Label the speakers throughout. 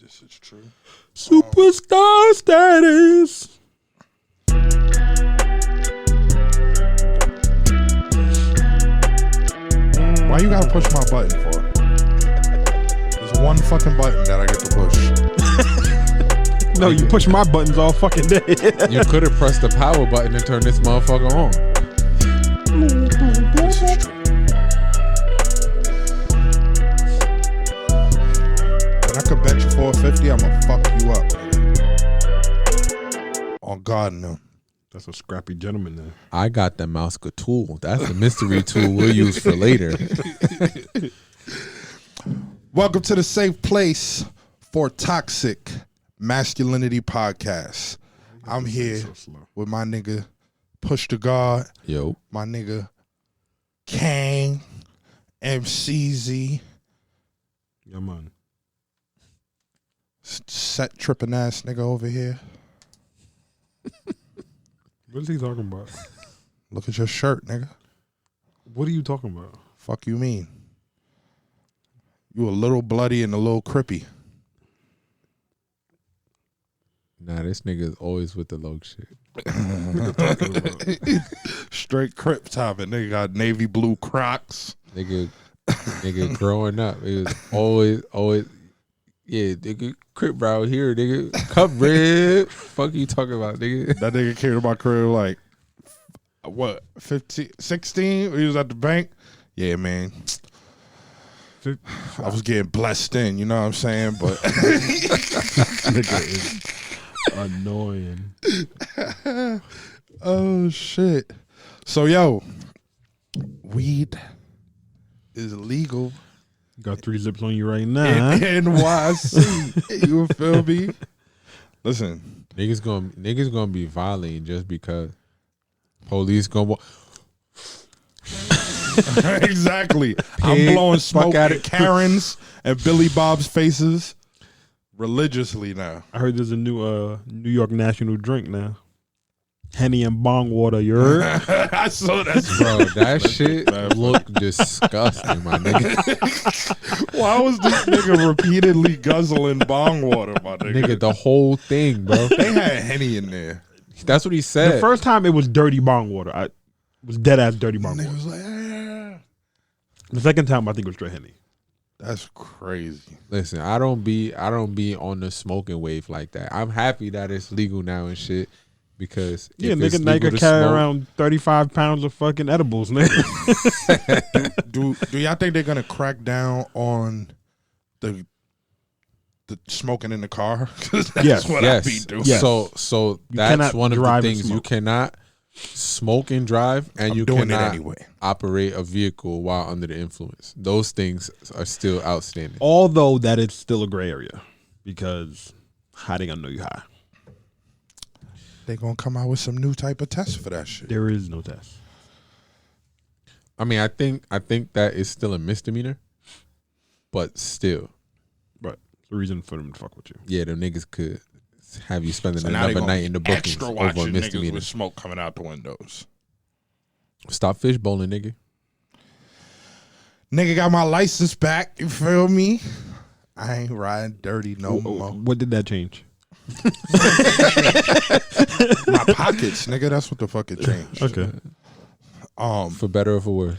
Speaker 1: This is true.
Speaker 2: Superstar status.
Speaker 1: Why you gotta push my button for? There's one fucking button that I get to push.
Speaker 2: No, you push my buttons all fucking day.
Speaker 3: You could have pressed the power button and turned this motherfucker on.
Speaker 1: This is true. But I could bet you 450, I'ma fuck you up. On God, no.
Speaker 2: That's a scrappy gentleman there.
Speaker 3: I got the Mouska tool. That's the mystery tool we'll use for later.
Speaker 1: Welcome to the safe place for Toxic Masculinity Podcast. I'm here with my nigga Push the God.
Speaker 3: Yo.
Speaker 1: My nigga Kang, MCZ.
Speaker 2: Yeah, man.
Speaker 1: Set tripping ass nigga over here.
Speaker 2: What is he talking about?
Speaker 1: Look at your shirt, nigga.
Speaker 2: What are you talking about?
Speaker 1: Fuck you mean? You a little bloody and a little crippy.
Speaker 3: Nah, this nigga is always with the low shit.
Speaker 1: Straight crip topping. Nigga got navy blue Crocs.
Speaker 3: Nigga growing up, it was always, yeah, nigga, crip bro here, nigga, cup red. Fuck you talking about, nigga?
Speaker 1: That nigga came to my crib like, what, 15, 16? He was at the bank. Yeah, man. I was getting blessed in, you know what I'm saying? But
Speaker 2: Nigga is annoying.
Speaker 1: Oh shit. So yo, weed is legal
Speaker 2: You got 3 zips on you right now.
Speaker 1: in
Speaker 2: Huh?
Speaker 1: NYC. You feel me? Listen,
Speaker 3: Niggas gonna be violating just because police gonna.
Speaker 1: exactly. I'm blowing smoke
Speaker 3: at
Speaker 1: at
Speaker 3: it.
Speaker 1: Karen's and Billy Bob's faces religiously now.
Speaker 2: I heard there's a new New York national drink now. Henny and bong water, you heard?
Speaker 1: I saw that.
Speaker 3: Bro, that shit look disgusting, my nigga.
Speaker 1: Why was this nigga repeatedly guzzling bong water, my nigga?
Speaker 3: Nigga, the whole thing, bro.
Speaker 1: They had Henny in there.
Speaker 3: That's what he said.
Speaker 2: The first time it was dirty bong water. It was dead ass dirty bong
Speaker 1: Nigga
Speaker 2: water.
Speaker 1: was like, ah.
Speaker 2: The second time I think it was straight Henny.
Speaker 1: That's crazy.
Speaker 3: Listen, I don't be on the smoking wave like that. I'm happy that it's legal now and shit because
Speaker 2: Yeah,
Speaker 3: if it's
Speaker 2: nigga
Speaker 3: legal to
Speaker 2: carry
Speaker 3: smoke,
Speaker 2: around 35 pounds of fucking edibles, nigga.
Speaker 1: Do y'all think they're gonna crack down on the smoking in the car? 'Cause that's
Speaker 2: Yes.
Speaker 1: what I be doing.
Speaker 2: Yes.
Speaker 3: So
Speaker 2: You
Speaker 3: that's
Speaker 2: cannot
Speaker 3: one of the
Speaker 2: drive and
Speaker 3: things you
Speaker 2: smoke.
Speaker 3: cannot smoke and drive, and
Speaker 1: I'm
Speaker 3: you
Speaker 1: doing it
Speaker 3: cannot
Speaker 1: anyway.
Speaker 3: operate a vehicle while under the influence. Those things are still outstanding.
Speaker 2: Although that is still a gray area because how they gonna know you high?
Speaker 1: They gonna come out with some new type of test for that shit.
Speaker 2: There is no test.
Speaker 3: I mean, I think that is still a misdemeanor, but still,
Speaker 2: But it's a reason for them to fuck with you.
Speaker 3: yeah, them niggas could have you spending
Speaker 1: So now they
Speaker 3: another
Speaker 1: gonna
Speaker 3: night in the bookings
Speaker 1: extra
Speaker 3: over a
Speaker 1: watching niggas
Speaker 3: misdemeanor.
Speaker 1: with smoke coming out the windows.
Speaker 3: Stop fish bowling, nigga.
Speaker 1: Nigga got my license back. You feel me? I ain't riding dirty no more.
Speaker 2: What did that change?
Speaker 1: My pockets, nigga. That's what the fuck it changed.
Speaker 2: Okay.
Speaker 3: For better or for worse.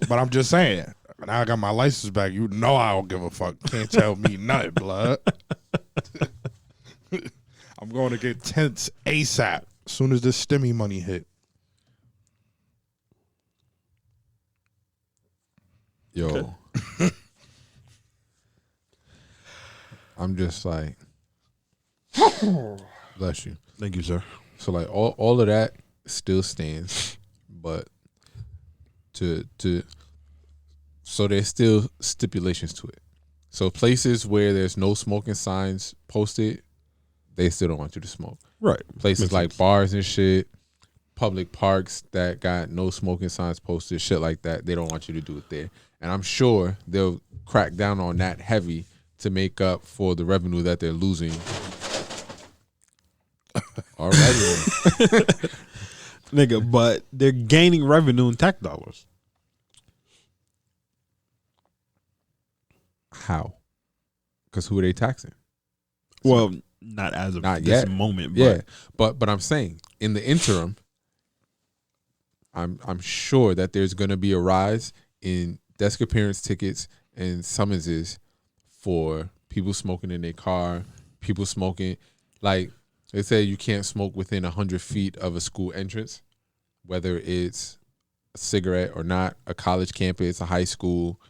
Speaker 1: But I'm just saying. Now I got my license back. You know I don't give a fuck. Can't tell me nothing, blood. I'm going to get tents ASAP as soon as this stimmy money hit.
Speaker 3: Yo. I'm just like, bless you.
Speaker 2: Thank you, sir.
Speaker 3: So like all of that still stands, but so there's still stipulations to it. So places where there's no smoking signs posted, they still don't want you to smoke.
Speaker 2: Right.
Speaker 3: Places
Speaker 2: Makes
Speaker 3: like
Speaker 2: sense.
Speaker 3: bars and shit, public parks that got no smoking signs posted, shit like that, they don't want you to do it there. And I'm sure they'll crack down on that heavy to make up for the revenue that they're losing. Already.
Speaker 2: Nigga, but they're gaining revenue in tax dollars.
Speaker 3: How? Because who are they taxing?
Speaker 2: Well, not as of
Speaker 3: Not
Speaker 2: this
Speaker 3: yet.
Speaker 2: moment. But
Speaker 3: Yeah, but I'm saying in the interim, I'm sure that there's going to be a rise in desk appearance tickets and summonses for people smoking in their car, people smoking. Like they say, you can't smoke within 100 feet of a school entrance, whether it's a cigarette or not, a college campus, a high school.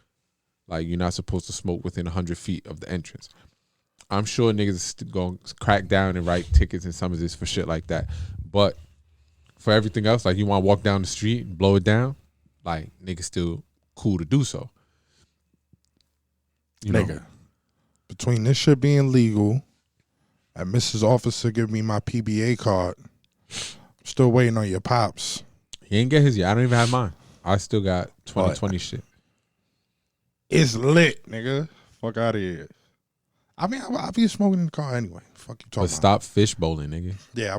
Speaker 3: Like, you're not supposed to smoke within 100 feet of the entrance. I'm sure niggas is going to crack down and write tickets and summonses for shit like that. But for everything else, like, you want to walk down the street and blow it down, like, niggas still cool to do so. You know?
Speaker 1: Nigga, between this shit being legal and Mrs. Officer give me my PBA card, I'm still waiting on your pops.
Speaker 3: He ain't get his yet. I don't even have mine. I still got 2020 shit.
Speaker 1: It's lit, nigga. Fuck out of here. I mean, I'll be smoking in the car anyway. Fuck you talking
Speaker 3: But
Speaker 1: about.
Speaker 3: stop fish bowling, nigga.
Speaker 1: Yeah,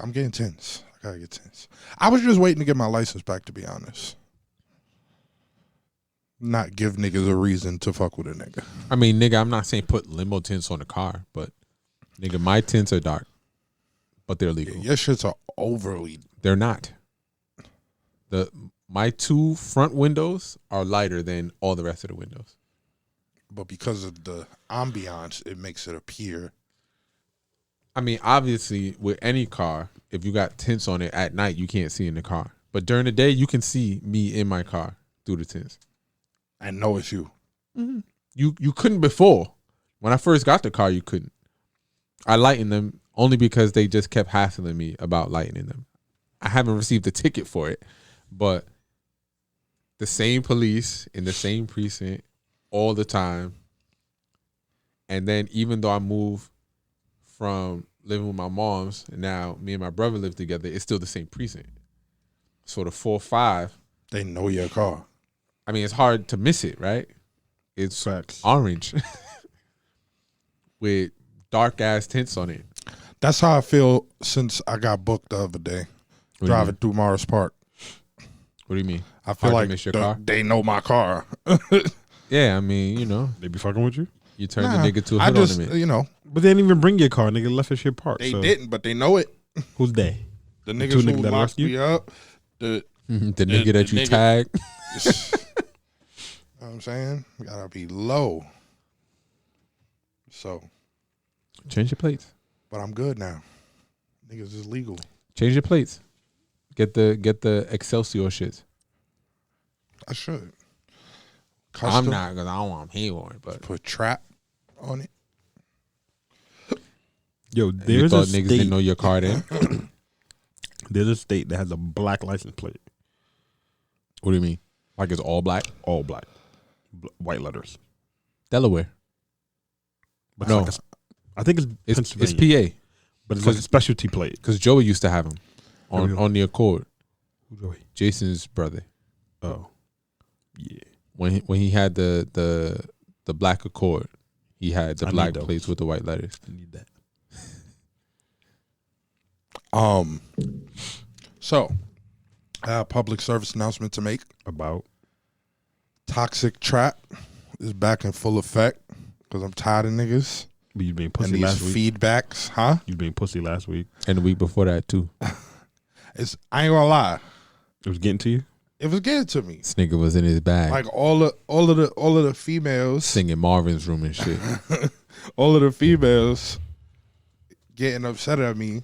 Speaker 1: I'm getting tense. I gotta get tense. I was just waiting to get my license back, to be honest. Not give niggas a reason to fuck with a nigga.
Speaker 3: I mean, nigga, I'm not saying put limo tints on the car, but nigga, my tints are dark, but they're legal.
Speaker 1: Yeah, your shits are overly.
Speaker 3: They're not. My 2 front windows are lighter than all the rest of the windows.
Speaker 1: But because of the ambiance, it makes it appear.
Speaker 3: I mean, obviously, with any car, if you got tints on it at night, you can't see in the car. But during the day, you can see me in my car through the tints.
Speaker 1: I know it's you.
Speaker 3: Mm-hmm. You couldn't before. When I first got the car, you couldn't. I lightened them only because they just kept hassling me about lightening them. I haven't received a ticket for it, but the same police in the same precinct all the time. And then even though I moved from living with my mom's, and now me and my brother live together, it's still the same precinct. So the 4-5,
Speaker 1: They know your car.
Speaker 3: I mean, it's hard to miss it, right? It's
Speaker 2: facts.
Speaker 3: orange with dark ass tints on it.
Speaker 1: That's how I feel since I got booked the other day, driving through Morris Park.
Speaker 3: What do you mean?
Speaker 1: I feel
Speaker 3: Hard to
Speaker 1: like
Speaker 3: miss your car?
Speaker 1: they know my car.
Speaker 3: Yeah, I mean, you know,
Speaker 2: They be fucking with you,
Speaker 3: you turn
Speaker 1: Nah,
Speaker 3: the nigga to a
Speaker 1: I
Speaker 3: hood
Speaker 1: just,
Speaker 3: ornament.
Speaker 1: you know,
Speaker 2: but they didn't even bring your car. Nigga left your shit parked.
Speaker 1: they
Speaker 2: so
Speaker 1: didn't, but they know it.
Speaker 2: Who's they?
Speaker 1: The
Speaker 2: two
Speaker 1: niggas who
Speaker 2: niggas that
Speaker 1: locked
Speaker 2: arrest you?
Speaker 1: me up. The
Speaker 3: The nigga that you
Speaker 1: nigga-
Speaker 3: tagged.
Speaker 1: you know what I'm saying? Gotta be low. So,
Speaker 3: Change your plates.
Speaker 1: but I'm good now. Niggas is legal.
Speaker 3: Change your plates. Get the Excelsior shits.
Speaker 1: I should.
Speaker 3: I'm
Speaker 1: Custom,
Speaker 3: not, because I don't want to pay for it, but
Speaker 1: put trap on it.
Speaker 2: Yo,
Speaker 3: you
Speaker 2: there's
Speaker 3: thought
Speaker 2: a
Speaker 3: niggas didn't
Speaker 2: state.
Speaker 3: know your car then?
Speaker 2: There's a state that has a black license plate,
Speaker 3: What do you mean? Like it's all black?
Speaker 2: all black, white letters.
Speaker 3: Delaware.
Speaker 2: But
Speaker 3: No.
Speaker 2: it's like I think it's
Speaker 3: It's
Speaker 2: Pennsylvania,
Speaker 3: PA.
Speaker 2: but it's like a specialty plate.
Speaker 3: Because Joey used to have them
Speaker 2: There we go.
Speaker 3: on the Accord.
Speaker 2: Who's Joey?
Speaker 3: Jason's brother.
Speaker 2: Oh, yeah.
Speaker 3: When he had the black Accord, he had the
Speaker 2: I need
Speaker 3: black
Speaker 2: those.
Speaker 3: plates with the white letters.
Speaker 2: I need that.
Speaker 1: So, I have a public service announcement to make.
Speaker 2: About
Speaker 1: Toxic trap is back in full effect because I'm tired of niggas
Speaker 2: but you being
Speaker 1: and
Speaker 2: pussy
Speaker 1: these
Speaker 2: last week.
Speaker 1: feedbacks, huh?
Speaker 2: You being pussy last week.
Speaker 3: And the week before that too.
Speaker 1: I ain't gonna lie,
Speaker 2: It was getting to you.
Speaker 1: it was getting to me.
Speaker 3: This nigga was in his bag.
Speaker 1: Like all of the females,
Speaker 3: Singing Marvin's Room and shit.
Speaker 1: all of the females getting upset at me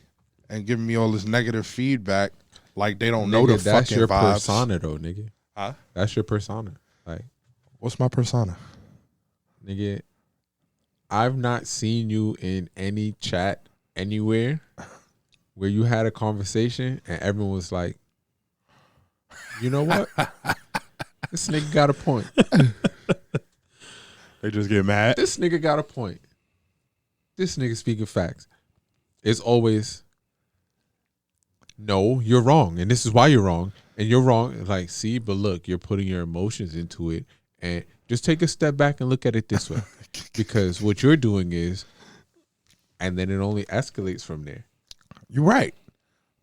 Speaker 1: and giving me all this negative feedback, like they don't know the
Speaker 3: Nigga, that's
Speaker 1: fucking
Speaker 3: your
Speaker 1: vibes.
Speaker 3: persona though, nigga.
Speaker 1: Huh?
Speaker 3: That's your persona. Like,
Speaker 1: What's my persona?
Speaker 3: nigga, I've not seen you in any chat anywhere where you had a conversation and everyone was like, you know what? This nigga got a point.
Speaker 1: They just get mad.
Speaker 3: This nigga got a point. This nigga speaking facts. It's always, no, you're wrong. And this is why you're wrong. And you're wrong. Like, see, but look, you're putting your emotions into it. And just take a step back and look at it this way. Because what you're doing is, and then it only escalates from there.
Speaker 1: You're right,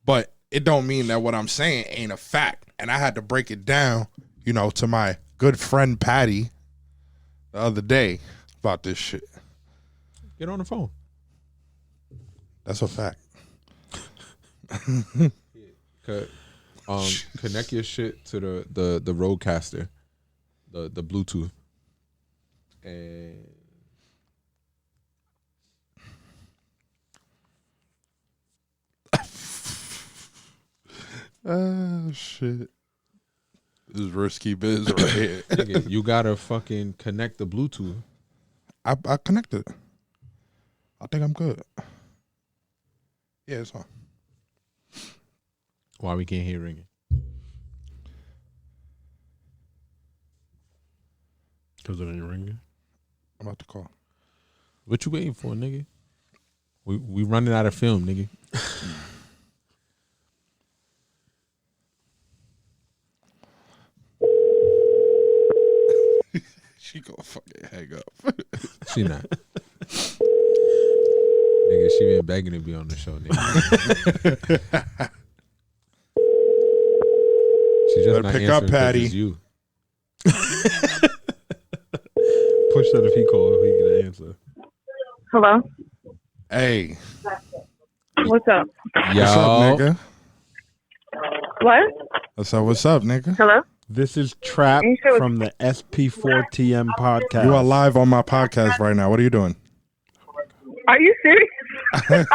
Speaker 1: but it don't mean that what I'm saying ain't a fact. And I had to break it down, you know, to my good friend Patty the other day about this shit.
Speaker 3: Get on the phone.
Speaker 1: That's a fact.
Speaker 3: Connect your shit to the Rodecaster, the Bluetooth, and
Speaker 1: Oh shit. This is risky biz right here.
Speaker 3: nigga, you gotta fucking connect the Bluetooth.
Speaker 1: I connected. I think I'm good. Yeah, it's on.
Speaker 3: Why we can't hear ringing?
Speaker 2: Because it ain't ringing.
Speaker 1: I'm about to call.
Speaker 3: What you waiting for, nigga? We running out of film, nigga.
Speaker 1: She gonna fucking hang up.
Speaker 3: She not. Nigga, she been begging to be on the show, nigga. She just
Speaker 1: Better
Speaker 3: not
Speaker 1: pick
Speaker 3: answering
Speaker 1: up,
Speaker 3: 'cause
Speaker 1: Patty.
Speaker 3: it's you.
Speaker 2: Push that if he called, he get an answer.
Speaker 4: Hello?
Speaker 1: Hey,
Speaker 4: What's up?
Speaker 3: Yo,
Speaker 1: what's up, nigga?
Speaker 4: What?
Speaker 1: What's up, nigga?
Speaker 4: Hello?
Speaker 2: This is Trap
Speaker 4: You sure-
Speaker 2: from the SP4TM podcast.
Speaker 1: You are live on my podcast right now. What are you doing?
Speaker 4: Are you serious?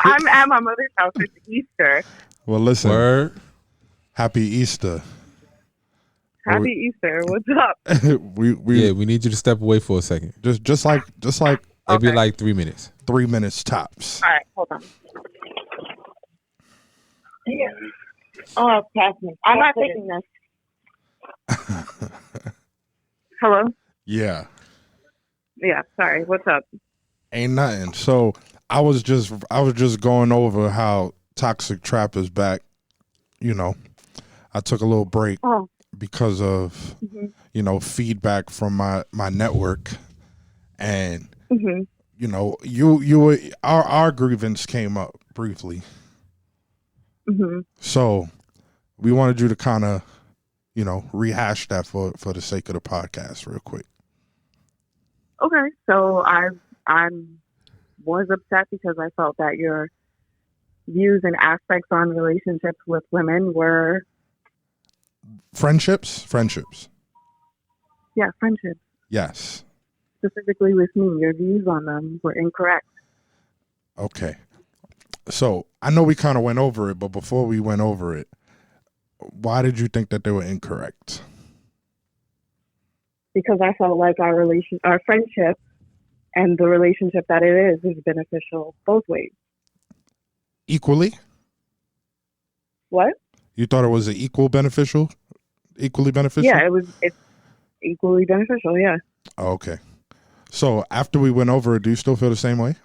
Speaker 4: I'm at my mother's house. It's Easter.
Speaker 1: Well, listen.
Speaker 3: word.
Speaker 1: Happy Easter.
Speaker 4: Happy Easter. What's up?
Speaker 1: we
Speaker 3: Yeah, we need you to step away for a second.
Speaker 1: just like
Speaker 3: Maybe
Speaker 4: Okay.
Speaker 3: like 3 minutes.
Speaker 1: 3 minutes tops.
Speaker 4: All right, hold on. Oh, pass me. I'm not taking this. Hello?
Speaker 1: Yeah.
Speaker 4: Yeah, sorry. What's up?
Speaker 1: Ain't nothing. So I was just going over how Toxic Trap is back. You know, I took a little break
Speaker 4: Oh.
Speaker 1: because of feedback from my network, and
Speaker 4: Mm-hmm.
Speaker 1: you were our grievance came up briefly.
Speaker 4: Mm-hmm.
Speaker 1: So we wanted you to kind of rehash that for the sake of the podcast real quick.
Speaker 4: Okay, so I was upset because I felt that your views and aspects on relationships with women were
Speaker 1: Friendships.
Speaker 4: friendships.
Speaker 1: Yes.
Speaker 4: Specifically with me, your views on them were incorrect.
Speaker 1: Okay. So I know we kind of went over it, but before we went over it, why did you think that they were incorrect?
Speaker 4: Because I felt like our friendship and the relationship that it is beneficial both ways.
Speaker 1: Equally?
Speaker 4: What?
Speaker 1: You thought it was equally beneficial?
Speaker 4: Yeah, it's equally beneficial, yeah.
Speaker 1: Oh, okay. So after we went over it, do you still feel the same way?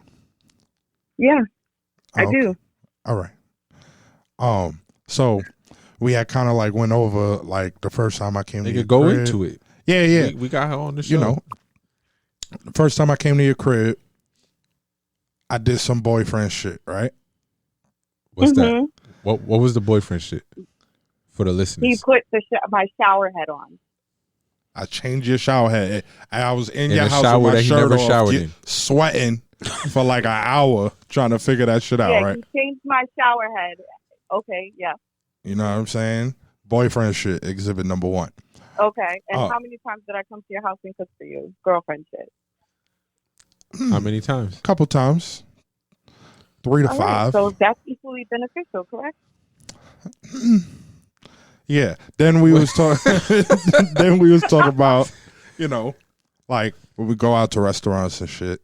Speaker 4: Yeah, I
Speaker 1: okay.
Speaker 4: do.
Speaker 1: All right. So we had kind of like went over like the first time I came to
Speaker 3: Nigga,
Speaker 1: your
Speaker 3: go
Speaker 1: crib.
Speaker 3: into it.
Speaker 1: Yeah.
Speaker 3: We got her on the show.
Speaker 1: The first time I came to your crib, I did some boyfriend shit, right?
Speaker 3: What's
Speaker 4: Mm-hmm.
Speaker 3: that? What was the boyfriend shit for the
Speaker 4: He
Speaker 3: listeners?
Speaker 4: put my shower head on.
Speaker 1: I changed your shower head. I was in
Speaker 3: In
Speaker 1: your
Speaker 3: a
Speaker 1: house
Speaker 3: shower
Speaker 1: with my
Speaker 3: that he
Speaker 1: shirt
Speaker 3: never
Speaker 1: off,
Speaker 3: showered in.
Speaker 1: sweating for like an hour trying to figure that shit out,
Speaker 4: Yeah,
Speaker 1: right?
Speaker 4: he changed my shower head. Okay, yeah.
Speaker 1: You know what I'm saying? Boyfriend shit, exhibit number 1.
Speaker 4: Okay. And
Speaker 1: Oh.
Speaker 4: how many times did I come to your house and cook for you? Girlfriend shit.
Speaker 3: How many times?
Speaker 1: Couple times. 3 to
Speaker 4: All
Speaker 1: 5.
Speaker 4: right, so that's equally beneficial, correct?
Speaker 1: Yeah. Then we was talking. Then we was talking about, like when we go out to restaurants and shit,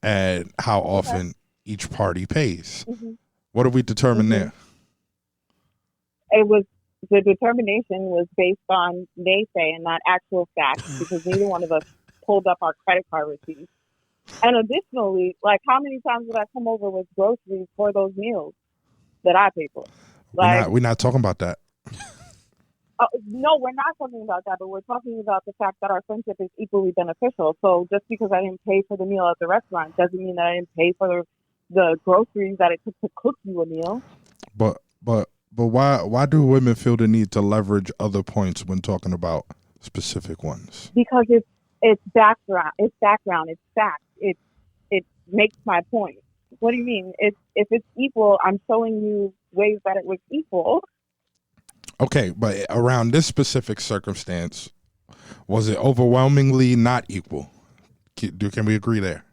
Speaker 1: and how often each party pays.
Speaker 4: Mm-hmm.
Speaker 1: What did we determine
Speaker 4: Mhm.
Speaker 1: there?
Speaker 4: The determination was based on naysay and not actual facts because neither one of us pulled up our credit card receipts. And additionally, like how many times would I come over with groceries for those meals that I pay for? Like,
Speaker 1: We're not talking about that.
Speaker 4: no, we're not talking about that, but we're talking about the fact that our friendship is equally beneficial. So just because I didn't pay for the meal at the restaurant doesn't mean that I didn't pay for the groceries that it took to cook you a meal.
Speaker 1: But why do women feel the need to leverage other points when talking about specific ones?
Speaker 4: Because it's background, it's fact. It makes my point. What do you mean? If it's equal, I'm showing you ways that it was equal.
Speaker 1: Okay, but around this specific circumstance, was it overwhelmingly not equal? Can we agree there?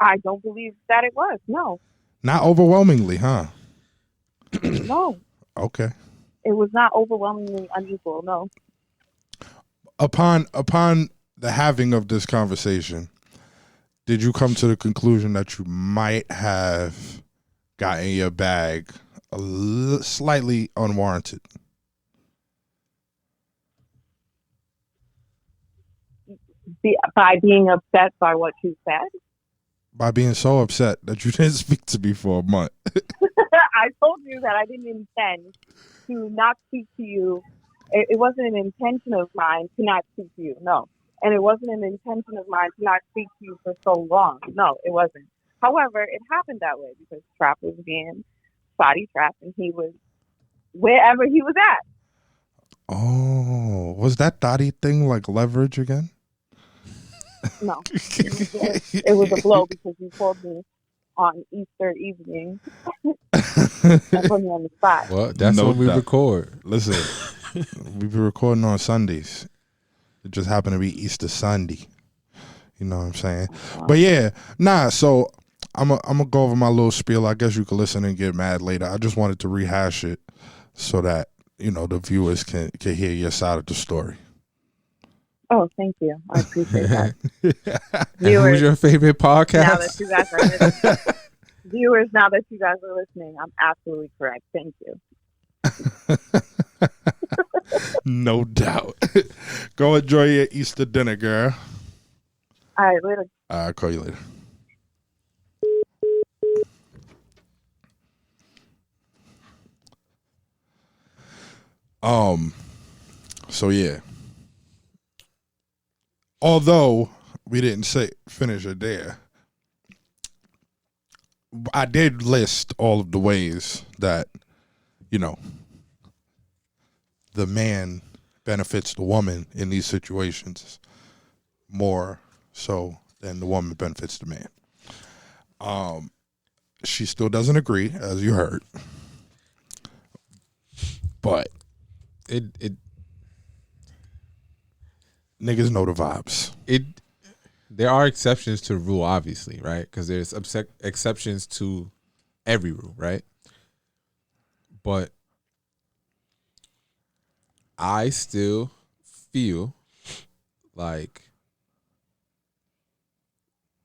Speaker 4: I don't believe that it was. No,
Speaker 1: Not overwhelmingly, huh?
Speaker 4: no,
Speaker 1: Okay.
Speaker 4: it was not overwhelmingly unequal. No.
Speaker 1: Upon the having of this conversation, did you come to the conclusion that you might have gotten your bag slightly unwarranted?
Speaker 4: By being upset by what you said?
Speaker 1: By being so upset that you didn't speak to me for a month.
Speaker 4: I told you that I didn't intend to not speak to you. It wasn't an intention of mine to not speak to you, no. And it wasn't an intention of mine to not speak to you for so long. No, it wasn't. However, it happened that way because Trap was being body trapped and he was wherever he was at.
Speaker 1: Oh, was that Dottie thing like leverage again?
Speaker 4: No. It was a blow because you called me on Easter evening and put me on the spot.
Speaker 3: Well, that's
Speaker 1: No
Speaker 3: when we
Speaker 1: doubt.
Speaker 3: record.
Speaker 1: Listen, we be recording on Sundays. It just happened to be Easter Sunday. You know what I'm saying? But yeah, so I'm gonna go over my little spiel. I guess you could listen and get mad later. I just wanted to rehash it so that, you know, the viewers can hear your side of the story.
Speaker 4: Oh, thank you. I appreciate that.
Speaker 3: And who's your favorite podcast?
Speaker 4: Now that you guys are listening, viewers, now that you guys are listening, I'm absolutely correct. Thank you.
Speaker 1: No doubt. Go enjoy your Easter dinner, girl.
Speaker 4: All right, later.
Speaker 1: I'll call you later. So yeah. Although we didn't finish it there, I did list all of the ways that, you know, the man benefits the woman in these situations more so than the woman benefits the man. She still doesn't agree, as you heard, but
Speaker 3: it
Speaker 1: niggas know the vibes.
Speaker 3: There are exceptions to the rule, obviously, right? Because there's exceptions to every rule, right? But I still feel like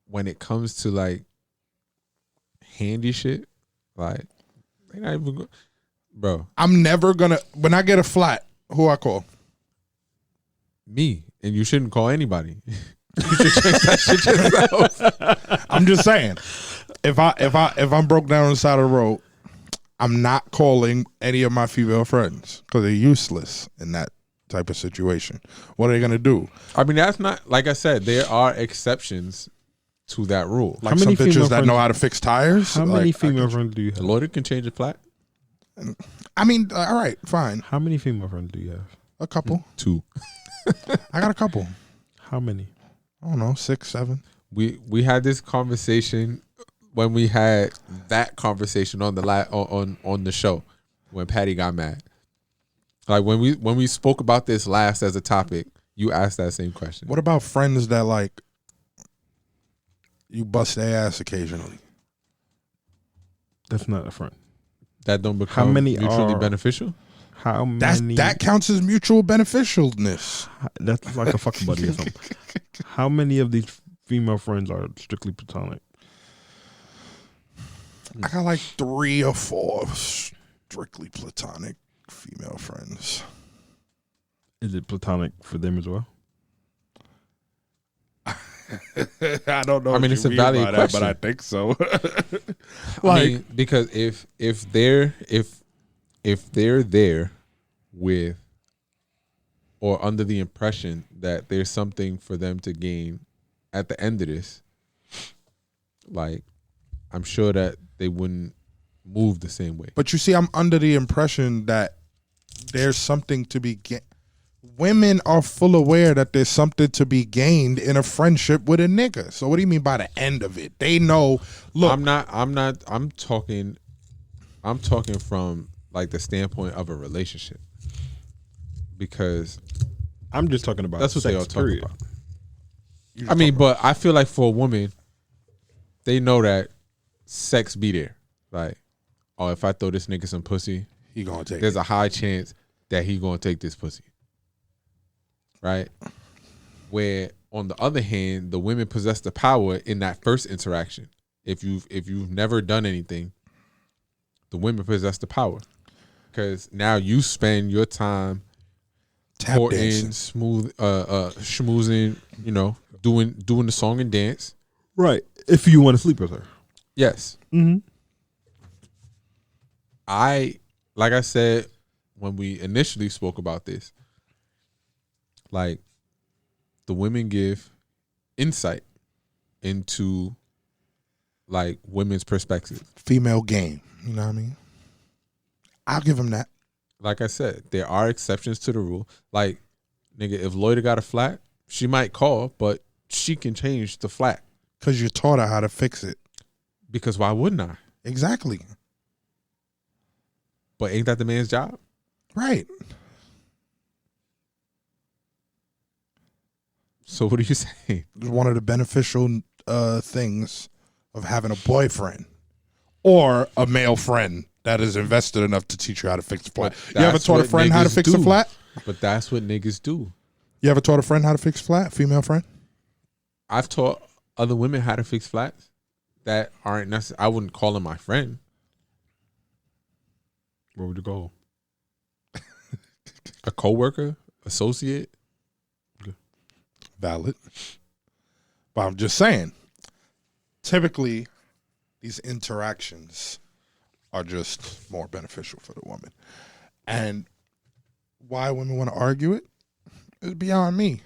Speaker 3: when it comes to like handy shit, like they not even bro.
Speaker 1: I'm never gonna, when I get a flat, who I call?
Speaker 3: Me. And you shouldn't call anybody. You should check that shit yourself.
Speaker 1: I'm just saying, if I'm broke down on the side of the road, I'm not calling any of my female friends because they're useless in that type of situation. What are they gonna do?
Speaker 3: I mean, that's not, like I said, there are exceptions to that rule.
Speaker 1: Like some bitches that know how to fix tires.
Speaker 2: How
Speaker 1: like,
Speaker 2: many female friends do you
Speaker 3: The
Speaker 2: have?
Speaker 3: lawyer can change a flat.
Speaker 1: I mean, all right, fine.
Speaker 2: How many female friends do you have?
Speaker 1: A couple.
Speaker 3: 2.
Speaker 1: I got a couple.
Speaker 2: How many?
Speaker 1: I don't know, 6, 7.
Speaker 3: We had this conversation when we had that conversation on the on the show when Patty got mad. Like when we spoke about this last as a topic, you asked that same question.
Speaker 1: What about friends that like you bust their ass occasionally?
Speaker 2: That's not a friend.
Speaker 3: That don't become
Speaker 2: many
Speaker 3: mutually
Speaker 2: are-
Speaker 3: beneficial?
Speaker 2: How many?
Speaker 1: That counts as mutual beneficialness.
Speaker 2: That's like a fucking buddy or something. How many of these female friends are strictly platonic?
Speaker 1: I got like 3 or 4 strictly platonic female friends.
Speaker 2: Is it platonic for them as well?
Speaker 1: I don't know.
Speaker 3: I mean,
Speaker 1: what
Speaker 3: it's
Speaker 1: you
Speaker 3: a
Speaker 1: mean
Speaker 3: valid
Speaker 1: by that,
Speaker 3: question.
Speaker 1: but I think so.
Speaker 3: I mean, because if they're there with or under the impression that there's something for them to gain at the end of this, like I'm sure that they wouldn't move the same way.
Speaker 1: But you see, I'm under the impression that there's something to be women are full aware that there's something to be gained in a friendship with a nigga. So what do you mean by the end of it? They know. Look,
Speaker 3: I'm talking from like the standpoint of a relationship, because
Speaker 2: I'm just talking about
Speaker 3: that's what
Speaker 2: sex,
Speaker 3: they all talk
Speaker 2: period.
Speaker 3: about. I mean, but I feel like for a woman, they know that sex be there. Like, oh, if I throw this nigga some pussy,
Speaker 1: he gonna take
Speaker 3: there's
Speaker 1: it.
Speaker 3: a high chance that he gonna take this pussy. Right? Where on the other hand, the women possess the power in that first interaction. If you've never done anything, the women possess the power. Because now you spend your time
Speaker 1: Tap
Speaker 3: courting,
Speaker 1: dancing.
Speaker 3: smooth schmoozing, you know, doing the song and dance.
Speaker 2: Right. If you want to sleep with her.
Speaker 3: Yes.
Speaker 2: Mm-hmm.
Speaker 3: Like I said when we initially spoke about this, like, the women give insight into like women's perspective.
Speaker 1: Female game. You know what I mean? I'll give him that.
Speaker 3: Like I said, there are exceptions to the rule. Like, nigga, if Lloyd got a flat, she might call, but she can change the flat.
Speaker 1: Because you taught her how to fix it.
Speaker 3: Because why wouldn't I?
Speaker 1: Exactly.
Speaker 3: But ain't that the man's job?
Speaker 1: Right.
Speaker 3: So what are you saying?
Speaker 1: It's one of the beneficial things of having a boyfriend or a male friend that is invested enough to teach you how to fix a flat.
Speaker 3: But
Speaker 1: You ever
Speaker 3: that's
Speaker 1: taught a
Speaker 3: what
Speaker 1: friend how to
Speaker 3: niggas
Speaker 1: fix a
Speaker 3: do.
Speaker 1: flat?
Speaker 3: But that's what niggas do.
Speaker 1: You ever taught a friend how to fix a flat? Female friend?
Speaker 3: I've taught other women how to fix flats that aren't necessary. I wouldn't call them my friend.
Speaker 2: What would you call?
Speaker 3: A coworker, associate.
Speaker 1: Valid. But I'm just saying, typically, these interactions are just more beneficial for the woman. And why women want to argue it is beyond me.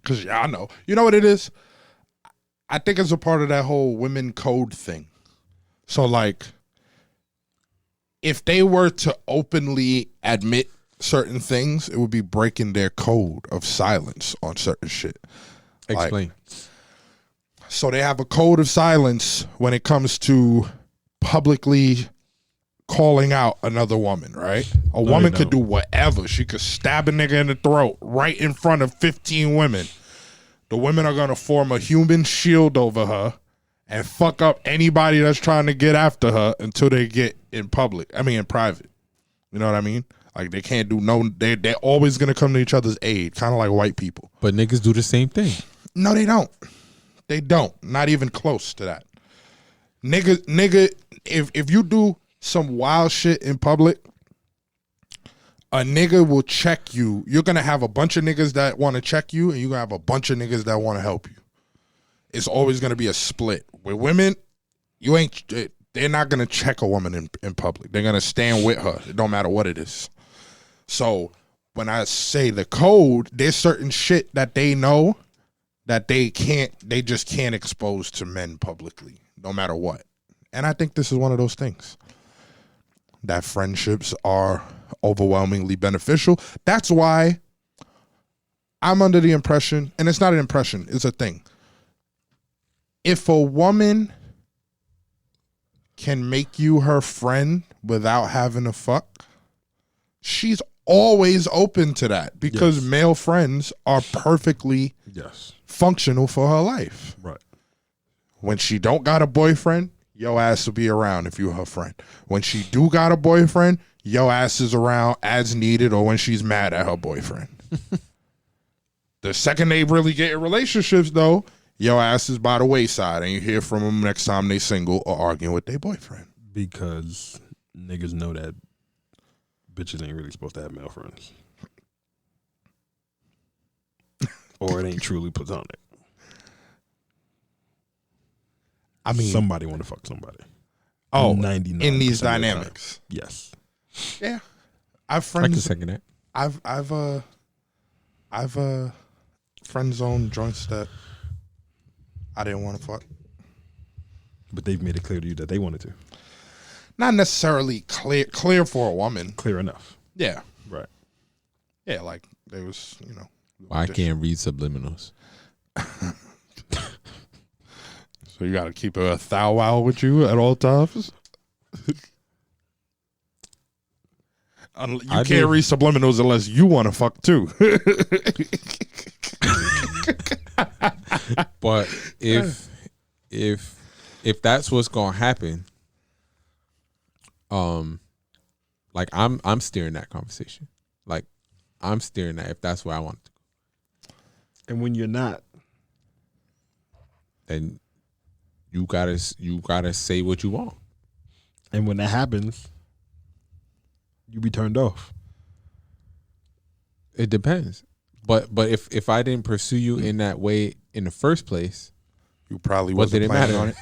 Speaker 1: Because y'all know. You know what it is? I think it's a part of that whole women code thing. So, like, if they were to openly admit certain things, it would be breaking their code of silence on certain shit.
Speaker 3: Explain.
Speaker 1: So they have a code of silence when it comes to publicly calling out another woman, right? A woman could do whatever. She could stab a nigga in the throat right in front of 15 women. The women are going to form a human shield over her and fuck up anybody that's trying to get after her until they get in public. I mean, in private. You know what I mean? Like, they can't do they're always going to come to each other's aid, kind of like white people.
Speaker 3: But niggas do the same thing.
Speaker 1: No, they don't. They don't. Not even close to that. Nigga, if you do some wild shit in public, a nigga will check you. You're going to have a bunch of niggas that want to check you, and you're going to have a bunch of niggas that want to help you. It's always going to be a split. With women, they're not going to check a woman in public. They're going to stand with her. It don't matter what it is. So when I say the code, there's certain shit that they know that they just can't expose to men publicly, no matter what. And I think this is one of those things. That friendships are overwhelmingly beneficial. That's why I'm under the impression, and it's not an impression, it's a thing. If a woman can make you her friend without having to fuck, she's always open to that because male friends are perfectly functional for her life.
Speaker 2: Right.
Speaker 1: When she don't got a boyfriend, your ass will be around if you're her friend. When she do got a boyfriend, your ass is around as needed or when she's mad at her boyfriend. The second they really get in relationships, though, your ass is by the wayside and you hear from them next time they single or arguing with their boyfriend.
Speaker 2: Because niggas know that bitches ain't really supposed to have male friends. Or it ain't truly platonic.
Speaker 1: I mean,
Speaker 2: somebody want to fuck somebody.
Speaker 1: Oh,
Speaker 2: 99%
Speaker 1: in these
Speaker 2: of the time.
Speaker 1: dynamics.
Speaker 2: Yes.
Speaker 1: Yeah. I've friends.
Speaker 3: I can second that.
Speaker 1: I've friend zone joints that I didn't want to fuck.
Speaker 2: But they've made it clear to you that they wanted to.
Speaker 1: Not necessarily clear for a woman.
Speaker 2: Clear enough.
Speaker 1: Yeah.
Speaker 2: Right.
Speaker 1: Yeah, like they was,
Speaker 3: I
Speaker 1: just-
Speaker 3: can't read subliminals.
Speaker 1: So you got to keep a thou wow with you at all times. You
Speaker 3: I
Speaker 1: can't
Speaker 3: do.
Speaker 1: read subliminals unless you want to fuck too.
Speaker 3: But if that's what's gonna happen, like I'm steering that conversation. Like I'm steering that if that's where I want it to go.
Speaker 2: And when you're not,
Speaker 3: Then you gotta say what you want.
Speaker 2: and when that happens, you be turned off.
Speaker 3: It depends. But if I didn't pursue you in that way in the first place,
Speaker 1: You probably
Speaker 3: what
Speaker 1: wasn't
Speaker 3: did it
Speaker 1: planning
Speaker 3: matter?
Speaker 1: on it.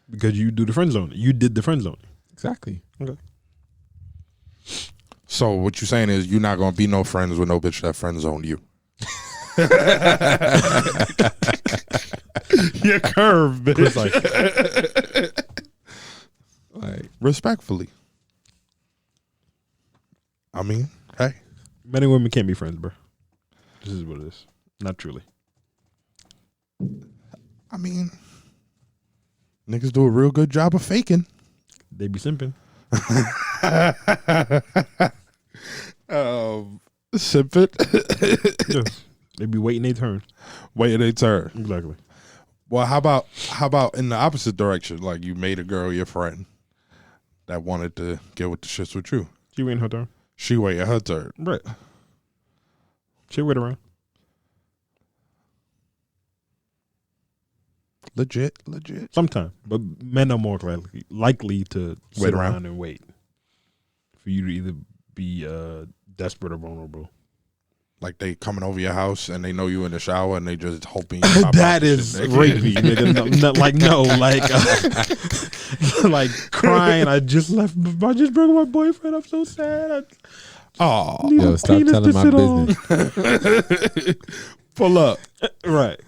Speaker 2: Because you do the friend zone. You did the friend zone.
Speaker 3: Exactly.
Speaker 1: So what you saying is you're not gonna be no friends with no bitch that friend zoned you. You're curved, bitch.
Speaker 3: Like
Speaker 1: Respectfully. I mean, hey.
Speaker 2: Men and women can't be friends, bro. This is what it is. Not truly.
Speaker 1: I mean, niggas do a real good job of faking.
Speaker 2: They be simping.
Speaker 1: Sip it.
Speaker 2: Yes. They be waiting their turn.
Speaker 1: Waiting their turn.
Speaker 2: Exactly.
Speaker 1: Well, how about in the opposite direction? Like you made a girl your friend that wanted to get with the shits with you.
Speaker 2: She waiting her turn.
Speaker 1: She waited her turn.
Speaker 2: Right. She wait around.
Speaker 1: Legit.
Speaker 2: Sometime. But men are more likely to sit
Speaker 1: Wait around.
Speaker 2: around and wait for you to either be desperate or vulnerable.
Speaker 1: Like they coming over your house and they know you in the shower and they just hoping you pop out
Speaker 2: That
Speaker 1: and
Speaker 2: is
Speaker 1: shit.
Speaker 2: rapey, nigga. Like crying. I just broke my boyfriend. I'm so sad.
Speaker 1: Oh,
Speaker 2: I need
Speaker 3: yo,
Speaker 2: a
Speaker 3: stop
Speaker 2: penis
Speaker 3: telling
Speaker 2: to
Speaker 3: my
Speaker 2: sit on.
Speaker 3: business.
Speaker 1: pull up.
Speaker 2: Right.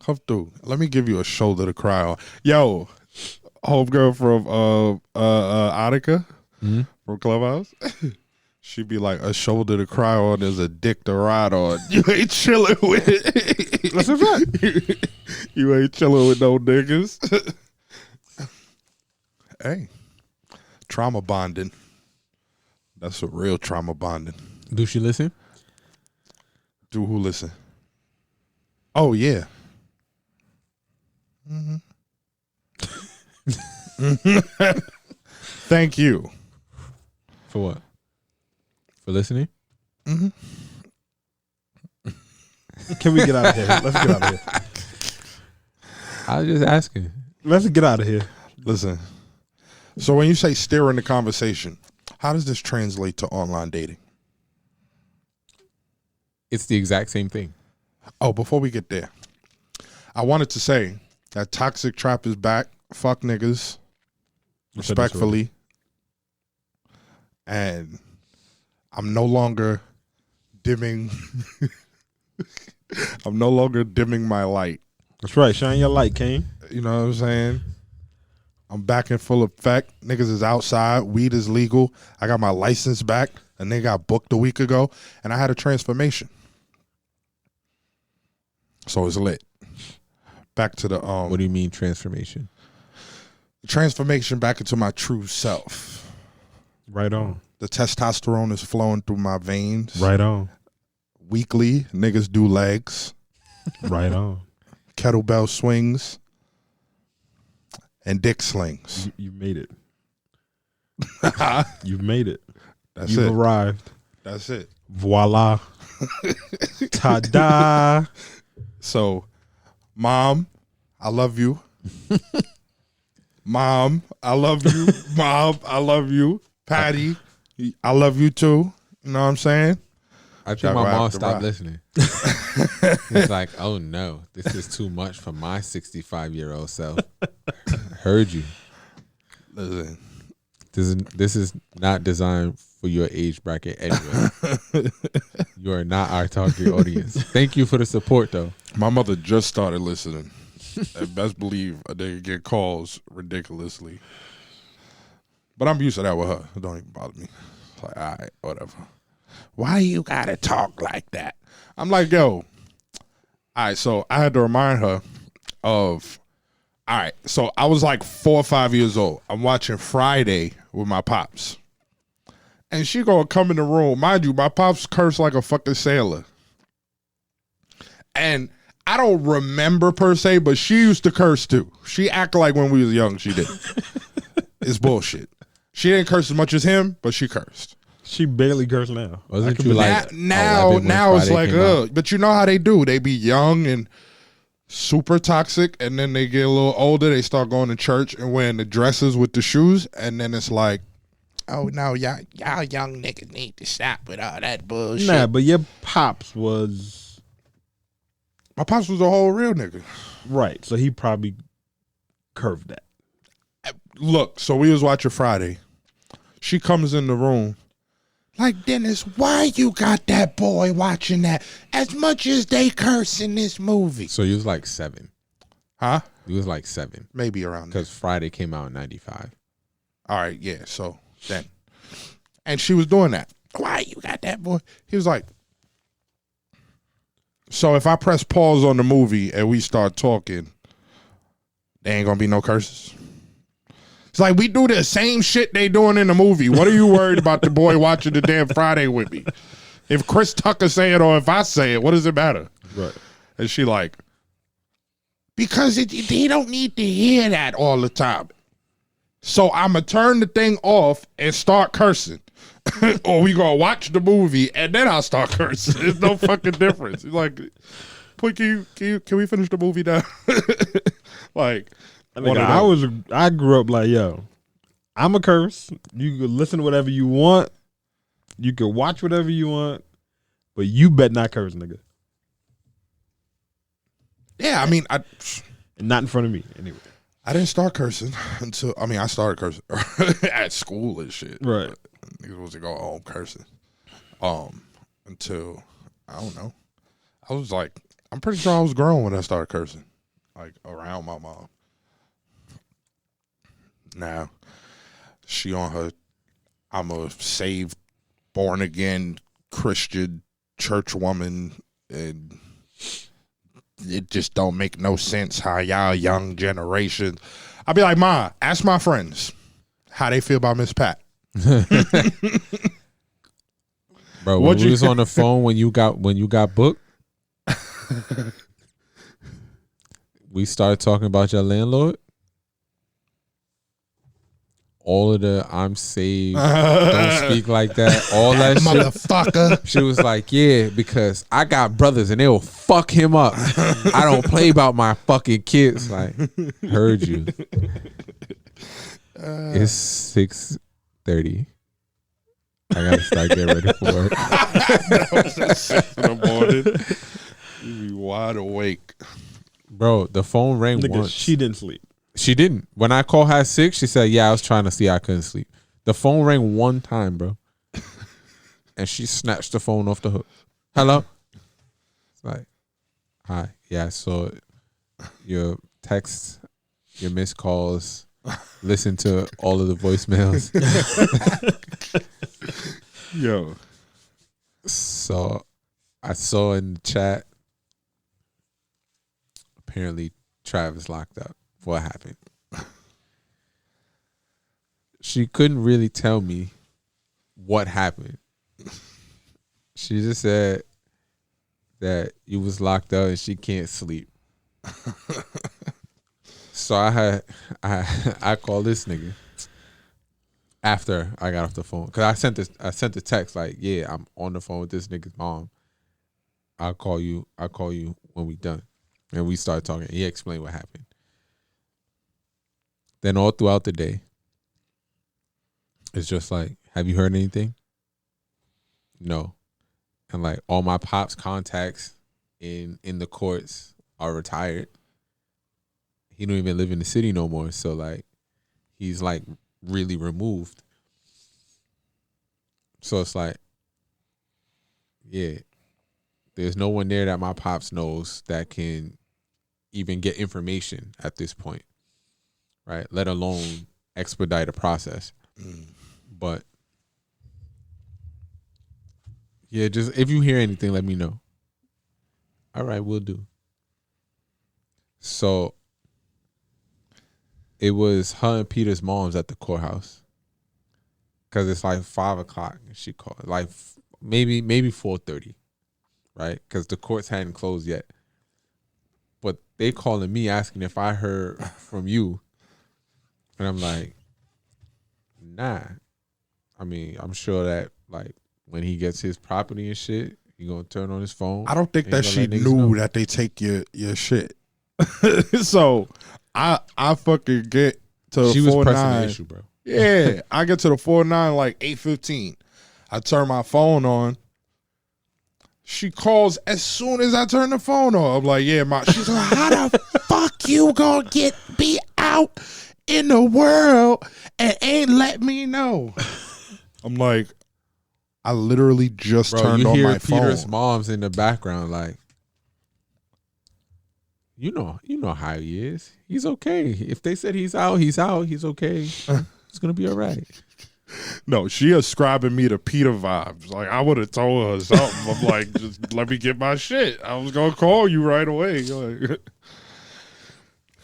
Speaker 1: Come through. Let me give you a shoulder to cry on. Yo, homegirl from Annika from Clubhouse. She be like, a shoulder to cry on is a dick to ride on. You ain't chilling with it.
Speaker 2: That's a fact.
Speaker 1: You ain't chilling with no niggas. Hey, trauma bonding. That's a real trauma bonding.
Speaker 3: Do she listen?
Speaker 1: Do who listen? Oh, yeah. Thank you.
Speaker 3: For what? For listening?
Speaker 2: Can we get out of here? Let's get out of here.
Speaker 3: I was just asking.
Speaker 2: Let's get out of here.
Speaker 1: Listen. So when you say steering the conversation, how does this translate to online dating?
Speaker 3: It's the exact same thing.
Speaker 1: Oh, before we get there, I wanted to say that toxic trap is back. Fuck niggas. Respectfully. And I'm no longer dimming. I'm no longer dimming my light.
Speaker 2: That's right. Shine your light, Kane.
Speaker 1: You know what I'm saying? I'm back in full effect. Niggas is outside. Weed is legal. I got my license back. A nigga got booked a week ago. And I had a transformation. So it's lit. Back to the
Speaker 3: What do you mean transformation?
Speaker 1: transformation back into my true self.
Speaker 2: Right on.
Speaker 1: The testosterone is flowing through my veins.
Speaker 2: Right on.
Speaker 1: Weekly, niggas do legs,
Speaker 2: Right on.
Speaker 1: kettlebell swings, and dick slings.
Speaker 2: You made it. You've made it.
Speaker 1: That's
Speaker 2: You've
Speaker 1: it.
Speaker 2: arrived.
Speaker 1: That's it.
Speaker 2: Voila. Ta-da.
Speaker 1: So, Mom, I love you. Mom, I love you. Mom, I love you. Patty, I love you too. You know what I'm saying?
Speaker 3: I think
Speaker 1: Y'all
Speaker 3: my
Speaker 1: gonna
Speaker 3: mom
Speaker 1: have to
Speaker 3: stopped
Speaker 1: rock.
Speaker 3: listening. It's like, oh no, this is too much for my 65-year-old self. Heard you.
Speaker 1: Listen,
Speaker 3: This is not designed for your age bracket anyway. You are not our target audience. Thank you for the support though.
Speaker 1: my mother just started listening. And best believe a nigga get calls ridiculously. But I'm used to that with her. It don't even bother me. It's like, all right, whatever. Why you gotta talk like that? I'm like, yo. All right, so I had to remind her of. All right, so I was like 4 or 5 years old. I'm watching Friday with my pops, and she gonna come in the room. Mind you, my pops cursed like a fucking sailor, and I don't remember per se, but she used to curse too. She acted like when we was young, she did. It's bullshit. She didn't curse as much as him, but she cursed.
Speaker 2: She barely cursed now.
Speaker 3: Wasn't you like
Speaker 1: now
Speaker 3: 11 when
Speaker 1: it's
Speaker 3: Friday
Speaker 1: like
Speaker 3: came out?
Speaker 1: but you know how they do. They be young and super toxic, and then they get a little older. They start going to church and wearing the dresses with the shoes, and then it's like, oh no, y'all young niggas need to stop with all that bullshit.
Speaker 2: Nah, but your pops was
Speaker 1: My pops was a whole real nigga.
Speaker 2: right, so he probably curved that.
Speaker 1: Look, so we was watching Friday. She comes in the room. Like, Dennis, why you got that boy watching that as much as they curse in this movie?
Speaker 3: So you was like 7.
Speaker 1: Huh?
Speaker 3: You was like 7
Speaker 1: Maybe around there.
Speaker 3: because Friday came out in 95.
Speaker 1: All right, yeah, so then. And she was doing that. Why you got that boy? He was like, so if I press pause on the movie and we start talking, there ain't gonna be no curses? It's like, we do the same shit they doing in the movie. What are you worried about the boy watching the damn Friday with me? If Chris Tucker say it or if I say it, what does it matter?
Speaker 2: Right.
Speaker 1: And she like, because they don't need to hear that all the time. So I'm going to turn the thing off and start cursing. Or we going to watch the movie and then I'll start cursing. There's no fucking difference. It's like, can we finish the movie now? Like,
Speaker 2: I grew up like, yo, I'm a curse. You can listen to whatever you want. You can watch whatever you want, but you bet not curse, nigga.
Speaker 1: yeah, I mean,
Speaker 2: And not in front of me, anyway.
Speaker 1: I didn't start cursing until, I started cursing at school and shit.
Speaker 2: Right.
Speaker 1: Niggas was to go home cursing. Until, I don't know. I was like, I'm pretty sure I was grown when I started cursing. Like, around my mom. Now, she on her, I'm a saved, born again Christian church woman, and it just don't make no sense how y'all young generation. I'll be like, Ma, ask my friends how they feel about Miss Pat.
Speaker 3: Bro, when we was on the phone when you got booked, we started talking about your landlord. All of the I'm saved, don't speak like that, all that shit.
Speaker 1: Motherfucker.
Speaker 3: She was like, yeah, because I got brothers and they'll fuck him up. I don't play about my fucking kids. Like, heard you. It's 6:30. I gotta start getting ready for work.
Speaker 1: In the morning. You be wide awake.
Speaker 3: Bro, the phone rang
Speaker 2: Nigga,
Speaker 3: once.
Speaker 2: she didn't sleep.
Speaker 3: She didn't. When I called her at 6, she said, yeah, I was trying to see I couldn't sleep. The phone rang one time, bro. And she snatched the phone off the hook. Hello? It's like, hi. Yeah, I saw it. Your texts, your missed calls, listen to all of the voicemails.
Speaker 1: Yo.
Speaker 3: So I saw in the chat, apparently Travis locked up. What happened? She couldn't really tell me what happened. She just said that you was locked up and she can't sleep. So I called this nigga after I got off the phone, because I sent the text like, yeah, I'm on the phone with this nigga's mom. I'll call you when we done. And we started talking. He explained what happened. Then all throughout the day, it's just like, have you heard anything? No. And like all my pops contacts in the courts are retired. He don't even live in the city no more. So like he's like really removed. So it's like, yeah, there's no one there that my pops knows that can even get information at this point. Right, let alone expedite a process. But Yeah, just if you hear anything, let me know. All right, we'll do. So it was her and Peter's moms at the courthouse. Cause it's like 5 o'clock. And she called like maybe 4:30, right? Cause the courts hadn't closed yet. But they calling me asking if I heard from you, and I'm like, nah. I mean, I'm sure that like when he gets his property and shit, he gonna turn on his phone.
Speaker 1: I don't think
Speaker 3: and
Speaker 1: that
Speaker 3: he
Speaker 1: she
Speaker 3: gonna let niggas
Speaker 1: knew
Speaker 3: know.
Speaker 1: that they take your shit. So I fucking get to the
Speaker 3: She was pressing the
Speaker 1: 4-9.
Speaker 3: issue, bro.
Speaker 1: Yeah, I get to the 4-9 like 8:15. I turn my phone on. She calls as soon as I turn the phone on. I'm like, yeah, ma. She's like, how the fuck you gonna get me out in the world and ain't let me know? I'm like, I literally just
Speaker 3: Bro,
Speaker 1: turned
Speaker 3: you
Speaker 1: on
Speaker 3: hear
Speaker 1: my
Speaker 3: Peter's
Speaker 1: phone.
Speaker 3: mom's in the background, like, you know how he is. He's okay. If they said he's out, he's out. He's okay. It's gonna be all right.
Speaker 1: No, she ascribing me to Peter vibes. Like, I would have told her something. I'm like, just let me get my shit. I was gonna call you right away. Like,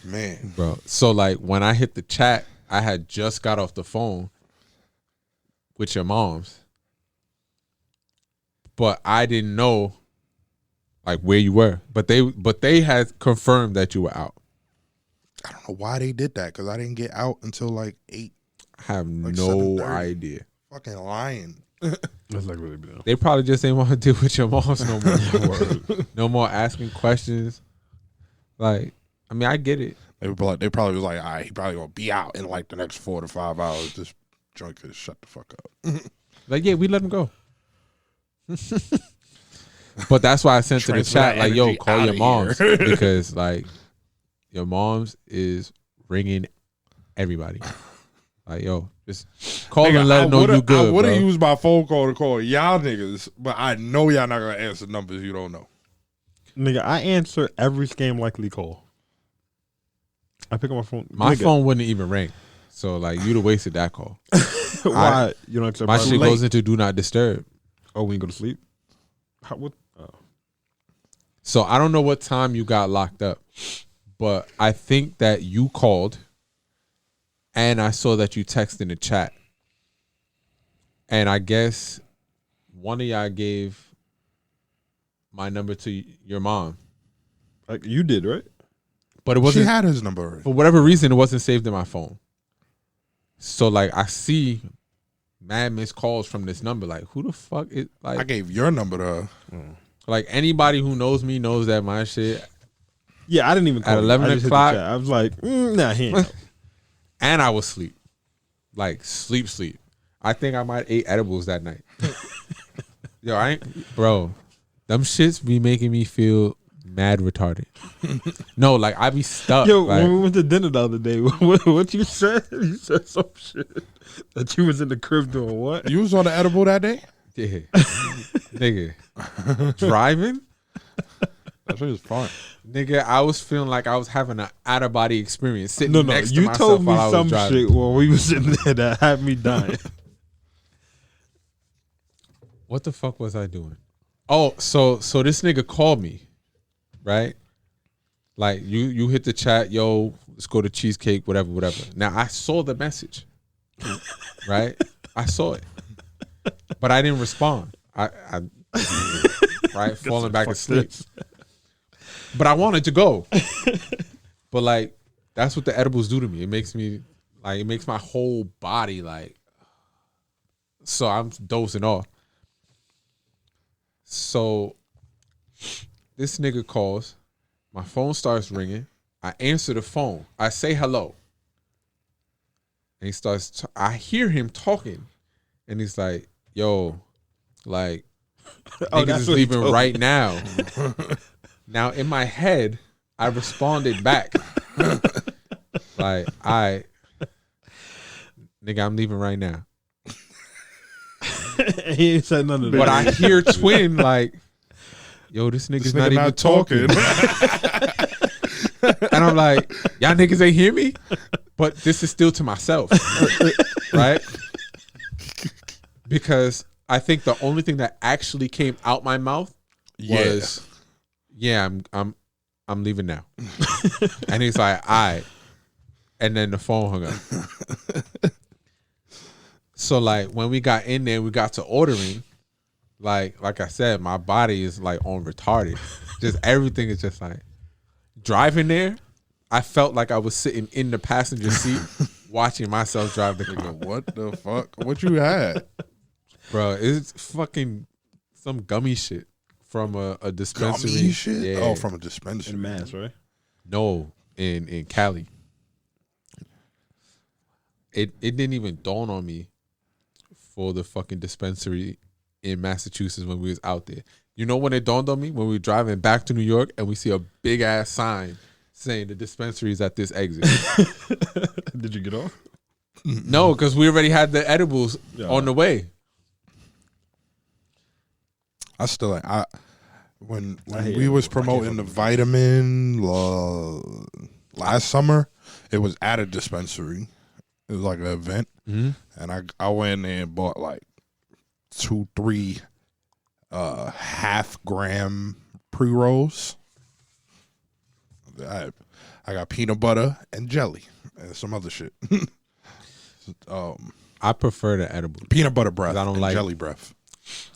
Speaker 1: man,
Speaker 3: Bro. So like when I hit the chat, I had just got off the phone with your moms. But I didn't know like where you were. But they had confirmed that you were out.
Speaker 1: I don't know why they did that because I didn't get out until like 8.
Speaker 3: I have
Speaker 1: Like
Speaker 3: no
Speaker 1: 7:30.
Speaker 3: idea.
Speaker 1: Fucking lying.
Speaker 2: That's like really bad.
Speaker 3: They probably just didn't want to deal with your moms no more. No more asking questions. Like, I mean, I get it.
Speaker 1: They probably was like, all right, he probably gonna be out in like the next 4 to 5 hours. This joint could shut the fuck up.
Speaker 3: Like, yeah, we let him go. But that's why I sent to the
Speaker 1: Transfer
Speaker 3: chat,
Speaker 1: that
Speaker 3: like, yo,
Speaker 1: energy
Speaker 3: call your
Speaker 1: outta
Speaker 3: moms.
Speaker 1: here.
Speaker 3: Because, like, your moms is ringing everybody. Like, yo, just call
Speaker 1: Nigga,
Speaker 3: and let them know you
Speaker 1: I
Speaker 3: good,
Speaker 1: would have
Speaker 3: bro.
Speaker 1: used my phone call to call y'all niggas, but I know y'all not gonna answer numbers you don't know.
Speaker 2: Nigga, I answer every scam likely call. I pick up my phone.
Speaker 3: My
Speaker 2: Nigga,
Speaker 3: phone wouldn't even ring. So, like, you'd have wasted that call.
Speaker 2: Why? You don't accept
Speaker 3: My
Speaker 2: private
Speaker 3: shit
Speaker 2: late?
Speaker 3: goes into do not disturb.
Speaker 2: Oh, when you go to sleep? How, what? Oh.
Speaker 3: So I don't know what time you got locked up, but I think that you called and I saw that you texted in the chat. And I guess one of y'all gave my number to your mom.
Speaker 2: Like you did, right?
Speaker 3: But it
Speaker 1: She
Speaker 3: wasn't,
Speaker 1: had his number already.
Speaker 3: for whatever reason, it wasn't saved in my phone. So like I see mad missed calls from this number. Like who the fuck is like
Speaker 1: I gave your number to her.
Speaker 3: like anybody who knows me knows that my shit.
Speaker 2: Yeah, I didn't even call
Speaker 3: At
Speaker 2: you.
Speaker 3: 11
Speaker 2: I just hit the
Speaker 3: o'clock?
Speaker 2: chat. I was like, nah, he ain't out.
Speaker 3: And I was asleep. Like sleep. I think I might ate edibles that night. Yo, I ain't bro. Them shits be making me feel mad retarded. No, like I be stuck.
Speaker 2: Yo,
Speaker 3: like,
Speaker 2: when we went to dinner the other day, what you said? You said some shit that you was in the crib doing what?
Speaker 1: You was on the edible that day?
Speaker 3: yeah. Nigga. Driving?
Speaker 1: That shit was fun.
Speaker 3: Nigga, I was feeling like I was having an out of body experience sitting
Speaker 2: No,
Speaker 3: next to
Speaker 2: you
Speaker 3: myself
Speaker 2: told me
Speaker 3: while I was
Speaker 2: some
Speaker 3: driving.
Speaker 2: shit while we was in there that had me dying.
Speaker 3: What the fuck was I doing? Oh, so this nigga called me, right? Like you hit the chat, yo, let's go to cheesecake, whatever. Now I saw the message, right? I saw it, but I didn't respond. I right, falling back asleep. But I wanted to go, but like that's what the edibles do to me. It makes me like it makes my whole body like. So I'm dozing off. So this nigga calls, my phone starts ringing. I answer the phone. I say hello. And he starts, I hear him talking. And he's like, yo, like, niggas
Speaker 2: that's
Speaker 3: is
Speaker 2: what he
Speaker 3: leaving
Speaker 2: told
Speaker 3: right now. Now, in my head, I responded back. Like, nigga, I'm leaving right now.
Speaker 2: He ain't said none of that.
Speaker 3: But I hear Twin like, yo, this nigga's
Speaker 1: This nigga
Speaker 3: not even talking. And I'm like, y'all niggas ain't hear me? But this is still to myself. Right? Because I think the only thing that actually came out my mouth was, "Yeah, I'm leaving now." And he's like, "All right," and then the phone hung up. So like when we got in there, we got to ordering. Like I said, my body is like on retarded. Just everything is just like driving there. I felt like I was sitting in the passenger seat watching myself drive the car.
Speaker 1: What the fuck? What you had?
Speaker 3: Bro, it's fucking some gummy shit from a dispensary.
Speaker 1: Gummy shit?
Speaker 3: Yeah.
Speaker 1: Oh, from a dispensary.
Speaker 2: In Mass, right?
Speaker 3: No, in Cali. It didn't even dawn on me for the fucking dispensary in Massachusetts when we was out there. You know when it dawned on me? When we were driving back to New York and we see a big ass sign saying the dispensary is at this exit.
Speaker 2: Did you get off?
Speaker 3: No, because we already had the edibles on the way.
Speaker 1: I still like when
Speaker 2: hate
Speaker 1: we was
Speaker 2: edibles. I can't
Speaker 1: promoting the vitamin last summer, it was at a dispensary. It was like an event, and I went in and bought like 2-3 half-gram pre-rolls. I got peanut butter and jelly and some other shit.
Speaker 3: I prefer the edible.
Speaker 1: Peanut butter breath.
Speaker 3: I don't
Speaker 1: and
Speaker 3: like
Speaker 1: jelly breath.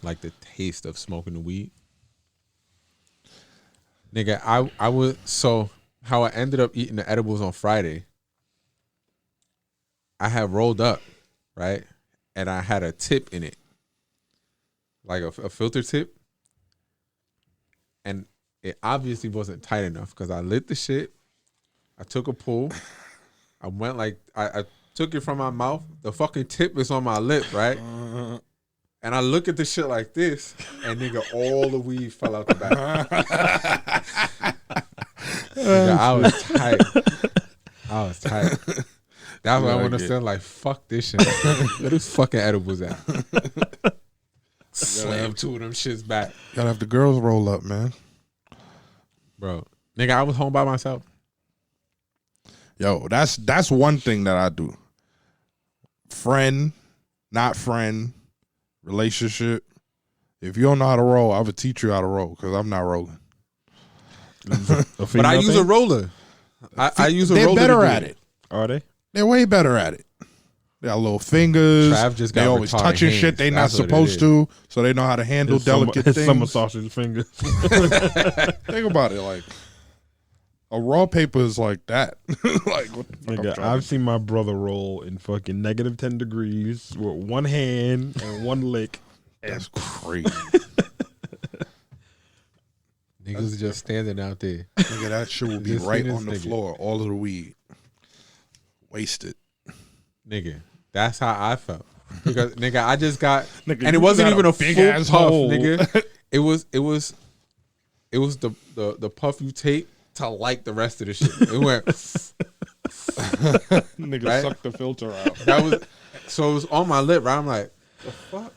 Speaker 3: like the taste of smoking the weed. Nigga, I would, so how I ended up eating the edibles on Friday, I had rolled up, right? And I had a tip in it. Like a filter tip. And it obviously wasn't tight enough because I lit the shit. I took a pull. I went like, I took it from my mouth. The fucking tip is on my lip, right? And I look at the shit like this, and nigga, all the weed fell out the back. Nigga, I was tight. That's why I want to say, like, fuck this shit. Where those fucking edibles at? Slam two of them shits back.
Speaker 1: Gotta have the girls roll up, man.
Speaker 3: Bro, nigga, I was home by myself.
Speaker 1: Yo, that's one thing that I do. Friend, not friend, relationship. If you don't know how to roll, I would teach you how to roll because I'm not rolling.
Speaker 3: But I use a roller. I use a
Speaker 1: They're
Speaker 3: roller.
Speaker 1: better at it.
Speaker 2: Are they?
Speaker 1: They're way better at it. They got little fingers.
Speaker 3: Trav just got
Speaker 1: they always
Speaker 3: retarded
Speaker 1: touching
Speaker 3: hands.
Speaker 1: shit they not
Speaker 3: That's what it
Speaker 1: supposed
Speaker 3: is.
Speaker 1: to, so they know how to handle delicate things.
Speaker 2: Summer sausage fingers.
Speaker 1: Think about it, like a raw paper is like that. Like what the fuck? I'm
Speaker 2: Nigga,
Speaker 1: trying
Speaker 2: I've
Speaker 1: to-
Speaker 2: seen my brother roll in fucking negative 10 degrees with one hand and one lick.
Speaker 1: That's crazy.
Speaker 3: Niggas just standing out there.
Speaker 1: Nigga, that shit will be
Speaker 3: Just
Speaker 1: right
Speaker 3: seen
Speaker 1: on the
Speaker 3: this nigga.
Speaker 1: floor. All of the weed wasted.
Speaker 3: Nigga, that's how I felt. Because nigga, I just got,
Speaker 1: Nigga,
Speaker 3: and it
Speaker 1: you
Speaker 3: wasn't
Speaker 1: got
Speaker 3: even
Speaker 1: a
Speaker 3: a
Speaker 1: big
Speaker 3: full
Speaker 1: ass
Speaker 3: puff,
Speaker 1: hole.
Speaker 3: nigga. It was the puff you take to like the rest of the shit. It went.
Speaker 1: Nigga,
Speaker 3: Right?
Speaker 1: suck the filter out.
Speaker 3: That was, so it was on my lip. Right, I'm like, the fuck,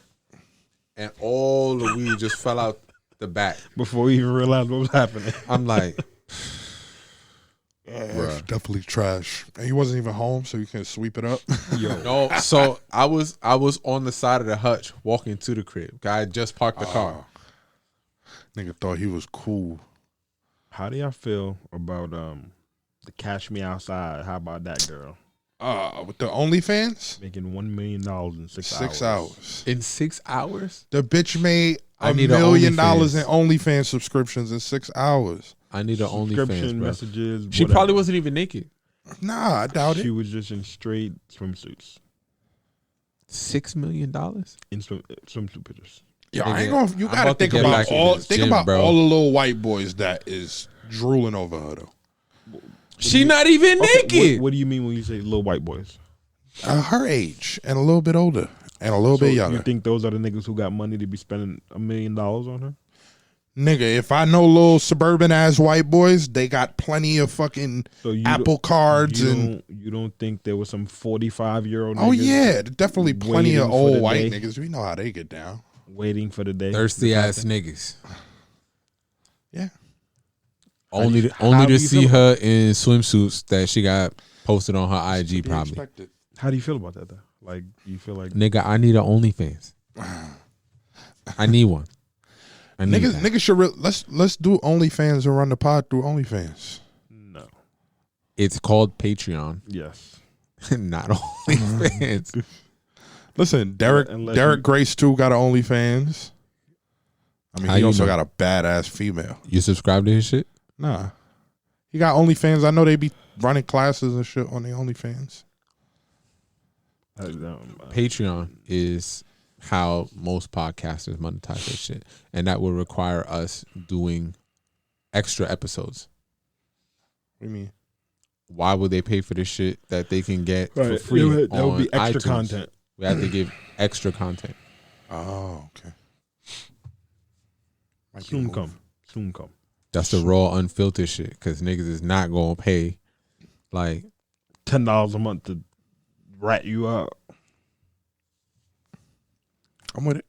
Speaker 3: and all the weed just fell out the back.
Speaker 2: Before we even realized what was happening.
Speaker 3: I'm like,
Speaker 1: It's definitely trash. And he wasn't even home, so you can sweep it up.
Speaker 2: Yo,
Speaker 3: no. So I was on the side of the hutch walking to the crib. I had just parked the car.
Speaker 1: Nigga thought he was cool.
Speaker 2: how do y'all feel about the Cash Me Outside? How about that girl
Speaker 1: With the OnlyFans?
Speaker 2: making $1 million in
Speaker 1: 6 hours.
Speaker 3: In 6 hours,
Speaker 1: The bitch made
Speaker 3: I
Speaker 1: $1
Speaker 3: need a
Speaker 1: million in
Speaker 3: OnlyFans.
Speaker 1: OnlyFans subscriptions in 6 hours.
Speaker 3: I need an OnlyFans,
Speaker 2: Subscription
Speaker 3: bro.
Speaker 2: messages.
Speaker 3: She
Speaker 2: whatever.
Speaker 3: probably wasn't even naked.
Speaker 1: Nah, I doubt
Speaker 2: She
Speaker 1: it.
Speaker 2: was just in straight swimsuits.
Speaker 3: $6 million.
Speaker 2: In swimsuit pictures.
Speaker 1: Yo, I ain't
Speaker 3: Nigga,
Speaker 1: gonna. You
Speaker 3: I'm
Speaker 1: gotta
Speaker 3: about to
Speaker 1: think
Speaker 3: get
Speaker 1: about
Speaker 3: back into
Speaker 1: all.
Speaker 3: this
Speaker 1: Think
Speaker 3: gym,
Speaker 1: about
Speaker 3: bro.
Speaker 1: all the little white boys that is drooling over her though.
Speaker 3: She not even naked.
Speaker 2: What do you mean when you say little white boys?
Speaker 1: Her age and a little bit older and a little bit younger.
Speaker 2: You think those are the niggas who got money to be spending $1 million on her?
Speaker 1: Nigga, if I know little suburban ass white boys, they got plenty of fucking
Speaker 2: So you
Speaker 1: Apple cards and.
Speaker 2: you don't think there was some 45-year-old
Speaker 1: Oh
Speaker 2: niggas
Speaker 1: yeah, definitely plenty
Speaker 2: waiting
Speaker 1: of
Speaker 2: for
Speaker 1: old
Speaker 2: the
Speaker 1: white
Speaker 2: day?
Speaker 1: niggas. We know how they get down.
Speaker 2: waiting for the day?
Speaker 3: Thirsty ass niggas.
Speaker 1: Yeah.
Speaker 3: Only
Speaker 2: do
Speaker 3: to
Speaker 2: you
Speaker 3: see
Speaker 2: feel
Speaker 3: her in swimsuits that she got posted on her IG
Speaker 1: Be
Speaker 3: probably.
Speaker 1: expected.
Speaker 2: How do you feel about that though? Like, you feel like
Speaker 3: Nigga, I need an OnlyFans. I need one. I need that.
Speaker 1: Niggas should let's do OnlyFans and run the pod through OnlyFans.
Speaker 2: No.
Speaker 3: It's called Patreon,
Speaker 2: Yes.
Speaker 3: not OnlyFans.
Speaker 1: Listen, Derek Grace too got an OnlyFans. I mean,
Speaker 3: How
Speaker 1: he
Speaker 3: you
Speaker 1: also
Speaker 3: know?
Speaker 1: got a badass female.
Speaker 3: You subscribe to his shit?
Speaker 1: Nah, he got OnlyFans. I know they be running classes and shit on the OnlyFans.
Speaker 3: Patreon is how most podcasters monetize their shit, and that will require us doing extra episodes.
Speaker 1: What do you mean?
Speaker 3: Why would they pay for this shit that they can get for
Speaker 2: Right.
Speaker 3: free?
Speaker 2: That would be
Speaker 3: on
Speaker 2: extra
Speaker 3: iTunes?
Speaker 2: content.
Speaker 3: We have to give extra content.
Speaker 1: Oh, okay. Might be a
Speaker 2: Soon
Speaker 1: move.
Speaker 2: come. Soon come.
Speaker 3: That's the raw, unfiltered shit. Because niggas is not gonna pay like
Speaker 2: $10 a month to rat you out.
Speaker 1: I'm with it.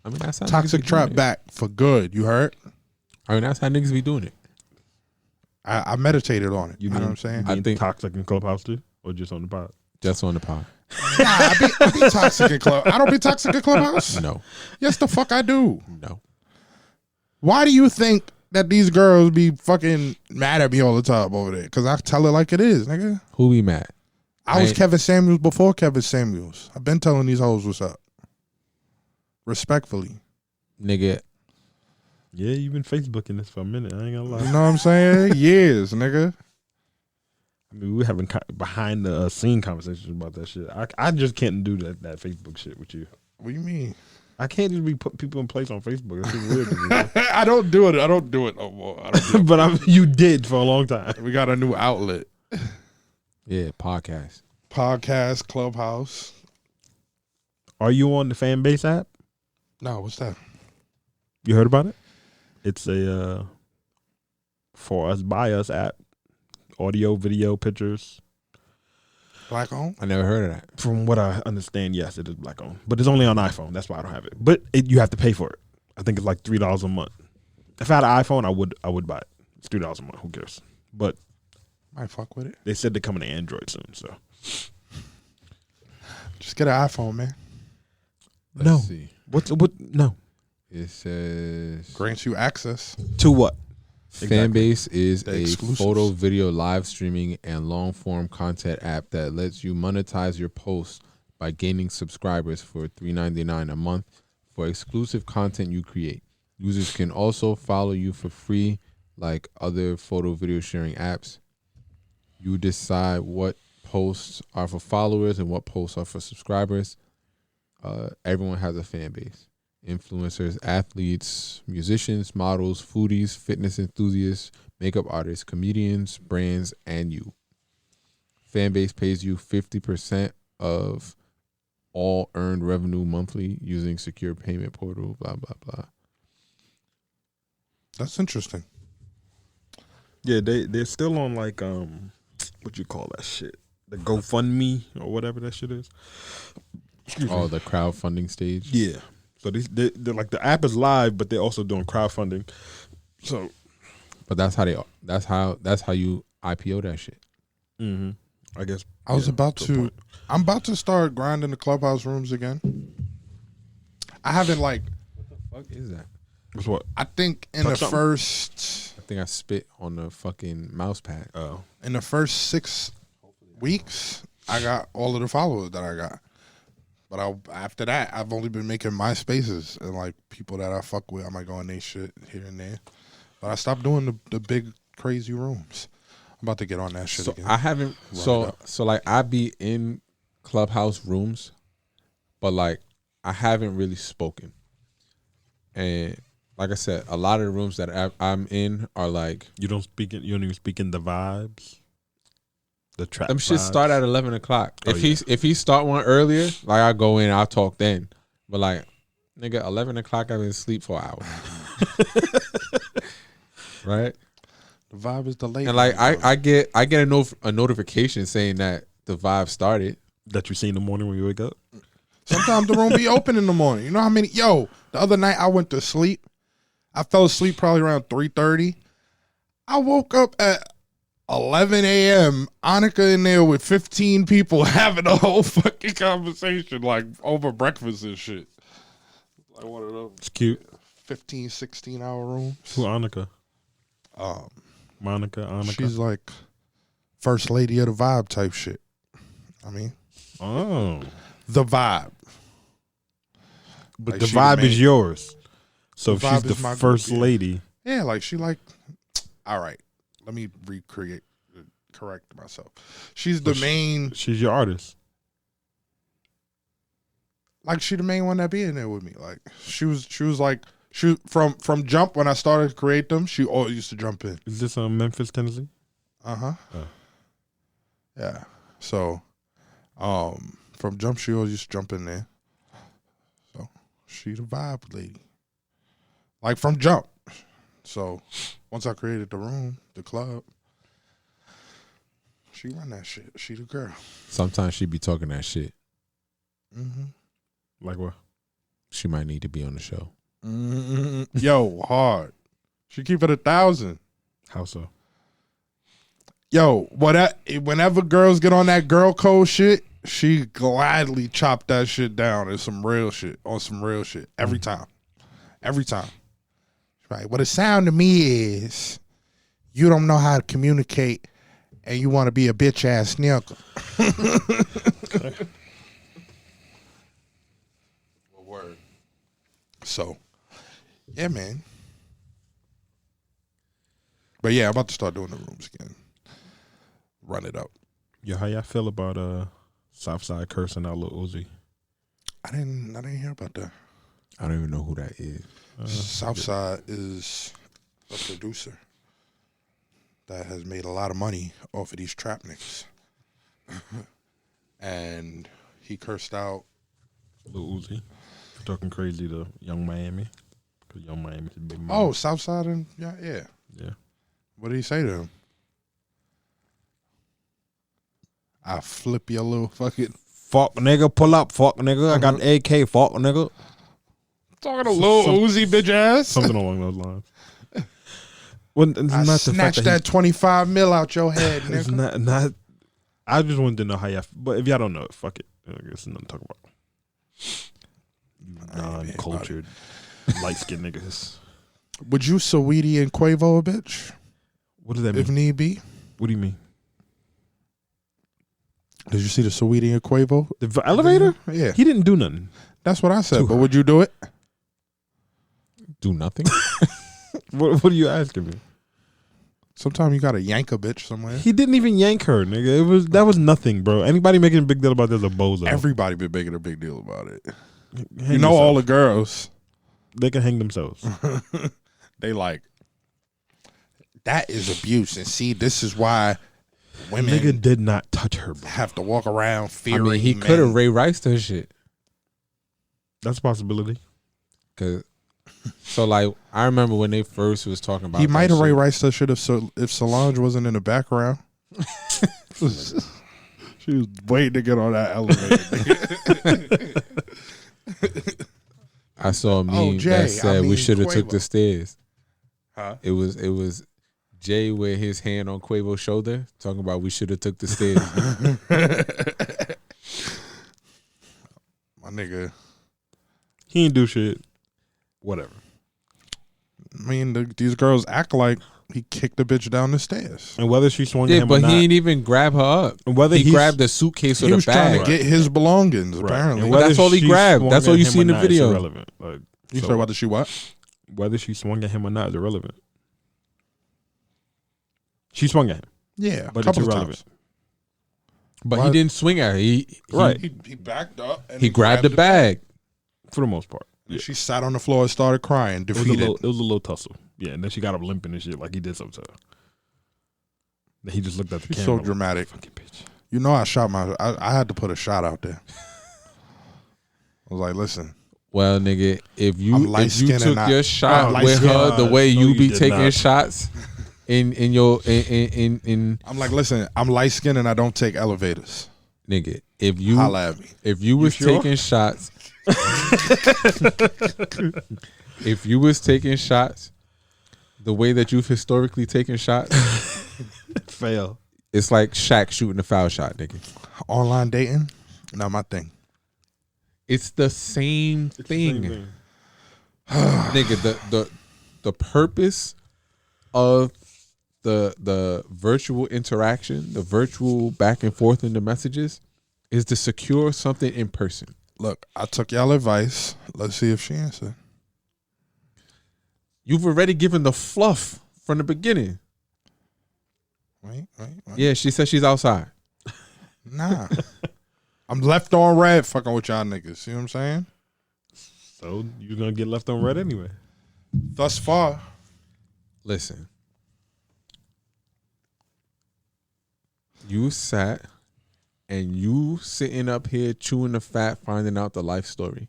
Speaker 3: I mean, that's how
Speaker 1: Toxic
Speaker 3: niggas be
Speaker 1: Trap
Speaker 3: doing it.
Speaker 1: back for good. You heard?
Speaker 3: I mean, that's how niggas be doing it.
Speaker 1: I meditated on it. You know
Speaker 2: mean,
Speaker 1: what I'm saying?
Speaker 3: I think-
Speaker 2: toxic in Clubhouse too, or just on the pod?
Speaker 3: Just on the pod.
Speaker 1: Nah, I be toxic in club. I don't be toxic in Clubhouse.
Speaker 3: No,
Speaker 1: Yes, the fuck I do.
Speaker 3: no.
Speaker 1: Why do you think that these girls be fucking mad at me all the time over there? Because I tell it like it is, nigga.
Speaker 3: Who be mad?
Speaker 1: I was
Speaker 3: Ain't-
Speaker 1: Kevin Samuels before Kevin Samuels. I've been telling these hoes what's up. Respectfully.
Speaker 3: Nigga,
Speaker 2: Yeah, you've been Facebooking this for a minute. I ain't gonna
Speaker 1: You
Speaker 2: lie.
Speaker 1: know what I'm saying? Years, nigga.
Speaker 2: I mean, we're having behind the scene conversations about that shit. I just can't do that Facebook shit with you.
Speaker 1: What do you mean?
Speaker 2: I can't just be putting people in place on Facebook. That's just weird to me.
Speaker 1: I don't do it. I don't do it no more. I don't do it.
Speaker 2: But you did for a long time.
Speaker 1: We got a new outlet.
Speaker 3: yeah, podcast.
Speaker 1: Podcast, Clubhouse.
Speaker 2: Are you on the fan base app?
Speaker 1: No, what's that?
Speaker 2: You heard about it? It's a for us by us app. Audio, video, pictures.
Speaker 1: Black owned?
Speaker 3: I never heard of that.
Speaker 2: From what I understand, yes, it is black owned, but it's only on iPhone. That's why I don't have it. But you have to pay for it. I think it's like $3 a month. If I had an iPhone, I would buy it. It's $3 a month. Who cares? But
Speaker 1: Might fuck with it.
Speaker 2: they said they're coming to Android soon. So
Speaker 1: Just get an iPhone, man.
Speaker 3: Let's see.
Speaker 2: what? No,
Speaker 3: It says
Speaker 1: Grants you access.
Speaker 2: to what?
Speaker 3: Fanbase is
Speaker 1: The
Speaker 3: a
Speaker 1: exclusives.
Speaker 3: photo, video, live streaming, and long form content app that lets you monetize your posts by gaining subscribers for $3.99 a month for exclusive content you create. Users can also follow you for free, like other photo, video sharing apps. You decide what posts are for followers and what posts are for subscribers. Everyone has a fan base. Influencers, athletes, musicians, models, foodies, fitness enthusiasts, makeup artists, comedians, brands, and you. Fanbase pays you 50% of all earned revenue monthly using secure payment portal, blah, blah, blah.
Speaker 1: That's interesting.
Speaker 2: Yeah, they're still on like what you call that shit? The GoFundMe or whatever that shit is.
Speaker 3: Oh, the crowdfunding stage?
Speaker 2: Yeah. So they're like the app is live, but they're also doing crowdfunding. So
Speaker 3: But that's how you IPO that shit.
Speaker 2: I guess
Speaker 1: I was about
Speaker 2: a
Speaker 1: to.
Speaker 2: point.
Speaker 1: I'm about to start grinding the Clubhouse rooms again. I haven't like.
Speaker 3: What is that?
Speaker 2: What's what?
Speaker 1: I think in
Speaker 2: Touch
Speaker 1: the
Speaker 2: something?
Speaker 1: first
Speaker 3: I think I spit on the fucking mouse pad.
Speaker 2: Oh,
Speaker 1: 6 weeks, I got all of the followers that I got. But after that, I've only been making my spaces and like people that I fuck with. I might go on their shit here and there. But I stopped doing the big crazy rooms. I'm about to get on that shit
Speaker 3: So
Speaker 1: again.
Speaker 3: I haven't.
Speaker 1: Run it
Speaker 3: So like I be in Clubhouse rooms, but like I haven't really spoken. And like I said, a lot of the rooms that I'm in are like
Speaker 2: you don't even speak in the vibes. The trap.
Speaker 3: them shit
Speaker 2: vibes.
Speaker 3: start at 11 o'clock.
Speaker 2: Oh,
Speaker 3: If he start one earlier, like I go in, I'll talk then. But like nigga, 11 o'clock I've been asleep for an hour. Right?
Speaker 1: The vibe is delayed.
Speaker 3: And like I get a notification saying that the vibe started.
Speaker 2: that you see in the morning when you wake up.
Speaker 1: Sometimes the room be open in the morning. You know how many? Yo, the other night I went to sleep. I fell asleep probably around 3:30. I woke up at 11 a.m. Annika in there with 15 people having a whole fucking conversation like over breakfast and shit. Like one of those
Speaker 2: It's cute.
Speaker 1: 15, 16-hour rooms.
Speaker 2: Who Annika?
Speaker 1: Um,
Speaker 2: Monica.
Speaker 1: she's like first lady of the vibe type shit. I mean, the vibe.
Speaker 2: But
Speaker 1: Like,
Speaker 2: the
Speaker 1: she the
Speaker 2: vibe
Speaker 1: main-
Speaker 2: is yours. So
Speaker 1: The
Speaker 2: if she's
Speaker 1: vibe is
Speaker 2: the
Speaker 1: my
Speaker 2: first
Speaker 1: group, yeah.
Speaker 2: lady,
Speaker 1: Yeah, like she like. All right, let me correct myself. She's the main.
Speaker 2: she's your artist.
Speaker 1: Like she the main one that be in there with me. Like she was like from jump when I started to create them. She always used to jump in.
Speaker 2: Is this Memphis, Tennessee?
Speaker 1: Uh-huh.
Speaker 2: Oh.
Speaker 1: Yeah. So, from jump, she always used to jump in there. So, she the vibe lady. Like, from jump. So, once I created the room, the club, she run that shit. She the girl.
Speaker 3: Sometimes she be talking that shit.
Speaker 1: Mm-hmm.
Speaker 2: Like what?
Speaker 3: She might need to be on the show.
Speaker 1: Mm-hmm. Yo, hard. She keep it 1,000.
Speaker 2: How so?
Speaker 1: Yo, whenever girls get on that girl code shit, she gladly chop that shit down on some real shit. Every time. Right. What it sound to me is you don't know how to communicate and you want to be a bitch ass nigga. Word. So, yeah, man. But yeah, I'm about to start doing the rooms again. Run it up.
Speaker 2: Yo, how y'all feel about Southside cursing out Lil Uzi?
Speaker 1: I didn't hear about that.
Speaker 3: I don't even know who that is.
Speaker 1: Southside is a producer that has made a lot of money off of these trap niggas. And he cursed out
Speaker 2: Lil Uzi for talking crazy to Young Miami. Because Young Miami's a big man.
Speaker 1: Oh, Southside and yeah.
Speaker 2: Yeah.
Speaker 1: What did he say to him? I flip your little fucking
Speaker 2: Fuck nigga, pull up, fuck nigga. I got an AK, fuck nigga.
Speaker 1: talking to Lil Uzi bitch ass.
Speaker 2: Something along those lines. Well, it's
Speaker 1: I
Speaker 2: not the
Speaker 1: snatched
Speaker 2: fact
Speaker 1: that 25 mil out your head,
Speaker 2: it's
Speaker 1: nigga.
Speaker 2: not. I just wanted to know how y'all. But if y'all don't know it, fuck it. I guess nothing to talk about. You non-cultured, light-skinned niggas.
Speaker 1: Would you Saweetie and Quavo a bitch
Speaker 2: What does that
Speaker 1: if
Speaker 2: mean?
Speaker 1: need be?
Speaker 2: What do you mean?
Speaker 1: Did you see the Saweetie and Quavo?
Speaker 2: The elevator?
Speaker 1: Yeah,
Speaker 2: He didn't do nothing.
Speaker 1: that's what I said. But would you do it?
Speaker 3: Do nothing?
Speaker 2: What are you asking me?
Speaker 1: Sometimes you gotta yank a bitch somewhere.
Speaker 2: He didn't even yank her, nigga. That was nothing, bro. Anybody making a big deal about this is a bozo.
Speaker 1: Everybody been making a big deal about it.
Speaker 2: Hang
Speaker 1: You know,
Speaker 2: yourself.
Speaker 1: all the girls,
Speaker 2: They can hang themselves.
Speaker 1: they like, that is abuse. And see, this is why women
Speaker 2: Nigga did not touch her, bro.
Speaker 1: have to walk around
Speaker 3: I
Speaker 1: fearing
Speaker 3: mean, he
Speaker 1: men.
Speaker 3: could have Ray Rice her shit.
Speaker 2: That's a possibility.
Speaker 3: Cause, so like, I remember when they first was talking about
Speaker 1: He
Speaker 3: that
Speaker 1: might have
Speaker 3: shit.
Speaker 1: Ray Rice that shit if Solange wasn't in the background. She was waiting to get on that elevator.
Speaker 3: I saw a meme
Speaker 1: Jay,
Speaker 3: that said we should have took
Speaker 1: Quavo.
Speaker 3: the stairs.
Speaker 1: Huh?
Speaker 3: It was Jay with his hand on Quavo's shoulder, talking about we should have took the stairs.
Speaker 1: My nigga.
Speaker 2: He didn't do shit. Whatever.
Speaker 1: I mean, these girls act like he kicked the bitch down the stairs.
Speaker 2: And whether she swung at
Speaker 3: Yeah,
Speaker 2: him
Speaker 3: but
Speaker 2: or not,
Speaker 3: he didn't even grab her up.
Speaker 2: and whether
Speaker 3: He
Speaker 2: he's-
Speaker 3: grabbed the suitcase or
Speaker 1: He
Speaker 3: the
Speaker 1: was trying
Speaker 3: bag.
Speaker 1: to get his belongings,
Speaker 2: Right.
Speaker 1: apparently.
Speaker 2: And
Speaker 3: Well,
Speaker 2: whether
Speaker 3: that's all he
Speaker 2: she
Speaker 3: grabbed.
Speaker 2: swung
Speaker 3: That's all
Speaker 2: at
Speaker 3: you
Speaker 2: him
Speaker 3: see
Speaker 2: or
Speaker 3: in the
Speaker 2: not, it's
Speaker 3: video.
Speaker 2: irrelevant. Like,
Speaker 1: You
Speaker 2: so
Speaker 1: said whether she what?
Speaker 2: whether she swung at him or not is irrelevant. She swung at him,
Speaker 1: Yeah,
Speaker 2: but
Speaker 1: a couple
Speaker 2: it's
Speaker 1: of
Speaker 2: irrelevant.
Speaker 1: times.
Speaker 3: But
Speaker 1: What?
Speaker 3: he didn't swing at her.
Speaker 2: Right.
Speaker 1: He backed up and
Speaker 3: He grabbed the bag.
Speaker 2: For the most part.
Speaker 1: And she sat on the floor and started crying,
Speaker 2: It was,
Speaker 1: defeated.
Speaker 2: it was a little tussle. Yeah, and then she got up limping and shit like he did something to her. Then he just looked at the
Speaker 1: She's
Speaker 2: camera.
Speaker 1: so
Speaker 2: like,
Speaker 1: dramatic.
Speaker 2: fucking bitch.
Speaker 1: You know, I had to put a shot out there. I was like, listen,
Speaker 3: Well, nigga, if
Speaker 1: I'm
Speaker 3: you
Speaker 1: light-skinned
Speaker 3: took
Speaker 1: and
Speaker 3: your
Speaker 1: I'm
Speaker 3: shot with
Speaker 1: light-skinned.
Speaker 3: her the way
Speaker 2: No,
Speaker 3: you
Speaker 2: you
Speaker 3: be
Speaker 2: did
Speaker 3: taking
Speaker 2: not.
Speaker 3: shots in your in
Speaker 1: I'm like, listen, I'm light skinned and I don't take elevators.
Speaker 3: nigga, if
Speaker 1: Holla at me.
Speaker 3: you was
Speaker 1: sure?
Speaker 3: taking shots if you was taking shots the way that you've historically taken shots,
Speaker 2: Fail.
Speaker 3: it's like Shaq shooting a foul shot, nigga.
Speaker 1: Online dating, not my thing.
Speaker 3: It's the same thing. Nigga, the purpose of the virtual interaction, the virtual back and forth in the messages, is to secure something in person.
Speaker 1: Look, I took y'all advice. Let's see if she answered.
Speaker 3: You've already given the fluff from the beginning.
Speaker 1: Wait.
Speaker 3: Yeah, she said she's outside.
Speaker 1: Nah. I'm left on red fucking with y'all niggas. See what I'm saying?
Speaker 2: So you're gonna get left on red anyway.
Speaker 1: Thus far.
Speaker 3: Listen. You sat and you sitting up here chewing the fat, finding out the life story.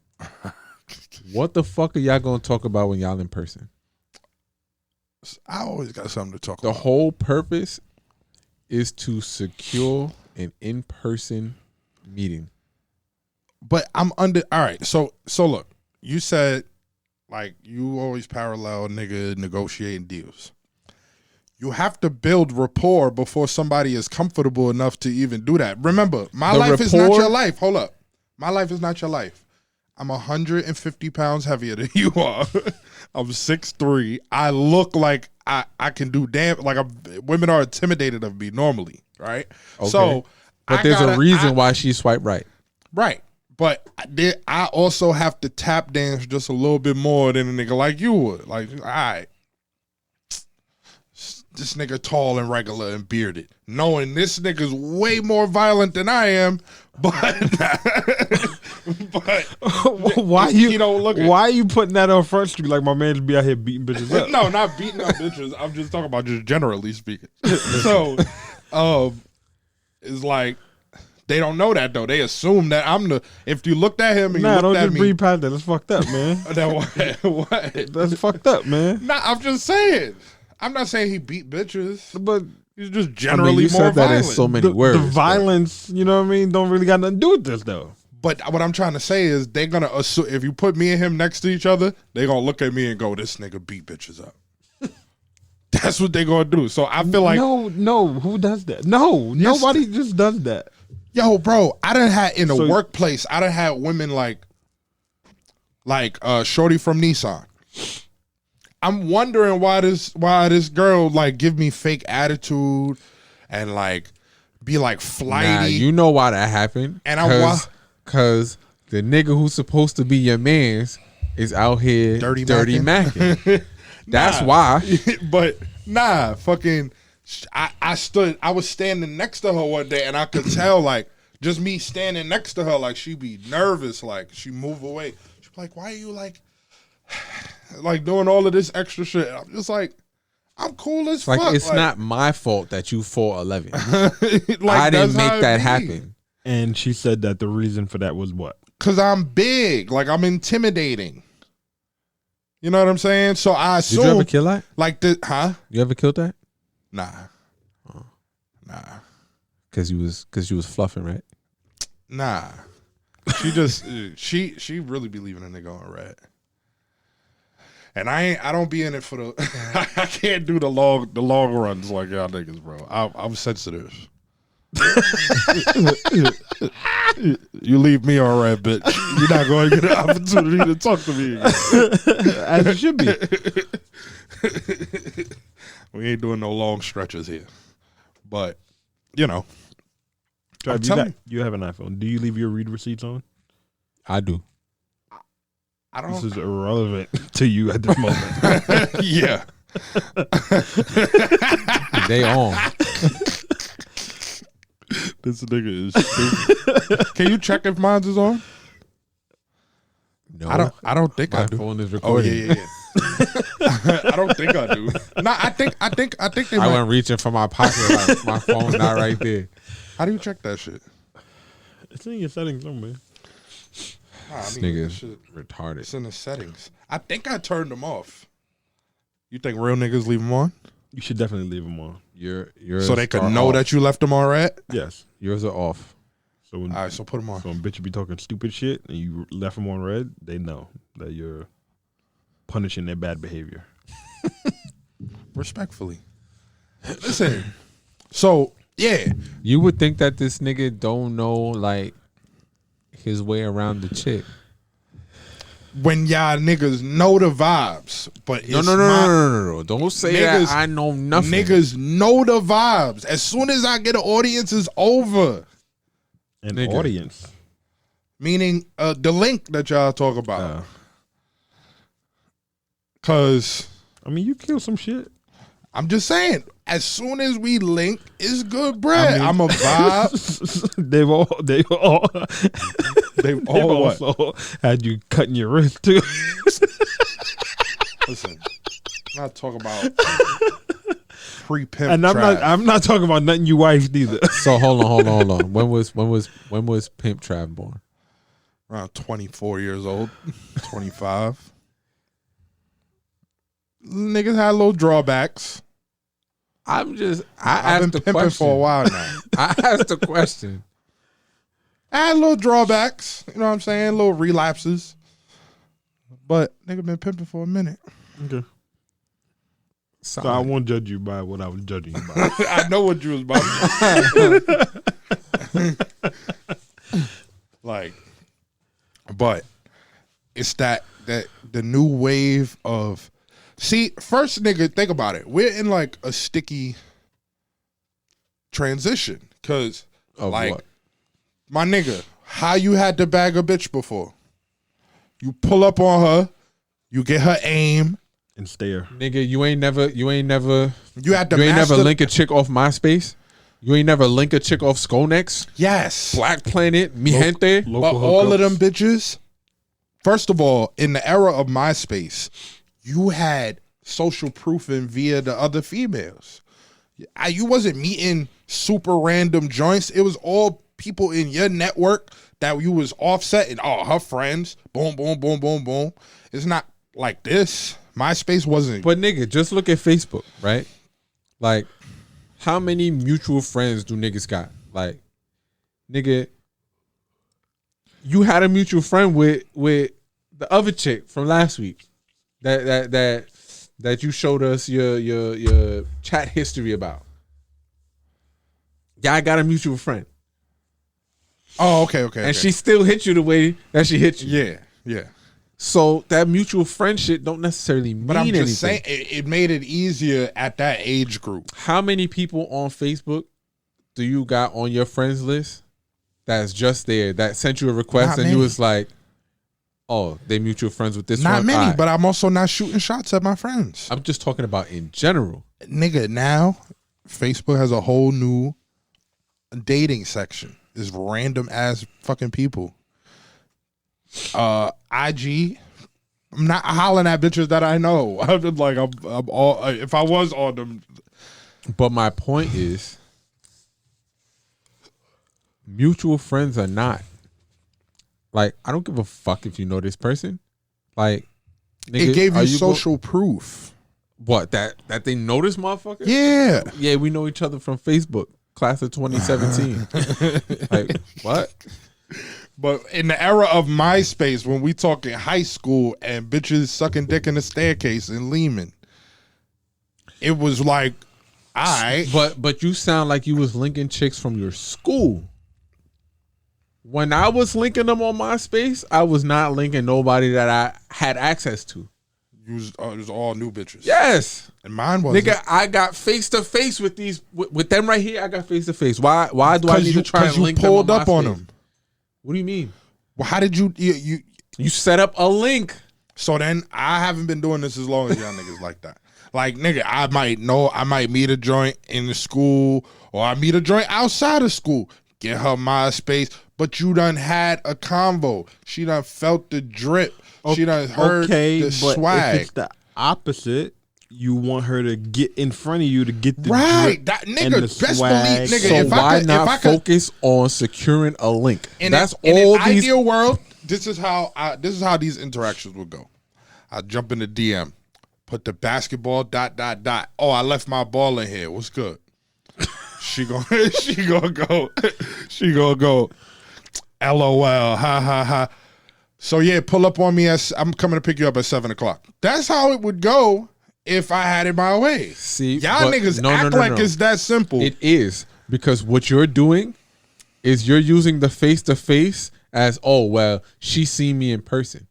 Speaker 3: What the fuck are y'all gonna talk about when y'all in person?
Speaker 1: I always got something to talk
Speaker 3: The
Speaker 1: about.
Speaker 3: whole purpose is to secure an in-person meeting.
Speaker 1: But I'm under. All right. So look, you said like you always parallel nigga negotiating deals. You have to build rapport before somebody is comfortable enough to even do that. Remember, my life is not your life. Hold up. My life is not your life. I'm 150 pounds heavier than you are. I'm 6'3". I look like I can do damn like women are intimidated of me normally, right?
Speaker 3: Okay.
Speaker 1: So,
Speaker 3: But there's a reason why she swiped right.
Speaker 1: Right. But I also have to tap dance just a little bit more than a nigga like you would. Like, all right, this nigga tall and regular and bearded. Knowing this nigga's way more violent than I am, but
Speaker 2: Why you
Speaker 1: don't look at
Speaker 2: why are you putting that on Front Street like my man's be out here beating bitches up?
Speaker 1: No, not beating up bitches. I'm just talking about just generally speaking. So, it's like they don't know that though. They assume that I'm the. If you looked at him and
Speaker 2: Nah,
Speaker 1: you
Speaker 2: don't
Speaker 1: looked at
Speaker 2: just
Speaker 1: me,
Speaker 2: breathe past that. That's fucked up, man.
Speaker 1: what?
Speaker 2: That's fucked up, man.
Speaker 1: Nah, I'm just saying. I'm not saying he beat bitches,
Speaker 2: But
Speaker 1: he's just generally
Speaker 3: you
Speaker 1: more
Speaker 3: said that
Speaker 1: violent.
Speaker 3: in so many
Speaker 2: the
Speaker 3: words.
Speaker 2: violence, you know what I mean, don't really got nothing to do with this though.
Speaker 1: But what I'm trying to say is they're gonna assume if you put me and him next to each other, they're gonna look at me and go, "This nigga beat bitches up." That's what they're gonna do. So I feel like,
Speaker 2: no, who does that? No,
Speaker 1: Yes.
Speaker 2: nobody just does that.
Speaker 1: yo, bro, I done had in the
Speaker 2: So-
Speaker 1: workplace, I done had women like Shorty from Nissan. I'm wondering why this girl like give me fake attitude and like be like flighty.
Speaker 3: Nah, you know why that happened.
Speaker 1: And I
Speaker 3: Cause the nigga who's supposed to be your man's is out here
Speaker 1: Dirty
Speaker 3: macking. That's
Speaker 1: Nah.
Speaker 3: why.
Speaker 1: But nah, fucking, I was standing next to her one day and I could tell like just me standing next to her like she be nervous, like she move away. She's like, why are you like doing all of this extra shit? I'm just like, I'm cool as
Speaker 3: Like
Speaker 1: fuck.
Speaker 3: it's not my fault that you 4'11".
Speaker 1: like,
Speaker 3: I didn't
Speaker 1: that's how
Speaker 3: make
Speaker 1: it
Speaker 3: that
Speaker 1: be.
Speaker 3: happen.
Speaker 2: And she said that the reason for that was what?
Speaker 1: Cause I'm big, like I'm intimidating. You know what I'm saying? So I
Speaker 3: Did you
Speaker 1: assume
Speaker 3: ever kill that?
Speaker 1: like the
Speaker 3: You ever killed that?
Speaker 1: Nah.
Speaker 3: Cause you was fluffing, right?
Speaker 1: Nah. She just she really be leaving a nigga on red. And I don't be in it for the I can't do the long runs like y'all niggas, bro. I'm sensitive. You leave me on red, bitch. You're not going to get an opportunity to talk to me again.
Speaker 2: As it should be.
Speaker 1: We ain't doing no long stretches here. But, you know. I'm
Speaker 2: Trav,
Speaker 1: telling
Speaker 2: you have an iPhone. Do you leave your read receipts on?
Speaker 3: I do.
Speaker 1: I don't
Speaker 2: This is irrelevant to you at this moment.
Speaker 1: yeah.
Speaker 3: They on.
Speaker 1: This nigga is stupid. Can you check if mine's is on?
Speaker 3: No,
Speaker 1: I don't think
Speaker 3: my
Speaker 1: I do.
Speaker 3: phone is
Speaker 1: Oh
Speaker 3: recording.
Speaker 1: yeah. I don't think I do. No, I think they
Speaker 3: I
Speaker 1: might.
Speaker 3: went reaching for my pocket. Like, my phone's not right there.
Speaker 1: How do you check that shit?
Speaker 2: It's in your settings somewhere.
Speaker 1: Nah, I
Speaker 3: This
Speaker 1: mean,
Speaker 3: nigga
Speaker 1: this shit,
Speaker 3: retarded.
Speaker 1: it's in the settings. I think I turned them off. You think real niggas leave them on
Speaker 2: You should definitely leave them on.
Speaker 3: Yours
Speaker 1: so they could
Speaker 3: are
Speaker 1: know
Speaker 3: off.
Speaker 1: that you left them on red?
Speaker 2: Yes.
Speaker 3: Yours are off.
Speaker 2: So when,
Speaker 1: All right, so put them on.
Speaker 2: so when bitch be talking stupid shit and you left them on red, they know that you're punishing their bad behavior.
Speaker 1: Respectfully. Listen. So yeah,
Speaker 3: You would think that this nigga don't know like his way around the chick.
Speaker 1: when y'all niggas know the vibes, but it's
Speaker 3: No. Don't say
Speaker 1: Niggas-
Speaker 3: that I know nothing.
Speaker 1: niggas know the vibes. As soon as I get an audience, is over.
Speaker 2: An
Speaker 3: Nigga.
Speaker 2: audience.
Speaker 1: Meaning the link that y'all talk about. Cause
Speaker 2: I mean, you kill some shit.
Speaker 1: I'm just saying, as soon as we link, it's good bread. I'm a vibe.
Speaker 2: They've all
Speaker 1: They've
Speaker 2: they've
Speaker 1: all what?
Speaker 2: also had you cutting your wrist too.
Speaker 1: Listen, I'm not talking about pre-pimp
Speaker 2: And I'm not talking about nothing you wifed either.
Speaker 3: So hold on. When was Pimp Trav born?
Speaker 1: Around 24 years old, 25. Niggas had little drawbacks.
Speaker 3: I
Speaker 1: I've
Speaker 3: asked
Speaker 1: been
Speaker 3: the
Speaker 1: pimping
Speaker 3: question
Speaker 1: for a while now.
Speaker 3: I asked the question.
Speaker 1: I had little drawbacks, you know what I'm saying? Little relapses. But nigga been pimping for a minute.
Speaker 2: Okay. So I won't judge you by what I was judging you by.
Speaker 1: I know what you was about to say. Like, but it's that the new wave of first nigga, think about it. We're in like a sticky transition. Cause like
Speaker 3: what?
Speaker 1: my nigga, how you had to bag a bitch before? You pull up on her, you get her aim.
Speaker 2: And stare.
Speaker 3: Nigga, you ain't never
Speaker 1: You had to
Speaker 3: you ain't never
Speaker 1: master-
Speaker 3: link a chick off MySpace. You ain't never link a chick off Skonex,
Speaker 1: Yes.
Speaker 3: Black Planet, Mi Gente.
Speaker 1: But all of them bitches, first of all, in the era of MySpace, you had social proofing via the other females. You wasn't meeting super random joints. It was all people in your network that you was offsetting. Oh, her friends. Boom, boom, boom, boom, boom. It's not like this. MySpace wasn't.
Speaker 3: But nigga, just look at Facebook, right? Like, how many mutual friends do niggas got? Like, nigga, you had a mutual friend with the other chick from last week that you showed us your chat history about. Yeah, I got a mutual friend.
Speaker 1: Oh, okay.
Speaker 3: And she still hit you the way that she hit you.
Speaker 1: Yeah.
Speaker 3: So that mutual friendship don't necessarily mean
Speaker 1: But I'm just
Speaker 3: anything.
Speaker 1: saying, it made it easier at that age group.
Speaker 3: How many people on Facebook do you got on your friends list that's just there that sent you a request
Speaker 1: Not
Speaker 3: and
Speaker 1: many.
Speaker 3: you was like, oh, they mutual friends with this
Speaker 1: Not
Speaker 3: one?
Speaker 1: many,
Speaker 3: All right.
Speaker 1: but I'm also not shooting shots at my friends.
Speaker 3: I'm just talking about in general.
Speaker 1: Nigga, now Facebook has a whole new dating section. It's random ass fucking people. IG, I'm not hollering at bitches that I know. I'm just like, I'm all, if I was on them.
Speaker 3: But my point is, mutual friends are not. Like, I don't give a fuck if you know this person. Like, nigga,
Speaker 1: It gave
Speaker 3: are
Speaker 1: you
Speaker 3: go-
Speaker 1: social proof.
Speaker 3: what, that they know this motherfucker?
Speaker 1: Yeah.
Speaker 3: Yeah, we know each other from Facebook, class of 2017. Like, what?
Speaker 1: But in the era of MySpace, when we talking high school and bitches sucking dick in the staircase in Lehman, it was like, all right.
Speaker 3: But you sound like you was linking chicks from your school. When I was linking them on MySpace, I was not linking nobody that I had access to.
Speaker 1: It was all new bitches.
Speaker 3: Yes.
Speaker 1: And mine wasn't.
Speaker 3: Nigga, I got face to face with these with them right here. I got face to face. Why do I need to try and link them
Speaker 1: pulled
Speaker 3: on
Speaker 1: up on
Speaker 3: MySpace?
Speaker 1: them.
Speaker 3: What do you mean?
Speaker 1: Well, how did you
Speaker 3: You set up a link.
Speaker 1: So then I haven't been doing this as long as y'all niggas like that. Like, nigga, I might meet a joint in the school or I meet a joint outside of school. Get her MySpace, but you done had a convo. She done felt the drip. She done heard the swag.
Speaker 2: If it's the opposite, you want her to get in front of you to get the
Speaker 1: Right.
Speaker 2: drip
Speaker 1: That
Speaker 2: and
Speaker 1: nigga,
Speaker 2: the
Speaker 1: best
Speaker 2: swag.
Speaker 1: believe, nigga,
Speaker 3: So
Speaker 1: if I
Speaker 3: why
Speaker 1: could,
Speaker 3: not
Speaker 1: if I could,
Speaker 3: focus on securing a link?
Speaker 1: in
Speaker 3: That's
Speaker 1: in
Speaker 3: all
Speaker 1: an
Speaker 3: these.
Speaker 1: ideal world, this is how these interactions would go. I jump in the DM, put the basketball ... Oh, I left my ball in here. What's good? She gonna go. LOL. Ha ha ha. So yeah, pull up on me. I'm coming to pick you up at 7:00. That's how it would go if I had it my way.
Speaker 3: See,
Speaker 1: Y'all
Speaker 3: but
Speaker 1: niggas
Speaker 3: no,
Speaker 1: act like it's that simple.
Speaker 3: It is, because what you're doing is you're using the face to face as, oh well, she seen me in person.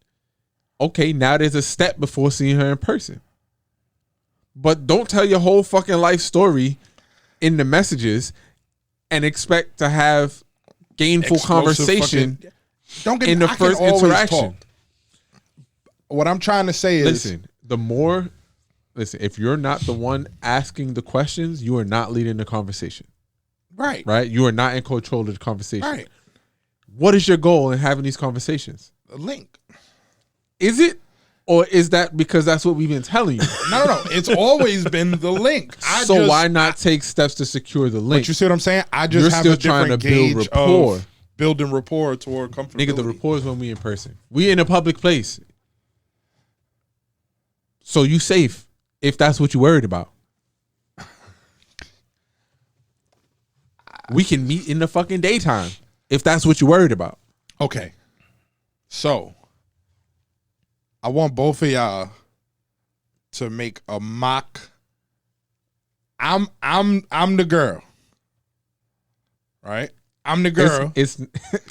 Speaker 3: Okay, now there's a step before seeing her in person. But don't tell your whole fucking life story in the messages and expect to have gainful
Speaker 1: Explosive
Speaker 3: conversation
Speaker 1: Don't get
Speaker 3: in the
Speaker 1: I can
Speaker 3: first
Speaker 1: always
Speaker 3: interaction.
Speaker 1: talk. What I'm trying to say is,
Speaker 3: Listen, if you're not the one asking the questions, you are not leading the conversation.
Speaker 1: right,
Speaker 3: Right? You are not in control of the conversation.
Speaker 1: right,
Speaker 3: What is your goal in having these conversations?
Speaker 1: a link.
Speaker 3: Is it? Or is that because that's what we've been telling you?
Speaker 1: No. It's always been the link.
Speaker 3: So why not take steps to secure the link?
Speaker 1: But you see what I'm saying? I just
Speaker 3: You're
Speaker 1: have
Speaker 3: still
Speaker 1: a different
Speaker 3: trying to build
Speaker 1: gauge
Speaker 3: rapport.
Speaker 1: of building rapport toward comfortability.
Speaker 3: Nigga, the rapport is when we in person. We in a public place. So you safe if that's what you're worried about. We can meet in the fucking daytime if that's what you're worried about.
Speaker 1: Okay. So I want both of y'all to make a mock. I'm the girl. Right? I'm the girl.
Speaker 3: It's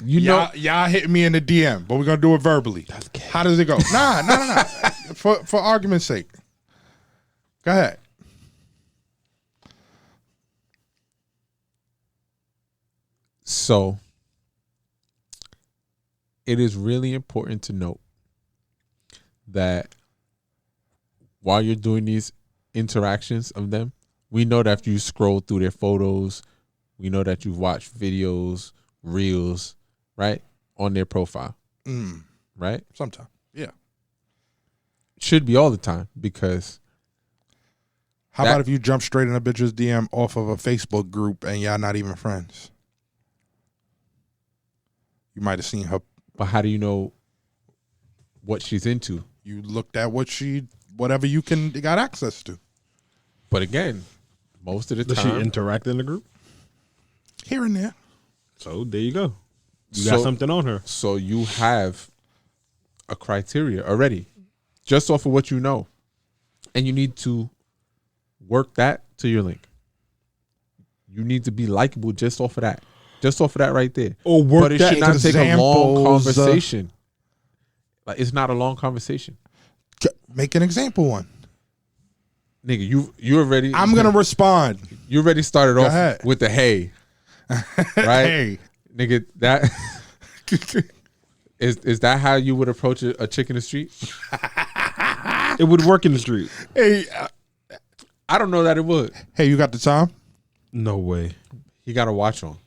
Speaker 3: you know
Speaker 1: y'all hit me in the DM, but we're gonna do it verbally. How does it go? Nah. For argument's sake. Go ahead.
Speaker 3: So it is really important to note that while you're doing these interactions of them, we know that you scroll through their photos, we know that you've watched videos, reels, right, on their profile, right?
Speaker 1: Sometimes, yeah.
Speaker 3: Should be all the time because
Speaker 1: How about if you jump straight in a bitch's DM off of a Facebook group and y'all not even friends? You might have seen her.
Speaker 3: But how do you know what she's into?
Speaker 1: You looked at whatever you got access to.
Speaker 3: But again, most of the
Speaker 2: Does
Speaker 3: time,
Speaker 2: she interact in the group?
Speaker 1: Here and there.
Speaker 2: So there you go. You got something on her.
Speaker 3: So you have a criteria already, just off of what you know, and you need to work that to your link. You need to be likable just off of that. Just off of that right there.
Speaker 2: Or work
Speaker 3: but it
Speaker 2: that
Speaker 3: should not take a long
Speaker 1: examples,
Speaker 3: conversation. Like it's not a long conversation.
Speaker 1: Make an example one.
Speaker 3: Nigga, you already
Speaker 1: I'm gonna respond.
Speaker 3: You already started
Speaker 1: Go
Speaker 3: off
Speaker 1: ahead.
Speaker 3: with the hey. Right?
Speaker 1: Hey.
Speaker 3: Nigga, that is that how you would approach a chick in the street?
Speaker 2: It would work in the street.
Speaker 1: Hey,
Speaker 3: I don't know that it would.
Speaker 1: hey, you got the time?
Speaker 2: No way.
Speaker 3: He got a watch on.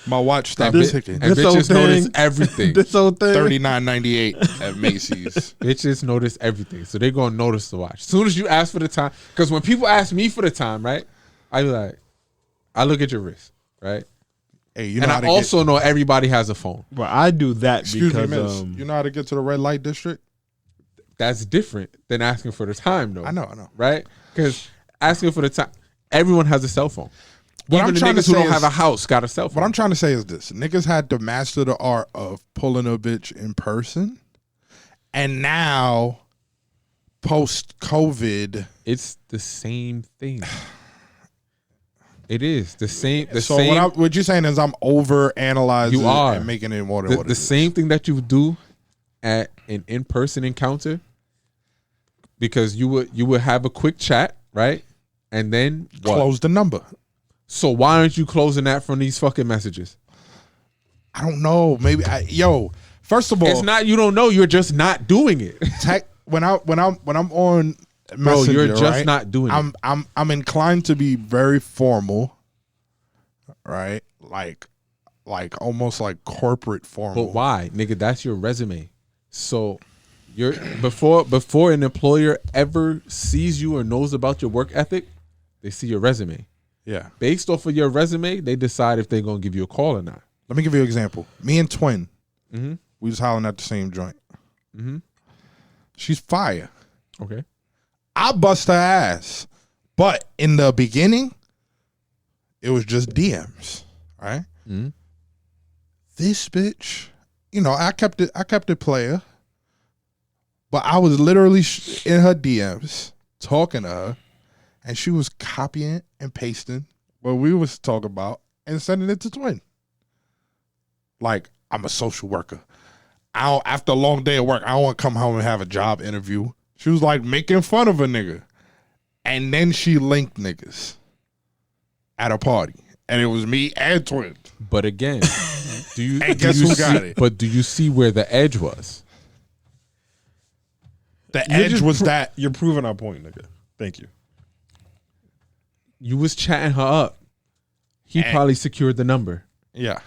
Speaker 1: My watch stopped
Speaker 3: And
Speaker 1: ticking.
Speaker 3: And
Speaker 2: This whole
Speaker 3: bitches notice
Speaker 2: thing-
Speaker 3: everything.
Speaker 2: This whole thing.
Speaker 1: $39.98 at Macy's.
Speaker 3: Bitches notice everything. So they're going to notice the watch. As soon as you ask for the time, because when people ask me for the time, right, I be like, I look at your wrist, right?
Speaker 1: Hey, you know
Speaker 3: And
Speaker 1: how
Speaker 3: I
Speaker 1: to
Speaker 3: also know everybody has a phone.
Speaker 2: But I do that
Speaker 1: excuse me,
Speaker 2: because
Speaker 1: miss. You know how to get to the red light district?
Speaker 3: That's different than asking for the time, though.
Speaker 1: I know.
Speaker 3: Right? Because asking for the time, everyone has a cell phone.
Speaker 1: What
Speaker 3: Even
Speaker 1: I'm
Speaker 3: the
Speaker 1: trying to
Speaker 3: niggas who
Speaker 1: say
Speaker 3: don't
Speaker 1: is-
Speaker 3: have a house got a cell phone.
Speaker 1: What I'm trying to say is this. Niggas had to master the art of pulling a bitch in person. And now, post-COVID.
Speaker 3: It's the same thing. It is the same. The
Speaker 1: So
Speaker 3: same.
Speaker 1: what you're saying is I'm over-analyzing
Speaker 3: You are.
Speaker 1: and making it more than what it
Speaker 3: the
Speaker 1: is.
Speaker 3: same thing that you do at an in-person encounter, because you would have a quick chat, right? And then what?
Speaker 1: Close the number.
Speaker 3: So why aren't you closing that from these fucking messages?
Speaker 1: I don't know. Maybe first of all,
Speaker 3: It's not you don't know. You're just not doing it.
Speaker 1: when I'm on
Speaker 3: Bro,
Speaker 1: Messenger,
Speaker 3: you're just
Speaker 1: right,
Speaker 3: not doing it.
Speaker 1: I'm inclined to be very formal, right? Like almost like corporate formal.
Speaker 3: But why, nigga? That's your resume. So you're before an employer ever sees you or knows about your work ethic, they see your resume.
Speaker 1: Yeah.
Speaker 3: Based off of your resume, they decide if they're gonna give you a call or not.
Speaker 1: Let me give you an example. Me and Twin,
Speaker 3: Mm-hmm.
Speaker 1: we was hollering at the same joint.
Speaker 3: Mm-hmm.
Speaker 1: She's fire.
Speaker 3: Okay.
Speaker 1: I bust her ass, but in the beginning, it was just DMs, right?
Speaker 3: Mm-hmm.
Speaker 1: This bitch, I kept it player, but I was literally in her DMs talking to her, and she was copying and pasting what we was talking about and sending it to Twin. Like, I'm a social worker. after a long day of work, I don't want to come home and have a job interview. She was like making fun of a nigga. And then she linked niggas at a party. And it was me and Twin.
Speaker 3: But again, do you
Speaker 1: And guess who got it?
Speaker 3: But do you see where the edge was?
Speaker 1: The edge was that.
Speaker 2: You're proving our point, nigga. Thank you.
Speaker 3: You was chatting her up. He probably secured the number.
Speaker 1: Yeah.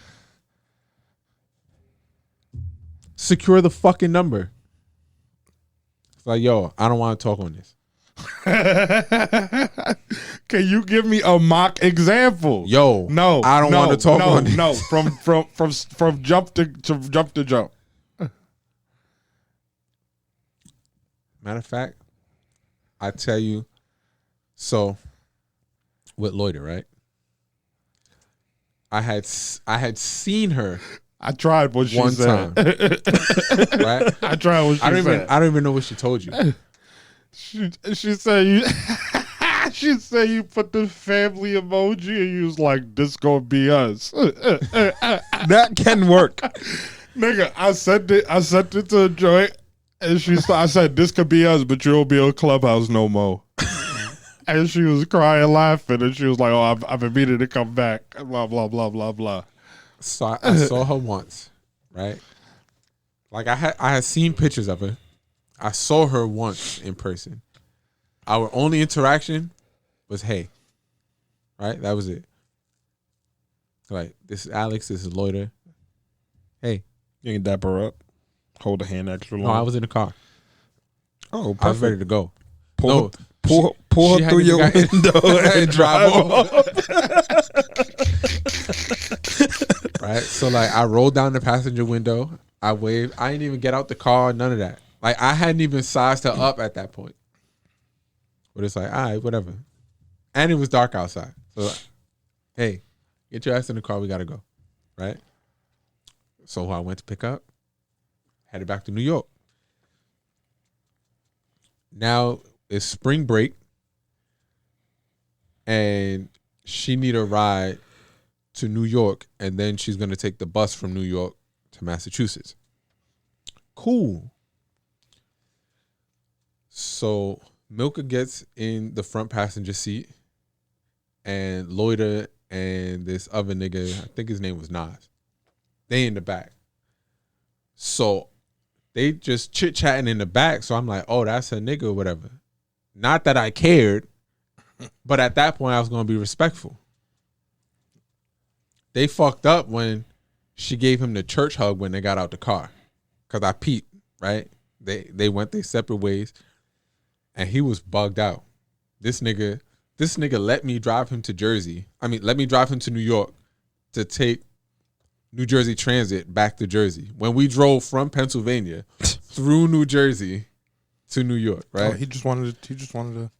Speaker 3: Secure the fucking number. It's like, yo, I don't want to talk on this.
Speaker 1: Can you give me a mock example?
Speaker 3: Yo,
Speaker 1: no,
Speaker 3: I don't want to talk on this.
Speaker 1: No, from jump to jump.
Speaker 3: Matter of fact, I tell you, so with Loiter, right? I had seen her.
Speaker 1: I tried what she
Speaker 3: one
Speaker 1: said.
Speaker 3: time, right?
Speaker 1: I tried what she said.
Speaker 3: I don't even know what she told you.
Speaker 1: She said you. She said you put the family emoji and you was like, "This gonna be us."
Speaker 2: That can work,
Speaker 1: nigga. I sent it to a joint, and I said, "This could be us, but you don't be on Clubhouse no more." And she was crying, laughing, and she was like, "Oh, I've been meaning to come back." Blah blah blah blah blah.
Speaker 3: So I saw her once, right? Like I had seen pictures of her. I saw her once in person. Our only interaction was hey, right? That was it. Like, this is Alex, this is Loiter. Hey.
Speaker 2: You can dap her up, hold the hand extra long.
Speaker 3: No, I was in the car.
Speaker 2: Oh, perfect.
Speaker 3: I was ready to go.
Speaker 2: Pull her through your window and drive off.
Speaker 3: Right? So, like, I rolled down the passenger window. I waved. I didn't even get out the car, none of that. Like, I hadn't even sized her up at that point. But it's like, all right, whatever. And it was dark outside. So, hey, get your ass in the car. We got to go. Right? So I went to pick up, headed back to New York. Now it's spring break, and she need a ride to New York, and then she's going to take the bus from New York to Massachusetts. Cool. So Milka gets in the front passenger seat, and Loiter and this other nigga, I think his name was Nas, they in the back. So they just chit-chatting in the back. So I'm like, oh, that's a nigga or whatever. Not that I cared, but at that point I was going to be respectful. They fucked up when she gave him the church hug when they got out the car. Because I peeped, right? They went their separate ways. And he was bugged out. This nigga let me drive him to Jersey. Let me drive him to New York to take New Jersey Transit back to Jersey. When we drove from Pennsylvania through New Jersey to New York, right?
Speaker 1: Oh, he just wanted to.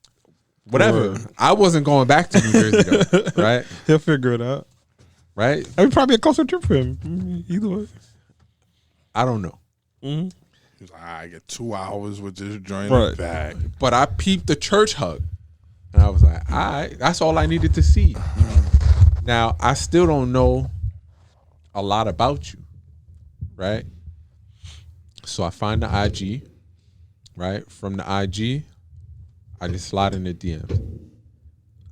Speaker 3: Whatever. I wasn't going back to New Jersey though, right?
Speaker 2: He'll figure it out.
Speaker 3: Right?
Speaker 2: It would probably be a closer trip for him. Either way.
Speaker 3: I don't know.
Speaker 2: Mm-hmm.
Speaker 1: He was like, I get 2 hours with this joint
Speaker 2: Right.
Speaker 1: back.
Speaker 3: But I peeped the church hug. And I was like, all right, that's all I needed to see. Now, I still don't know a lot about you, right? So I find the IG, right? From the IG, I just slide in the DMs.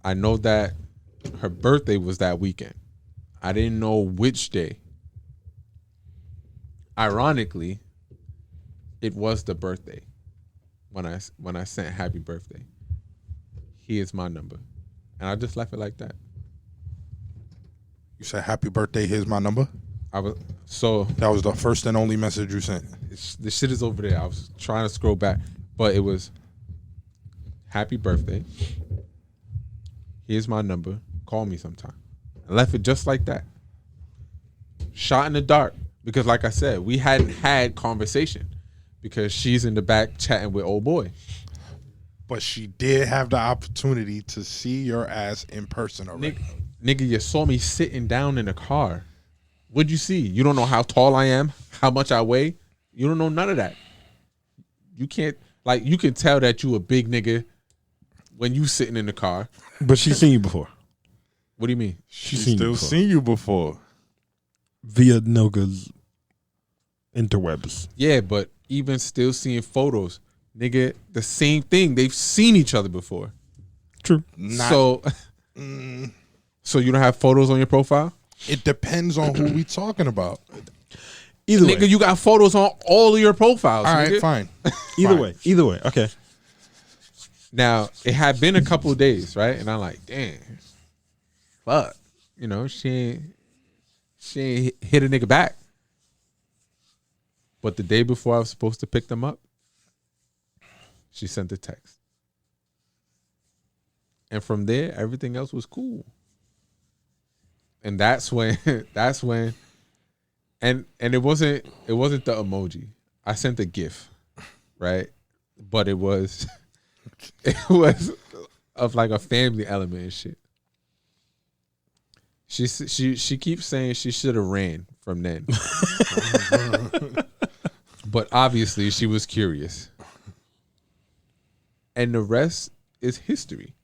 Speaker 3: I know that her birthday was that weekend. I didn't know which day. Ironically, it was the birthday when I sent happy birthday. Here's my number. And I just left it like that.
Speaker 1: You said happy birthday, here's my number?
Speaker 3: That
Speaker 1: was the first and only message you sent.
Speaker 3: The shit is over there. I was trying to scroll back, but it was happy birthday. Here's my number. Call me sometime. I left it just like that. Shot in the dark. Because like I said, we hadn't had conversation because she's in the back chatting with old boy.
Speaker 1: But she did have the opportunity to see your ass in person already.
Speaker 3: Nigga, you saw me sitting down in the car. What'd you see? You don't know how tall I am, how much I weigh. You don't know none of that. You can't, you can tell that you a big nigga when you sitting in the car.
Speaker 2: But she's seen you before.
Speaker 3: What do you mean?
Speaker 1: She's still seen you before.
Speaker 2: Via Noga's Interwebs.
Speaker 3: Yeah, but even still seeing photos, nigga, the same thing. They've seen each other before.
Speaker 2: True.
Speaker 3: So you don't have photos on your profile?
Speaker 1: It depends on who we talking about.
Speaker 2: Either
Speaker 3: Nigga,
Speaker 2: way.
Speaker 3: you got photos on all of your profiles.
Speaker 1: All right,
Speaker 3: nigga.
Speaker 1: fine.
Speaker 2: Either way. Okay.
Speaker 3: Now, it had been a couple of days, right? And I'm like, damn, fuck. You know, she ain't hit a nigga back. But the day before I was supposed to pick them up, she sent a text. And from there, everything else was cool. And that's when and it wasn't the emoji. I sent a GIF, right? But it was of like a family element and shit. She keeps saying she should have ran from then. But obviously she was curious. And the rest is history.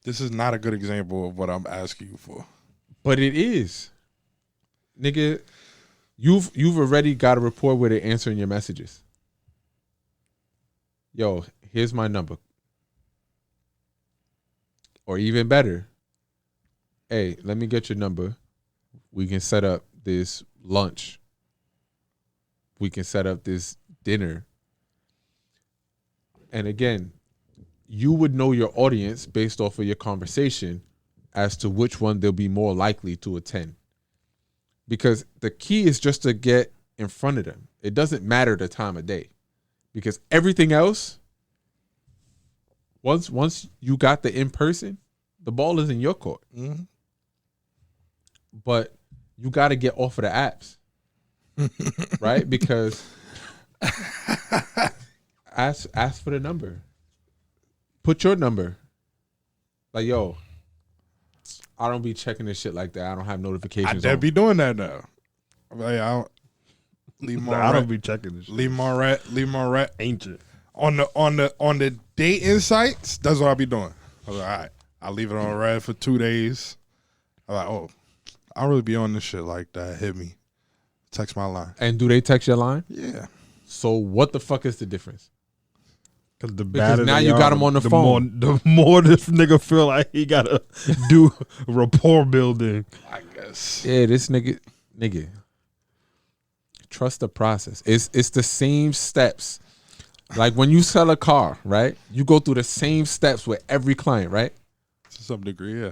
Speaker 1: This is not a good example of what I'm asking you for.
Speaker 3: But it is. Nigga, you've already got a report where they're answering your messages. Yo, here's my number. Or even better, hey, let me get your number. We can set up this lunch. We can set up this dinner. And again, you would know your audience based off of your conversation as to which one they'll be more likely to attend. Because the key is just to get in front of them. It doesn't matter the time of day. Because everything else, once you got the in-person, the ball is in your court.
Speaker 1: Mm-hmm.
Speaker 3: But you got to get off of the apps. Right? Because ask for the number. Put your number. Like, yo, I don't be checking this shit like that. I don't have notifications.
Speaker 1: I'd be doing that now. Like, I
Speaker 2: don't be checking this shit.
Speaker 1: Leave my rat
Speaker 2: Ancient.
Speaker 1: on the dating sites. That's what I'll be doing. I was like, all right, I'll leave it on red for 2 days. I'm like, oh, I don't really be on this shit like that. Hit me. Text my line.
Speaker 3: And do they text your line?
Speaker 1: Yeah.
Speaker 3: So what the fuck is the difference?
Speaker 2: Because
Speaker 3: now you got him on the phone.
Speaker 2: The more this nigga feel like he gotta do rapport building.
Speaker 1: I guess.
Speaker 3: Yeah, this nigga, trust the process. It's the same steps. Like when you sell a car, right? You go through the same steps with every client, right?
Speaker 1: To some degree, yeah.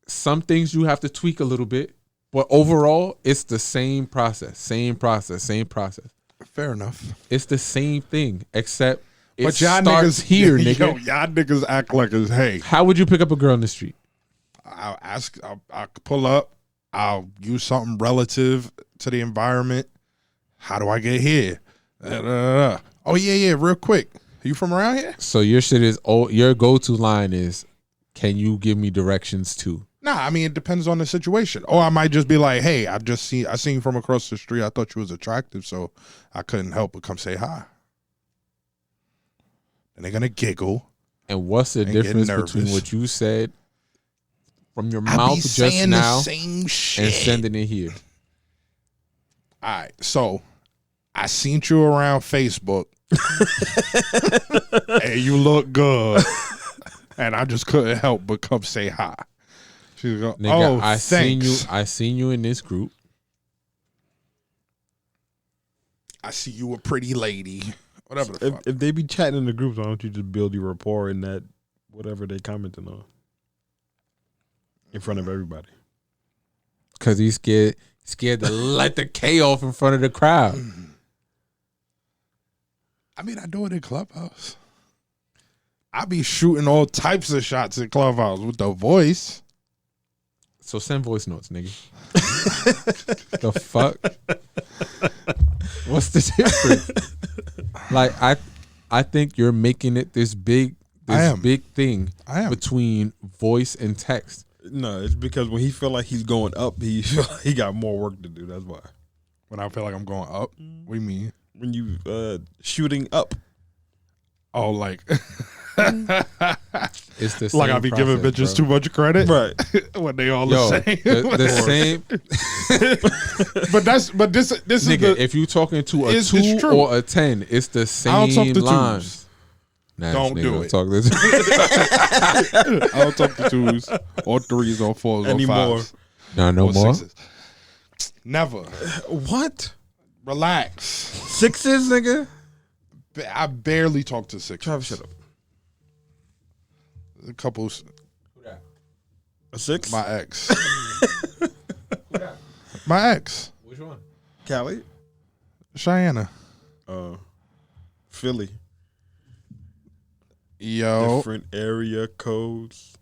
Speaker 3: Some things you have to tweak a little bit, but overall, it's the same process.
Speaker 1: Fair enough.
Speaker 3: It's the same thing, except it
Speaker 1: But y'all
Speaker 3: starts
Speaker 1: niggas
Speaker 3: here, nigga.
Speaker 1: Yo, y'all niggas act like it's, hey,
Speaker 3: How would you pick up a girl in the street?
Speaker 1: I'll pull up. I'll use something relative to the environment. How do I get here? Oh, yeah, real quick. You from around here?
Speaker 3: So your shit is, your go-to line is, can you give me directions to?
Speaker 1: Nah, I mean, it depends on the situation. Or I might just be like, hey, I seen you from across the street. I thought you was attractive, so I couldn't help but come say hi. And they're going to giggle.
Speaker 3: And what's the
Speaker 1: And get
Speaker 3: difference
Speaker 1: nervous.
Speaker 3: between what you said from your
Speaker 1: I
Speaker 3: mouth
Speaker 1: be
Speaker 3: just
Speaker 1: saying
Speaker 3: now
Speaker 1: the same shit.
Speaker 3: and sending it here?
Speaker 1: All right, so I seen you around Facebook. And you look good. And I just couldn't help but come say hi. She's going,
Speaker 3: Nigga,
Speaker 1: oh,
Speaker 3: I
Speaker 1: thanks.
Speaker 3: seen you in this group.
Speaker 1: I see you a pretty lady. Whatever the fuck.
Speaker 2: If they be chatting in the groups, why don't you just build your rapport in that whatever they commenting on in front of everybody?
Speaker 3: Because he's scared to let the K off in front of the crowd.
Speaker 1: I mean, I do it in Clubhouse. I be shooting all types of shots in Clubhouse with the voice.
Speaker 3: So send voice notes, nigga. The fuck? What's the difference? Like I think you're making it this big thing
Speaker 1: I am.
Speaker 3: between voice and text.
Speaker 2: No, it's because when he feel like he's going up, he got more work to do. That's why.
Speaker 1: When I feel like I'm going up, what do you mean?
Speaker 2: When you shooting up,
Speaker 1: Oh, like
Speaker 3: It's the same
Speaker 1: like I be giving
Speaker 3: process,
Speaker 1: bitches
Speaker 3: bro.
Speaker 1: too much credit,
Speaker 2: Right.
Speaker 1: when they all
Speaker 3: Yo,
Speaker 1: the same.
Speaker 3: the same
Speaker 1: but this is
Speaker 3: nigga.
Speaker 1: the
Speaker 3: If you talking to a
Speaker 1: It's
Speaker 3: 2
Speaker 1: true.
Speaker 3: or a 10, it's the
Speaker 1: I don't talk
Speaker 3: same
Speaker 1: to
Speaker 3: lines.
Speaker 1: twos.
Speaker 3: Nah,
Speaker 1: Don't
Speaker 3: this
Speaker 1: do
Speaker 3: nigga
Speaker 1: it.
Speaker 3: Talk this.
Speaker 1: I don't talk to twos or threes or fours
Speaker 2: Anymore.
Speaker 1: or fives
Speaker 3: Nah, no
Speaker 1: or
Speaker 3: more.
Speaker 1: sixes. Never.
Speaker 2: What?
Speaker 1: Relax.
Speaker 2: Sixes, nigga?
Speaker 1: I barely talk to sixes.
Speaker 2: Travis, shut up.
Speaker 1: A couple.
Speaker 2: A six?
Speaker 1: My ex. My ex.
Speaker 3: Which one?
Speaker 2: Cali?
Speaker 1: Cheyenne.
Speaker 2: Philly.
Speaker 1: Yo.
Speaker 2: Different area codes.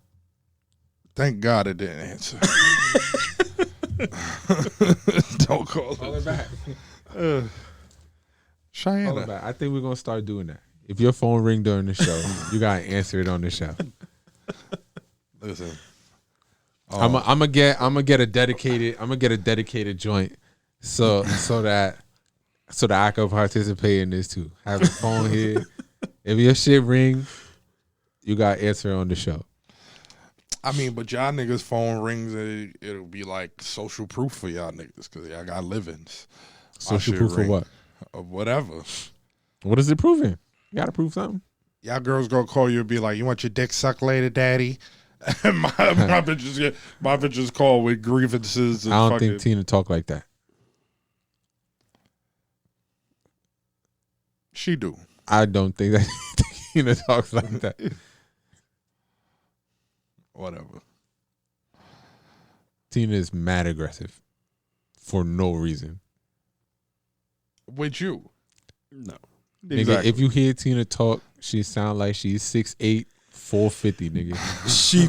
Speaker 1: Thank God it didn't answer. Don't call
Speaker 3: Call
Speaker 1: it.
Speaker 3: her back.
Speaker 1: Cheyenne.
Speaker 3: Call her back. I think we're gonna start doing that. If your phone ring during the show, you gotta answer it on the show.
Speaker 1: Listen.
Speaker 3: I'm gonna get a dedicated joint so that I can participate in this too. Have the phone here. If your shit ring, you gotta answer on the show.
Speaker 1: I mean, but y'all niggas' phone rings, it'll be like social proof for y'all niggas because y'all got livings. My
Speaker 3: Social
Speaker 1: shit
Speaker 3: proof for
Speaker 1: ring.
Speaker 3: what?
Speaker 1: Or whatever.
Speaker 3: What is it proving? You gotta prove something.
Speaker 1: Y'all girls gonna call you and be like, "You want your dick sucked later, daddy?" And my bitches call with grievances. And
Speaker 3: I don't
Speaker 1: fucking,
Speaker 3: think Tina talk like that.
Speaker 1: she do.
Speaker 3: I don't think that Tina talks like that.
Speaker 1: Whatever.
Speaker 3: Tina is mad aggressive for no reason.
Speaker 1: With you.
Speaker 2: No.
Speaker 3: Nigga, if you hear Tina talk, she sound like she's 6'8", 450, nigga.
Speaker 2: She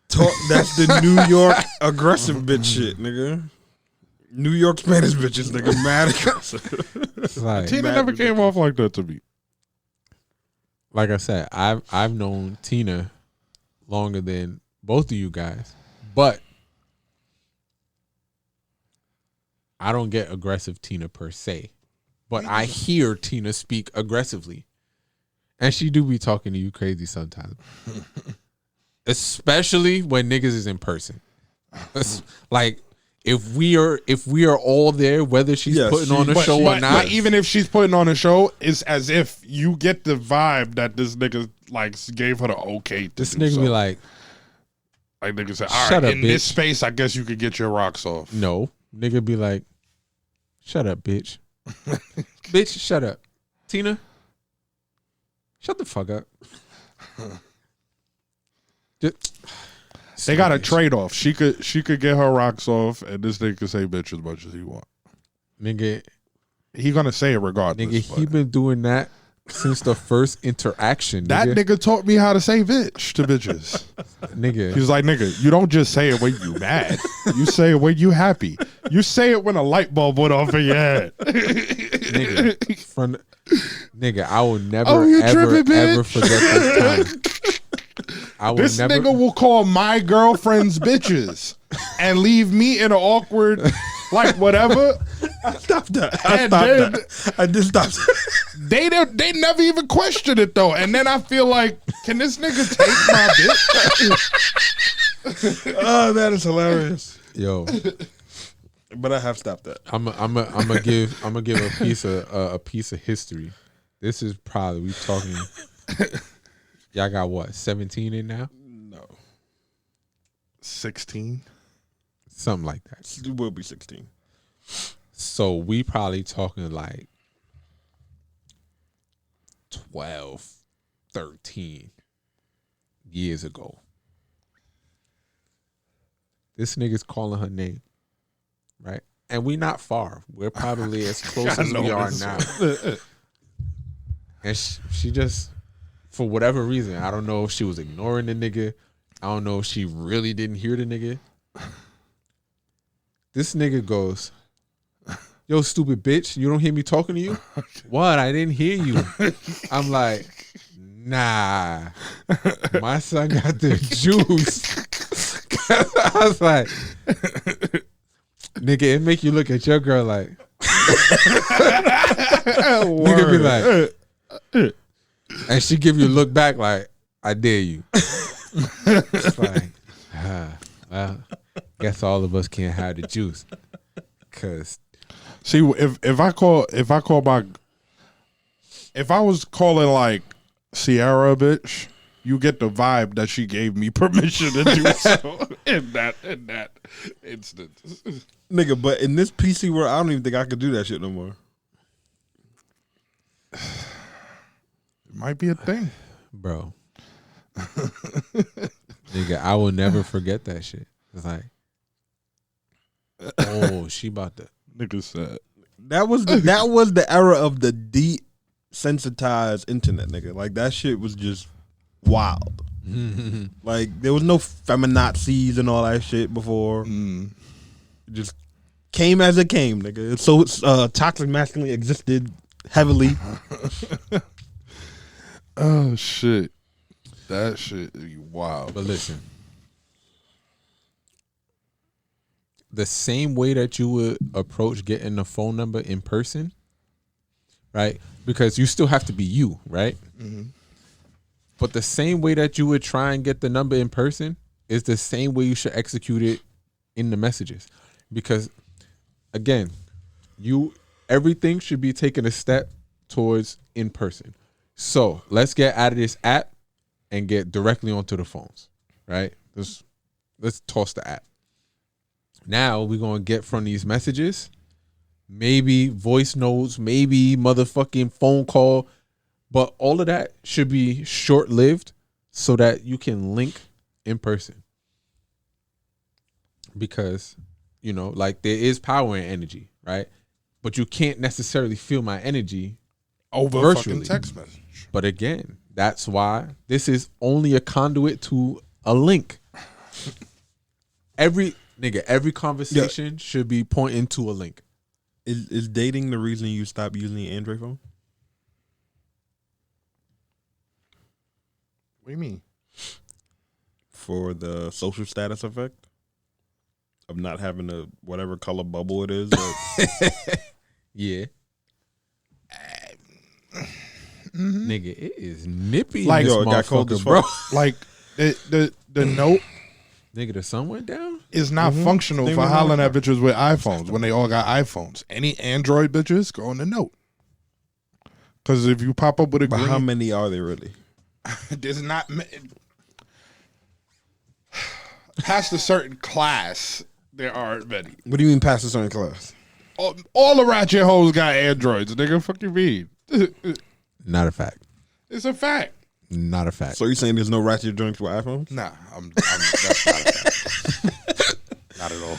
Speaker 2: talk. That's the New York aggressive bitch shit, nigga. New York Spanish bitches, nigga, mad aggressive.
Speaker 3: It's like,
Speaker 1: Tina
Speaker 2: Mad
Speaker 1: never
Speaker 2: with
Speaker 1: came off like that to me.
Speaker 3: like I said, I've known Tina longer than both of you guys, but I don't get aggressive Tina per se. But I hear Tina speak aggressively. And she do be talking to you crazy sometimes. Especially when niggas is in person. Like if we are all there, whether she's
Speaker 2: Yeah,
Speaker 3: putting on a
Speaker 1: But,
Speaker 3: show or
Speaker 1: but
Speaker 3: not.
Speaker 1: even if she's putting on a show, it's as if you get the vibe that this nigga like gave her the okay to
Speaker 3: This
Speaker 1: do
Speaker 3: nigga
Speaker 1: so.
Speaker 3: be like,
Speaker 1: nigga said, all
Speaker 3: "Shut
Speaker 1: right,
Speaker 3: up,
Speaker 1: in this
Speaker 3: bitch."
Speaker 1: space, I guess you could get your rocks off.
Speaker 3: no. Nigga be like, shut up, bitch. Bitch, shut up. Tina, shut the fuck up.
Speaker 1: They got a
Speaker 3: Bitch.
Speaker 1: trade off. She could get her rocks off, and this nigga could say bitch as much as he want.
Speaker 3: Nigga,
Speaker 1: He gonna say it regardless.
Speaker 3: nigga, he
Speaker 1: but
Speaker 3: been doing that since the first interaction.
Speaker 1: that
Speaker 3: Nigga,
Speaker 1: nigga taught me how to say bitch to bitches.
Speaker 3: nigga.
Speaker 1: He's like, nigga, you don't just say it when you mad. You say it when you happy. You say it when a light bulb went off in your head.
Speaker 3: nigga, from nigga, I will never
Speaker 1: Oh, you
Speaker 3: ever
Speaker 1: tripping, bitch?
Speaker 3: ever forget this time. I will
Speaker 1: This
Speaker 3: never.
Speaker 1: nigga will call my girlfriends bitches and leave me in an awkward, like whatever.
Speaker 2: Stop that.
Speaker 1: And then
Speaker 2: I did stop that.
Speaker 1: they never even question it though. And then I feel like, can this nigga take my bitch?
Speaker 2: Oh, that is hilarious.
Speaker 3: Yo,
Speaker 2: But I have stopped that.
Speaker 3: I'm gonna give a piece of history. This is probably we talking. Y'all got what 17 in now?
Speaker 2: No.
Speaker 1: 16.
Speaker 2: Something like that. It will be 16.
Speaker 3: So we probably talking like 12, 13 years ago. This nigga's calling her name, right? And we not far. We're probably as close as we are now. And she just, for whatever reason, I don't know if she was ignoring the nigga. I don't know if she really didn't hear the nigga. This nigga goes, yo, stupid bitch, you don't hear me talking to you? What? I didn't hear you. I'm like, nah, my son got the juice. I was like, nigga, it make you look at your girl like, nigga be like, and she give you a look back like, I dare you. It's like, well, guess all of us can't have the juice. Cause
Speaker 1: See, if I was calling like Sierra a bitch, you get the vibe that she gave me permission to do so in that instance.
Speaker 2: Nigga, but in this PC world, I don't even think I could do that shit no more.
Speaker 1: It might be a thing.
Speaker 3: bro, nigga, I will never forget that shit. It's like, oh, she about to.
Speaker 1: Nigga said
Speaker 2: That was the era of the desensitized internet, nigga. Like that shit was just wild. Like there was no feminazis and all that shit before. It just came as it came, nigga. So toxic masculinity existed heavily.
Speaker 1: oh shit. That shit is wild.
Speaker 3: But listen, the same way that you would approach getting the phone number in person, right? Because you still have to be you, right?
Speaker 1: Mm-hmm.
Speaker 3: But the same way that you would try and get the number in person is the same way you should execute it in the messages. Because again, everything should be taking a step towards in person. So let's get out of this app and get directly onto the phones, right? Let's toss the app. Now we're going to get from these messages, maybe voice notes, maybe motherfucking phone call, but all of that should be short-lived so that you can link in person. Because, like there is power in energy, right? But you can't necessarily feel my energy
Speaker 1: Over
Speaker 3: virtually.
Speaker 1: fucking text message.
Speaker 3: But again, that's why this is only a conduit to a link. Every conversation should be pointing to a link.
Speaker 2: Is dating the reason you stopped using the Android phone?
Speaker 1: What do you mean?
Speaker 2: For the social status effect of not having a whatever color bubble it is.
Speaker 3: Yeah. Nigga, it is nippy.
Speaker 1: Like,
Speaker 3: in this
Speaker 2: yo, it got cold
Speaker 3: motherfucker,
Speaker 2: as
Speaker 3: bro.
Speaker 2: fuck.
Speaker 1: Like the note
Speaker 3: Nigga, the sun went down.
Speaker 1: is not functional
Speaker 2: Same
Speaker 1: for
Speaker 2: with
Speaker 1: hollering
Speaker 2: my
Speaker 1: at bitches with iPhones when they all got iPhones. Any Android bitches go on the note. Because if you pop up with a
Speaker 2: But
Speaker 1: green,
Speaker 2: how many are there really?
Speaker 1: there's not past a certain class. There aren't many.
Speaker 2: What do you mean past a certain class?
Speaker 1: All the ratchet hoes got Androids. Nigga, fuck you mean?
Speaker 3: Not a fact.
Speaker 1: It's a fact.
Speaker 3: Not a fact.
Speaker 2: So you're saying there's no ratchet joints with iPhones?
Speaker 1: Nah, that's not a fact. Not at all.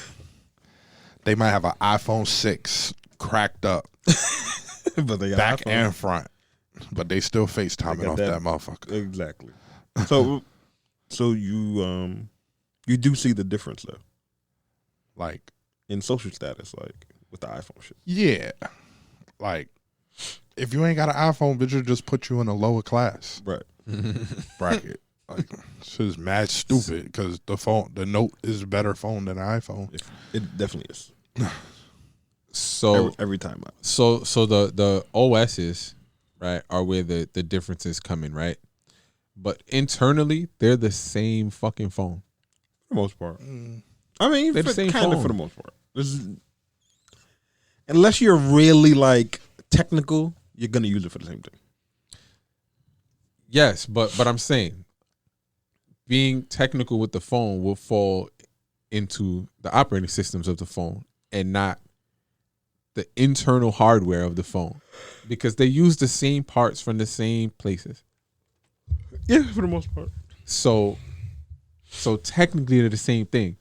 Speaker 1: They might have an iPhone 6 cracked up,
Speaker 2: But they got
Speaker 1: back
Speaker 2: iPhones.
Speaker 1: and front, but they still FaceTiming
Speaker 2: They got
Speaker 1: off that motherfucker.
Speaker 2: Exactly. So you do see the difference though
Speaker 1: Like,
Speaker 2: in social status, like with the iPhone shit.
Speaker 1: yeah, like if you ain't got an iPhone, bitch, will just put you in a lower class
Speaker 2: Right.
Speaker 1: bracket. Like, this is mad stupid because the Note is a better phone than an iPhone.
Speaker 2: It definitely is.
Speaker 3: So
Speaker 2: Every time out.
Speaker 3: So the OSs, right, are where the differences come in, right? But internally, they're the same fucking phone.
Speaker 2: For the most part. I mean,
Speaker 3: They're the same
Speaker 2: kind of
Speaker 3: phone.
Speaker 2: for the most part. Unless you're really like technical, you're gonna use it for the same thing.
Speaker 3: Yes, but I'm saying being technical with the phone will fall into the operating systems of the phone and not the internal hardware of the phone, because they use the same parts from the same places.
Speaker 2: Yeah, for the most part.
Speaker 3: So technically they're the same thing.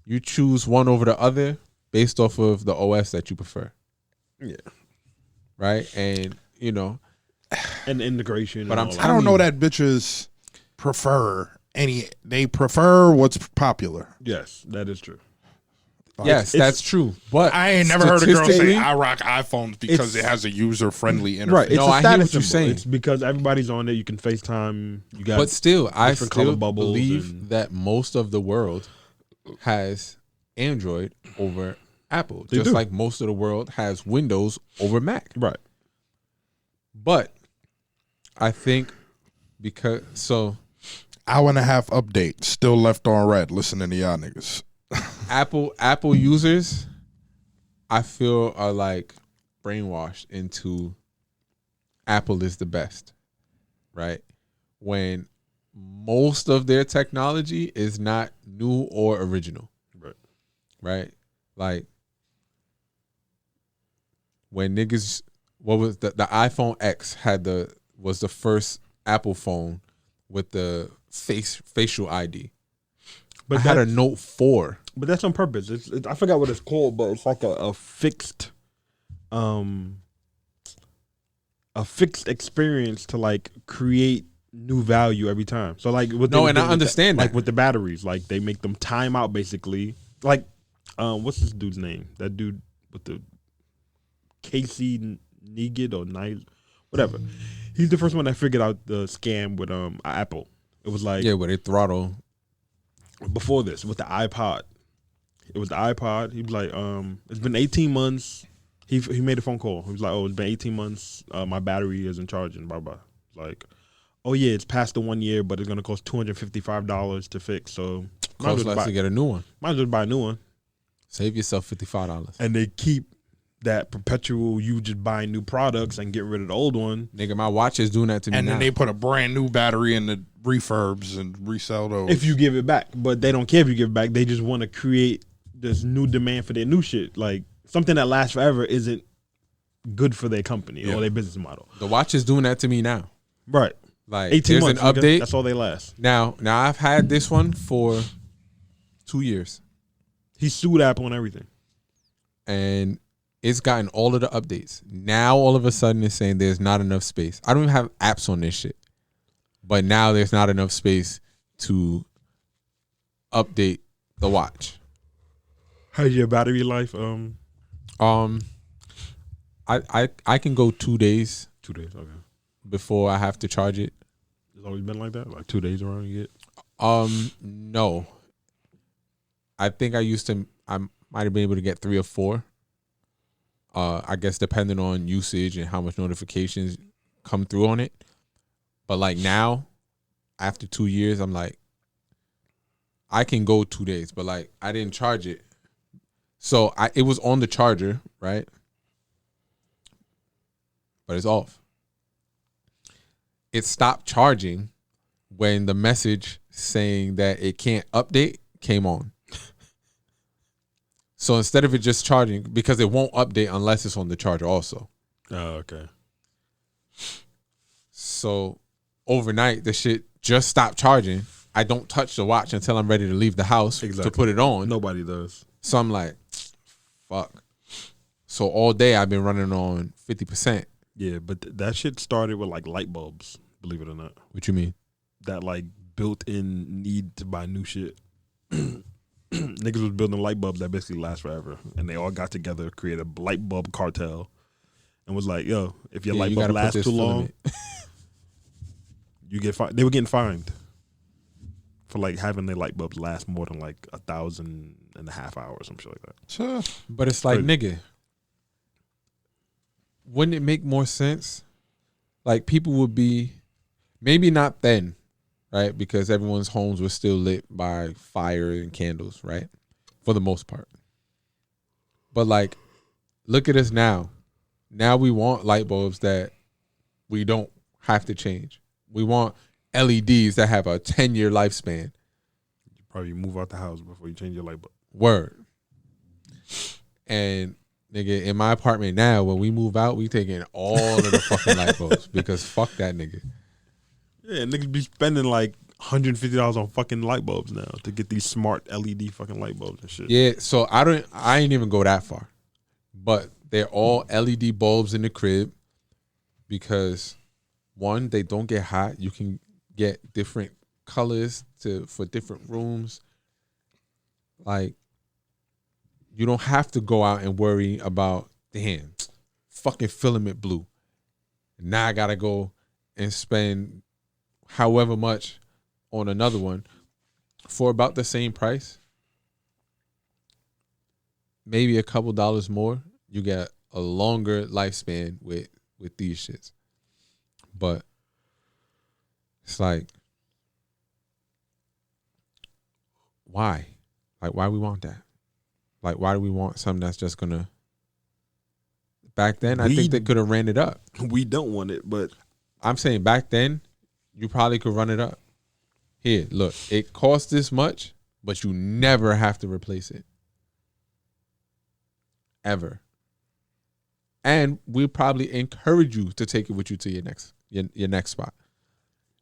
Speaker 3: You choose one over the other based off of the OS that you prefer.
Speaker 2: Yeah.
Speaker 3: Right? And
Speaker 2: And integration.
Speaker 3: But
Speaker 2: and
Speaker 3: I'm
Speaker 2: all
Speaker 1: I don't know that bitches prefer they prefer what's popular.
Speaker 2: Yes, that is true.
Speaker 3: yes, that's true. But
Speaker 1: I ain't never heard a girl say
Speaker 3: statistically-
Speaker 1: I rock iPhones because it has a user friendly interface.
Speaker 2: Right. It's
Speaker 3: No,
Speaker 2: a
Speaker 3: I hear
Speaker 2: status
Speaker 3: what you're
Speaker 2: symbol.
Speaker 3: saying.
Speaker 2: It's because everybody's on it. You can FaceTime. You got
Speaker 3: But still, I
Speaker 2: different color
Speaker 3: still
Speaker 2: bubbles
Speaker 3: believe
Speaker 2: and-
Speaker 3: that most of the world has Android over Apple,
Speaker 2: They
Speaker 3: just
Speaker 2: do.
Speaker 3: like most of the world has Windows over Mac.
Speaker 2: right.
Speaker 3: But I think because
Speaker 1: hour and a half update, still left on red. Listening to y'all niggas.
Speaker 3: Apple users, I feel, are like brainwashed into Apple is the best, right? When most of their technology is not new or original, right? Like when niggas, what was the iPhone X was the first Apple phone with the facial ID. But I had a Note 4.
Speaker 2: But that's on purpose. It's I forgot what it's called, but it's like a fixed experience to like create new value every time. So like with
Speaker 3: I understand that.
Speaker 2: Like with the batteries, like they make them time out basically. Like what's this dude's name? That dude with the Casey Neigid or Night, whatever. He's the first one that figured out the scam with Apple. It was like
Speaker 3: where they throttle.
Speaker 2: Before this with the iPod. It was the iPod. He was like, it's been 18 months. He made a phone call. He was like, oh, it's been 18 months. My battery isn't charging. Blah blah. Like, oh yeah, it's past the 1 year, but it's gonna cost $255 to fix. So
Speaker 3: costs less to get a new one.
Speaker 2: Might as well buy a new one.
Speaker 3: Save yourself $55.
Speaker 2: And they keep that perpetual you just buying new products and getting rid of the old one.
Speaker 3: Nigga, my watch is doing that to me.
Speaker 1: And
Speaker 3: now.
Speaker 1: then they put a brand new battery in the refurbs and resell those.
Speaker 2: If you give it back, but they don't care if you give it back. They just want to create this new demand for their new shit. Like something that lasts forever isn't good for their company or their business model.
Speaker 3: The watch is doing that to me now.
Speaker 2: Right.
Speaker 3: Like
Speaker 2: 18 months,
Speaker 3: an update.
Speaker 2: That's all they last.
Speaker 3: Now I've had this one for 2 years.
Speaker 2: He sued Apple and everything.
Speaker 3: And it's gotten all of the updates. Now all of a sudden it's saying there's not enough space. I don't even have apps on this shit. But now there's not enough space to update the watch.
Speaker 2: How's your battery life?
Speaker 3: I can go 2 days.
Speaker 2: 2 days, okay.
Speaker 3: Before I have to charge it.
Speaker 2: It's always been like that? Like 2 days around you get?
Speaker 3: No. I think I might have been able to get 3 or 4. I guess depending on usage and how much notifications come through on it. But like now, after 2 years, I'm like, I can go 2 days, but like I didn't charge it. So it was on the charger, right? But it's off. It stopped charging when the message saying that it can't update came on. So instead of it just charging, because it won't update unless it's on the charger also.
Speaker 2: Oh, okay.
Speaker 3: So overnight, the shit just stopped charging. I don't touch the watch until I'm ready to leave the house to put it on.
Speaker 2: Nobody does.
Speaker 3: So I'm like, fuck. So all day I've been running on 50%.
Speaker 2: Yeah, but that shit started with like light bulbs, believe it or not.
Speaker 3: What you mean?
Speaker 2: That like built-in need to buy new shit. Niggas was building light bulbs that basically last forever, and they all got together, created a light bulb cartel, and was like, "Yo, if your light bulb lasts too long, you get fined." They were getting fined for like having their light bulbs last more than like 1,500 hours, some shit like that.
Speaker 3: Sure. But it's like, nigga, wouldn't it make more sense? Like people would be, maybe not then, right? Because everyone's homes were still lit by fire and candles, right? For the most part. But like, look at us now. Now we want light bulbs that we don't have to change. We want LEDs that have a 10-year lifespan.
Speaker 2: You probably move out the house before you change your light bulb.
Speaker 3: Word. And nigga, in my apartment now, when we move out, we taking all of the fucking light bulbs because fuck that nigga.
Speaker 2: Yeah, niggas be spending like $150 on fucking light bulbs now to get these smart LED fucking light bulbs and shit.
Speaker 3: Yeah, so I ain't even go that far. But they're all LED bulbs in the crib because one, they don't get hot. You can get different colors for different rooms. Like, you don't have to go out and worry about, damn, fucking filament blue. Now I gotta go and spend however much on another one for about the same price. Maybe a couple dollars more. You get a longer lifespan with these shits. But It's like, why? Like, why we want that? Like, why do we want something that's just gonna? Back then, I think they could have ran it up.
Speaker 2: We don't want it, but
Speaker 3: I'm saying back then, you probably could run it up. Here, look, it costs this much, but you never have to replace it. Ever. And we probably encourage you to take it with you to your next spot.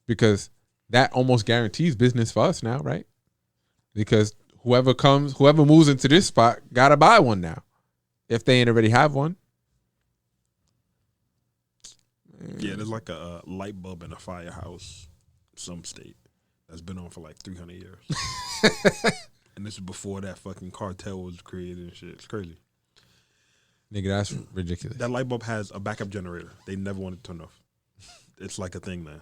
Speaker 3: Because that almost guarantees business for us now, right? Because whoever moves into this spot gotta buy one now. If they ain't already have one.
Speaker 2: yeah, there's like a light bulb in a firehouse, some state, that's been on for like 300 years. And this is before that fucking cartel was created and shit. It's crazy.
Speaker 3: Nigga, that's ridiculous.
Speaker 2: That light bulb has a backup generator. They never want it to turn off. It's like a thing now.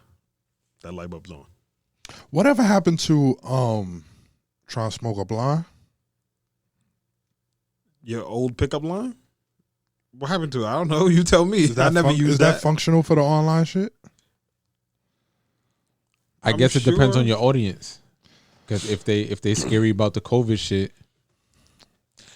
Speaker 2: That light bulb's on.
Speaker 1: Whatever happened to trying to smoke a blind?
Speaker 2: Your old pickup line? What happened to it? I don't know. You tell me.
Speaker 1: Is that
Speaker 2: I never used
Speaker 1: is that functional for the online shit?
Speaker 3: I
Speaker 2: I'm
Speaker 3: guess it depends
Speaker 2: sure.
Speaker 3: on your audience. Because if they scary about the COVID shit,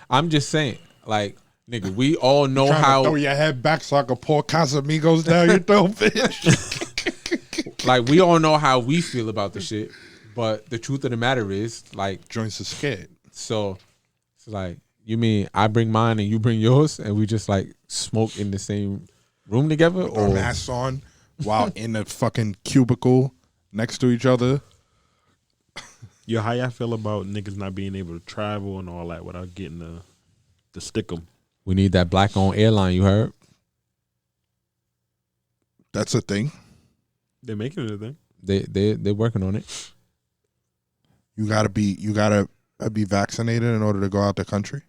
Speaker 3: I'm just saying, like, nigga, we all know
Speaker 1: Trying
Speaker 3: how.
Speaker 1: to throw your head back so I can pour Casamigos down your throat, bitch.
Speaker 3: Like, we all know how we feel about the shit, but the truth of the matter is, like,
Speaker 1: Joints are scared.
Speaker 3: so it's like, you mean I bring mine and you bring yours, and we just like smoke in the same room together,
Speaker 1: With our
Speaker 3: or
Speaker 1: masks on while in a fucking cubicle next to each other.
Speaker 2: Yo, how y'all feel about niggas not being able to travel and all that without getting the stick 'em?
Speaker 3: we need that black-owned airline? You heard?
Speaker 1: That's a thing.
Speaker 2: They're making it a thing.
Speaker 3: They're working on it.
Speaker 1: You gotta be vaccinated in order to go out the country.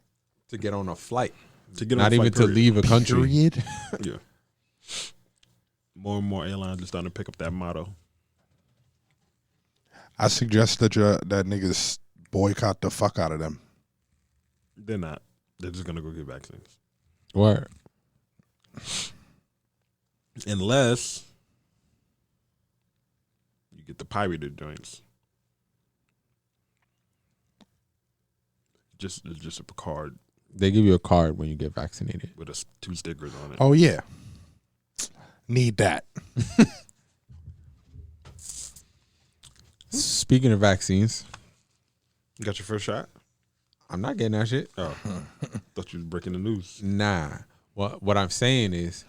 Speaker 3: To get on a flight,
Speaker 2: To get on
Speaker 3: not
Speaker 2: a
Speaker 3: even
Speaker 2: flight,
Speaker 3: to
Speaker 2: period.
Speaker 3: leave a country.
Speaker 1: Period.
Speaker 2: Yeah. More and more airlines are starting to pick up that motto.
Speaker 1: I suggest that that niggas boycott the fuck out of them.
Speaker 2: They're not. They're just gonna go get vaccines.
Speaker 3: Word.
Speaker 2: Unless you get the pirated joints. It's just a card
Speaker 3: They give you a card when you get vaccinated.
Speaker 2: with 2 stickers on it.
Speaker 1: Oh yeah. Need that.
Speaker 3: Speaking of vaccines,
Speaker 2: You got your first shot?
Speaker 3: I'm not getting that shit.
Speaker 2: Oh, thought you was breaking the news.
Speaker 3: Nah. What I'm saying is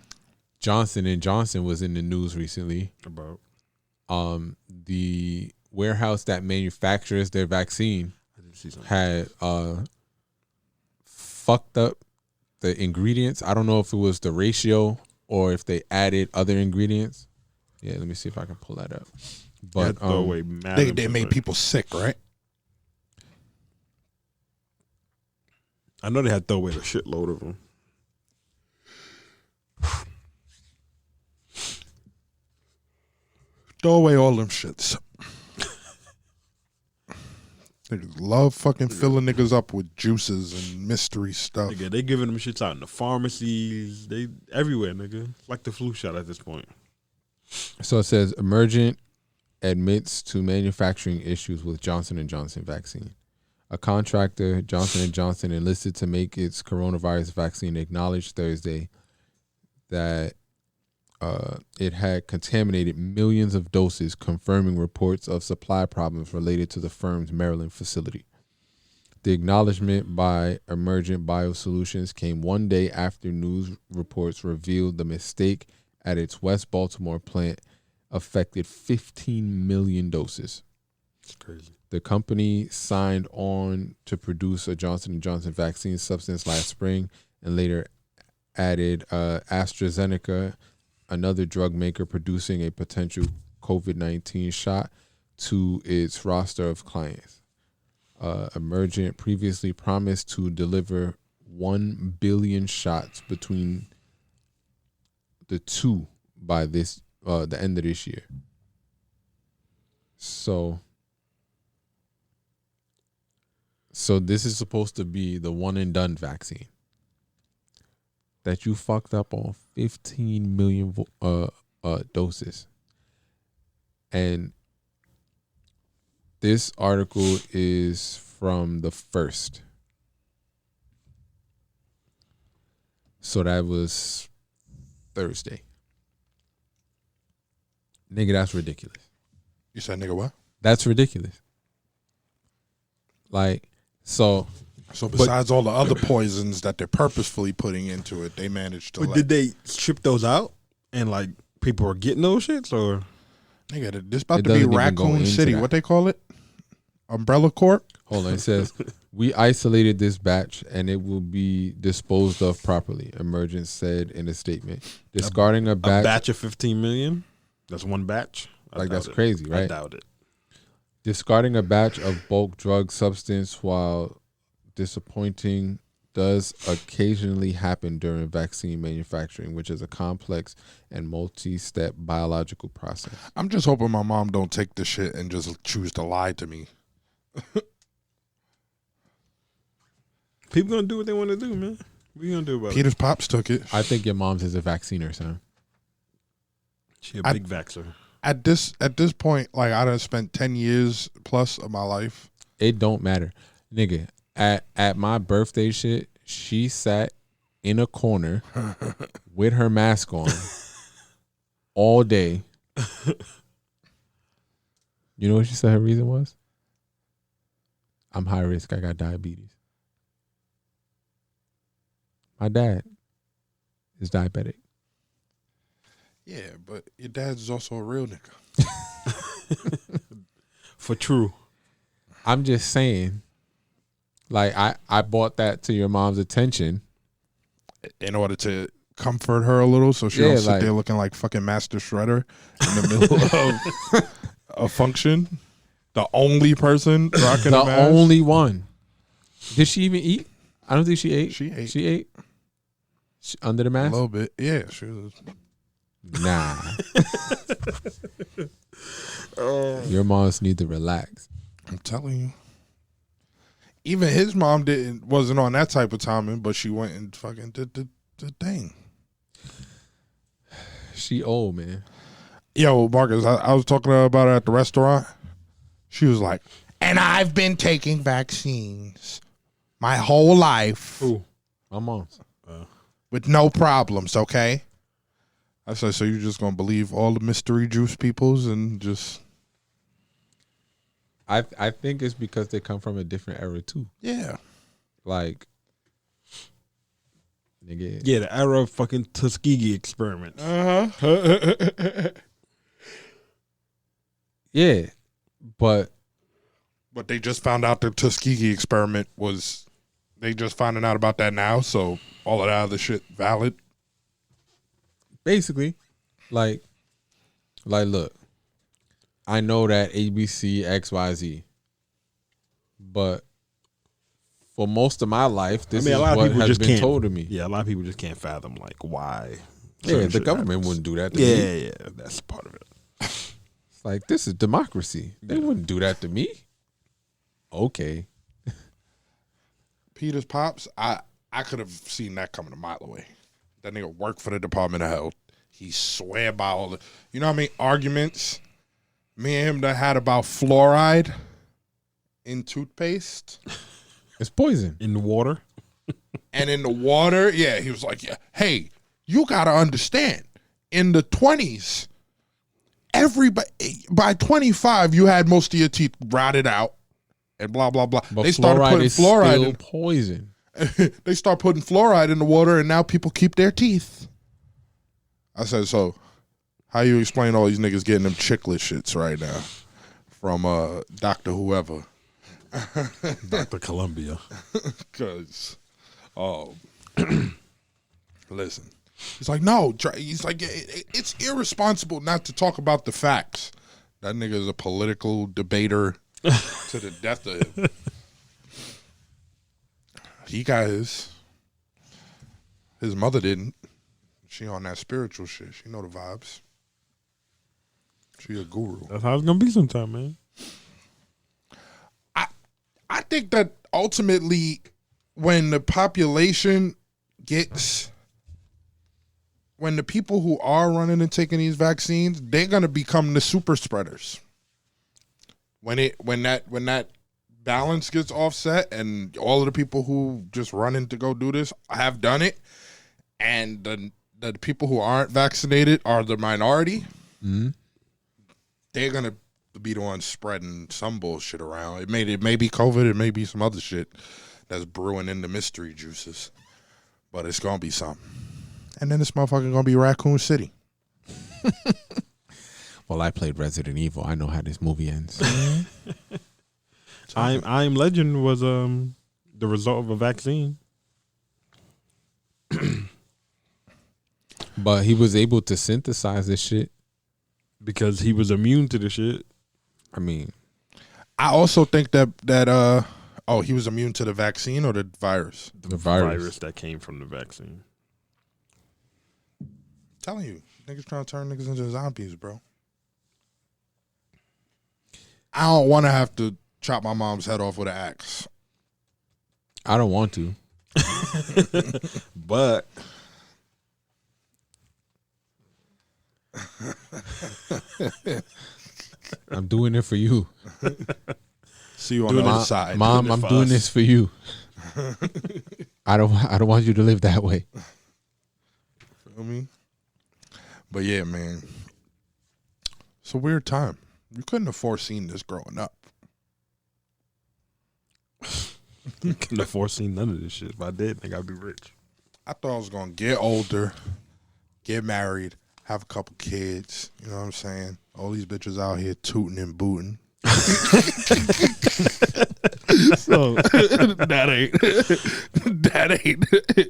Speaker 3: Johnson & Johnson was in the news recently.
Speaker 2: About
Speaker 3: The warehouse that manufactures their vaccine
Speaker 2: I didn't see something.
Speaker 3: had fucked up the ingredients. I don't know if it was the ratio or if they added other ingredients. Yeah, let me see if I can pull that up. But
Speaker 2: throw away mad
Speaker 1: They
Speaker 2: amounts
Speaker 1: made
Speaker 2: of-
Speaker 1: people sick, right?
Speaker 2: I know they had to throw away a shitload of them.
Speaker 1: Throw away all them shits. Niggas love fucking filling niggas up with juices and mystery stuff.
Speaker 2: Nigga, they giving them shits out in the pharmacies. They everywhere, nigga. It's like the flu shot at this point.
Speaker 3: so it says Emergent admits to manufacturing issues with Johnson & Johnson vaccine. A contractor, Johnson & Johnson, enlisted to make its coronavirus vaccine, acknowledged Thursday that it had contaminated millions of doses, confirming reports of supply problems related to the firm's Maryland facility. The acknowledgement by Emergent Biosolutions came one day after news reports revealed the mistake at its West Baltimore plant affected 15 million doses.
Speaker 2: It's crazy.
Speaker 3: The company signed on to produce a Johnson & Johnson vaccine substance last spring and later added AstraZeneca, another drug maker producing a potential COVID-19 shot, to its roster of clients. Emergent previously promised to deliver 1 billion shots between the two by the end of this year. So this is supposed to be the one and done vaccine that you fucked up on 15 million doses. And This article is from the 1st. So that was Thursday. Nigga, that's ridiculous.
Speaker 1: You said nigga what?
Speaker 3: That's ridiculous. Like, so
Speaker 1: besides all the other poisons that they're purposefully putting into it, they managed to.
Speaker 2: But did they strip those out and like people are getting those shits or?
Speaker 1: Nigga, this about
Speaker 3: It
Speaker 1: to be
Speaker 3: doesn't even go
Speaker 1: Raccoon
Speaker 3: into
Speaker 1: City.
Speaker 3: that.
Speaker 1: What they call it? Umbrella Corp.
Speaker 3: hold on. It says, we isolated this batch and it will be disposed of properly, Emergence said in a statement. Discarding a
Speaker 2: A
Speaker 3: batch.
Speaker 2: batch of 15 million? That's one batch?
Speaker 3: Like, that's
Speaker 2: doubt it.
Speaker 3: crazy, right?
Speaker 2: I doubt it.
Speaker 3: Discarding a batch of bulk drug substance, while disappointing, does occasionally happen during vaccine manufacturing, which is a complex and multi-step biological process.
Speaker 1: I'm just hoping my mom don't take this shit and just choose to lie to me.
Speaker 2: People gonna do what they want to do, man. What you gonna do about it?
Speaker 1: Peter's pops took it.
Speaker 3: I think your mom's is a vacciner, son.
Speaker 2: She a big vaxxer.
Speaker 1: At this point, like I done spent 10 years plus of my life.
Speaker 3: It don't matter, nigga. At my birthday shit, she sat in a corner with her mask on all day. You know what she said her reason was? I'm high risk. I got diabetes. My dad is diabetic.
Speaker 1: Yeah, but your dad's also a real nigga.
Speaker 2: For true.
Speaker 3: I'm just saying, like, I brought that to your mom's attention.
Speaker 1: In order to comfort her a little so she don't sit there looking like fucking Master Shredder in the middle of a function. The only person rocking
Speaker 3: The
Speaker 1: a mask.
Speaker 3: only one. Did she even eat? I don't think she ate.
Speaker 1: She ate.
Speaker 3: She ate? Under the
Speaker 1: A
Speaker 3: mask?
Speaker 1: little bit. Yeah, she was.
Speaker 3: Nah. Your moms need to relax.
Speaker 1: I'm telling you. Even his mom wasn't on that type of timing, but she went and fucking did the thing.
Speaker 3: She old, man.
Speaker 1: Yo, Marcus, I was talking to her about it at the restaurant. She was like, and I've been taking vaccines my whole life.
Speaker 2: Ooh.
Speaker 3: My mom's.
Speaker 1: With no problems, okay? I said, so you're just going to believe all the mystery juice peoples and just...
Speaker 3: I think it's because they come from a different era, too.
Speaker 1: Yeah.
Speaker 3: Like, nigga.
Speaker 2: Yeah, the era of fucking Tuskegee experiments.
Speaker 3: Yeah, but
Speaker 1: they just found out the Tuskegee experiment was... They just finding out about that now, so all of that other shit valid.
Speaker 3: basically, like, look, I know that ABC, XYZ, but for most of my life, this is what has been told to me.
Speaker 2: Yeah, a lot of people just can't fathom, like, why.
Speaker 3: Yeah, the government wouldn't do that to
Speaker 2: me.
Speaker 3: me.
Speaker 2: Yeah, that's part of it.
Speaker 3: It's like, this is democracy. They wouldn't do that to me. Okay.
Speaker 1: Peter's pops, I could have seen that coming a mile away. That nigga worked for the Department of Health. He swear by all the, you know how many arguments me and him that had about fluoride in toothpaste?
Speaker 3: It's poison.
Speaker 2: In the water?
Speaker 1: And in the water, yeah, he was like, yeah, hey, you got to understand, in the 20s, everybody, by 25, you had most of your teeth rotted out and blah, blah, blah.
Speaker 3: But
Speaker 1: they started putting fluoride in
Speaker 3: poison.
Speaker 1: They start putting fluoride in the water, and now people keep their teeth. I said, so how you explain all these niggas getting them chiclet shits right now from Dr. Whoever?
Speaker 2: Dr. Columbia.
Speaker 1: Because, listen. He's like, no. He's like, it's irresponsible not to talk about the facts. That nigga is a political debater to the death of him. He got his mother didn't. She on that spiritual shit. She know the vibes. She a guru.
Speaker 2: That's how it's gonna be sometime, man.
Speaker 1: I think that ultimately when the population gets, when the people who are running and taking these vaccines, they're gonna become the super spreaders. when that balance gets offset, and all of the people who just running to go do this have done it, and the people who aren't vaccinated are the minority, they're gonna be the ones spreading some bullshit around. It may be COVID, it may be some other shit that's brewing in the mystery juices, but it's gonna be something. And then this motherfucker gonna be Raccoon City.
Speaker 3: Well, I played Resident Evil. I know how this movie ends.
Speaker 2: I Am Legend was the result of a vaccine.
Speaker 3: But he was able to synthesize this shit
Speaker 2: because he was immune to the shit.
Speaker 3: I mean,
Speaker 1: I also think that he was immune to the vaccine or the virus.
Speaker 3: The virus
Speaker 2: that came from the vaccine.
Speaker 1: I'm telling you, niggas trying to turn niggas into zombies, bro. I don't want to have to chop my mom's head off with an axe.
Speaker 3: I don't want to.
Speaker 2: But
Speaker 3: I'm doing it for you.
Speaker 1: See you on the other side.
Speaker 3: Mom, I'm doing this for you. I don't want you to live that way.
Speaker 1: Feel me? But yeah, man. It's a weird time. You couldn't have foreseen this growing up.
Speaker 2: couldn't have foreseen none of this shit. If I did, I think I'd be rich.
Speaker 1: I thought I was gonna get older, get married, have a couple kids. You know what I'm saying? All these bitches out here tooting and booting. So that ain't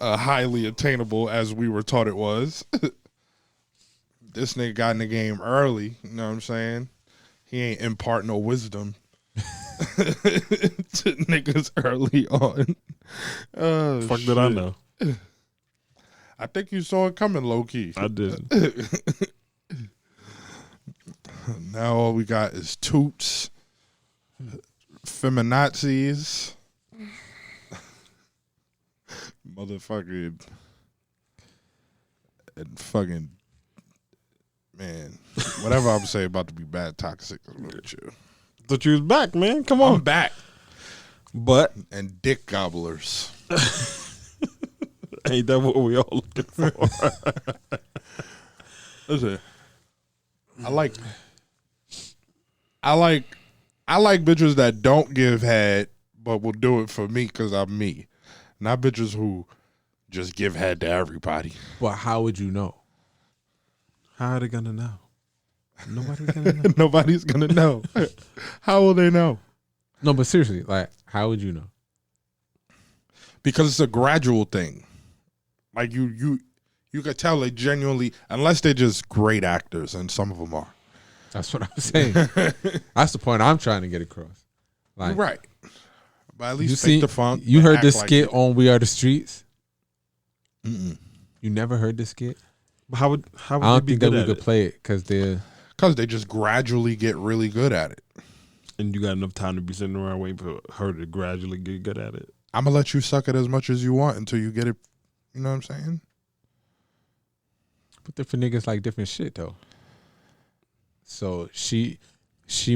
Speaker 1: highly attainable as we were taught it was. This nigga got in the game early. You know what I'm saying? He ain't impart no wisdom to niggas early on.
Speaker 2: Fuck did I know?
Speaker 1: I think you saw it coming, low key.
Speaker 2: I did.
Speaker 1: Now all we got is toots, feminazis, motherfucking, and fucking, man, whatever I'm saying about to be bad toxic is really true.
Speaker 2: Thought you was back, man. Come on.
Speaker 1: I'm back.
Speaker 2: But
Speaker 1: And dick gobblers.
Speaker 2: ain't that what we all looking for?
Speaker 1: Listen, I like bitches that don't give head, but will do it for me because I'm me. Not bitches who just give head to everybody.
Speaker 3: But how would you know?
Speaker 2: How are they gonna know? Nobody's gonna know.
Speaker 1: Nobody's gonna know. How will they know?
Speaker 3: No, but seriously, like, how would you know?
Speaker 1: Because it's a gradual thing. Like you could tell they genuinely, unless they're just great actors, and some of them are.
Speaker 3: That's what I'm saying. That's the point I'm trying to get across. Like,
Speaker 1: Right. But at
Speaker 3: you
Speaker 1: least
Speaker 3: see,
Speaker 1: fake the funk.
Speaker 3: you
Speaker 1: and
Speaker 3: heard
Speaker 1: act
Speaker 3: this
Speaker 1: like
Speaker 3: skit
Speaker 1: it.
Speaker 3: on We Are the Streets?
Speaker 1: Mm-mm.
Speaker 3: You never heard this skit?
Speaker 2: How would
Speaker 3: I don't
Speaker 2: you be
Speaker 3: think that
Speaker 2: good
Speaker 3: we
Speaker 2: at
Speaker 3: could
Speaker 2: it?
Speaker 3: play it because they're.
Speaker 1: Because they just gradually get really good at it.
Speaker 2: And you got enough time to be sitting around waiting for her to gradually get good at it.
Speaker 1: I'm going to let you suck it as much as you want until you get it. You know what I'm saying?
Speaker 3: But different niggas like different shit though. So she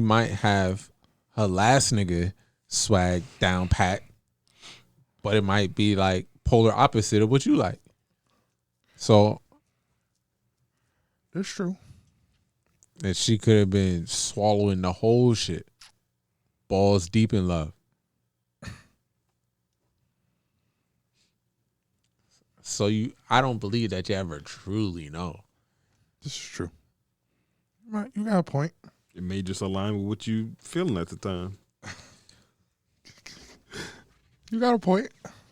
Speaker 3: might have her last nigga swag down pat, but it might be like polar opposite of what you like. So
Speaker 1: That's true.
Speaker 3: and she could have been swallowing the whole shit, balls deep in love. So I don't believe that you ever truly know.
Speaker 1: This is true. Right, you got a point.
Speaker 2: It may just align with what you feeling at the time.
Speaker 1: You got a point.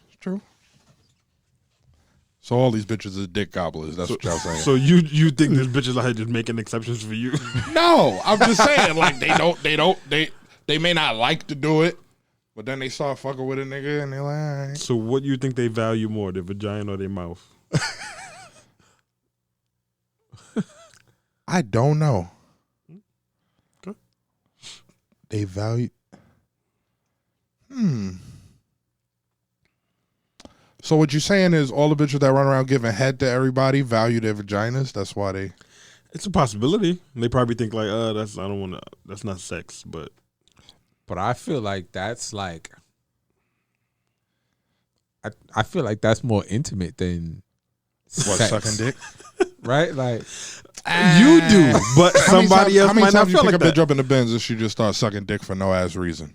Speaker 1: It's true. So all these bitches are dick gobblers. That's what y'all saying.
Speaker 2: So you think this bitch is out here just making exceptions for you?
Speaker 1: No, I'm just saying, like, they may not like to do it, but then they start fucking with a nigga and they're like, all right.
Speaker 2: So what you think they value more, their vagina or their mouth?
Speaker 1: I don't know.
Speaker 2: Okay.
Speaker 1: They value. So what you're saying is all the bitches that run around giving head to everybody value their vaginas? That's why they.
Speaker 2: It's a possibility. They probably think like, that's I don't want to. That's not sex, but
Speaker 3: I feel like that's like. I feel like that's more intimate than
Speaker 1: What,
Speaker 3: sex,
Speaker 1: sucking dick?
Speaker 3: right? Like
Speaker 2: you do. But somebody else
Speaker 1: How many
Speaker 2: might not
Speaker 1: times you
Speaker 2: feel
Speaker 1: pick
Speaker 2: like
Speaker 1: a bitch
Speaker 2: that.
Speaker 1: up in the Benz and she just starts sucking dick for no ass reason?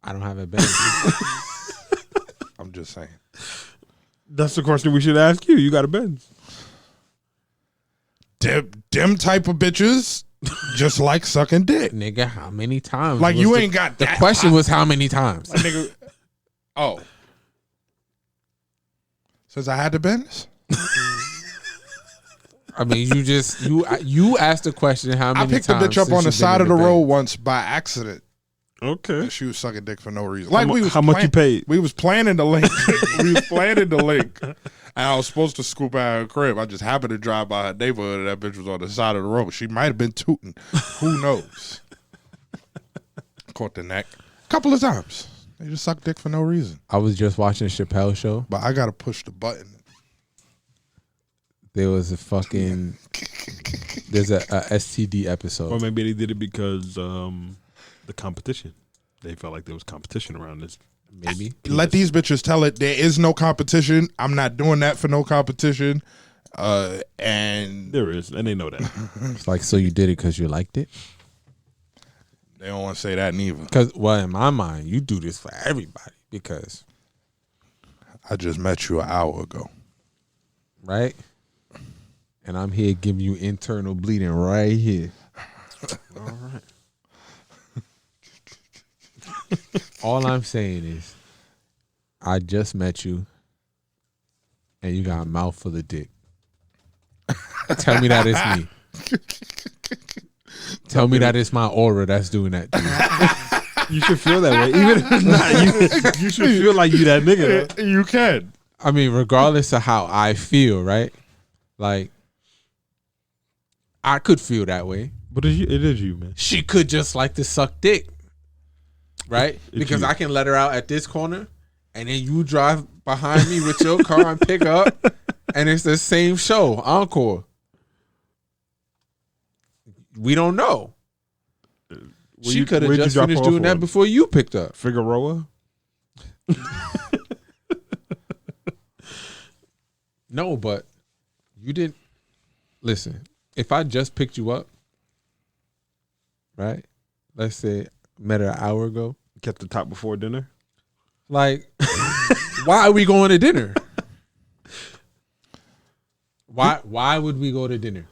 Speaker 3: I don't have a Benz.
Speaker 1: I'm just saying.
Speaker 2: That's the question we should ask you. You got a Benz.
Speaker 1: Them type of bitches just like sucking dick.
Speaker 3: Nigga, how many times?
Speaker 1: Like
Speaker 3: was
Speaker 1: you
Speaker 3: the-
Speaker 1: ain't got
Speaker 3: The
Speaker 1: that.
Speaker 3: question was how many times?
Speaker 1: Like, nigga. Oh. Since I had the Benz?
Speaker 3: I mean, you asked the question how
Speaker 1: I
Speaker 3: many
Speaker 1: picked the
Speaker 3: times
Speaker 1: bitch up
Speaker 3: since
Speaker 1: on the
Speaker 3: you've been
Speaker 1: side
Speaker 3: in
Speaker 1: of the
Speaker 3: bed?
Speaker 1: road once by accident.
Speaker 2: Okay.
Speaker 1: And she was sucking dick for no reason. Like
Speaker 2: How much you paid?
Speaker 1: We was planning the link. We was planning the link. And I was supposed to scoop out her crib. I just happened to drive by her neighborhood and that bitch was on the side of the road. She might have been tooting. Who knows? Caught the neck. A couple of times. They just suck dick for no reason.
Speaker 3: I was just watching Chappelle show.
Speaker 1: But I gotta push the button.
Speaker 3: There was a fucking there's a STD episode.
Speaker 2: Or maybe they did it because the competition. They felt like there was competition around this.
Speaker 3: Maybe
Speaker 1: Let these bitches tell it there is no competition. I'm not doing that for no competition. And
Speaker 2: There is, and they know that.
Speaker 3: it's like, so you did it because you liked it?
Speaker 1: they don't want to say that neither.
Speaker 3: Because, well, in my mind, you do this for everybody because,
Speaker 1: I just met you an hour ago.
Speaker 3: right? And I'm here giving you internal bleeding right here.
Speaker 2: All right.
Speaker 3: All I'm saying is, I just met you, and you got a mouthful of dick. Tell me that it's me. Tell me that it's my aura that's doing that to you.
Speaker 2: You should feel that way. Even if it's not you should feel like you that nigga. Though.
Speaker 1: You can.
Speaker 3: I mean, regardless of how I feel, right? Like, I could feel that way.
Speaker 2: But it is you, man.
Speaker 3: She could just like to suck dick, right?
Speaker 2: It's
Speaker 3: Because
Speaker 2: you.
Speaker 3: I can let her out at this corner, and then you drive behind me with your car and pick her up, and it's the same show, encore. We don't know. She could have
Speaker 2: where'd you
Speaker 3: just
Speaker 2: drop
Speaker 3: finished
Speaker 2: her off
Speaker 3: doing that
Speaker 2: on?
Speaker 3: before you picked up.
Speaker 2: Figueroa.
Speaker 3: No, but you didn't. Listen, if I just picked you up, right? Let's say met her an hour ago.
Speaker 2: Kept the top before dinner.
Speaker 3: Like, why are we going to dinner? Why would we go to dinner?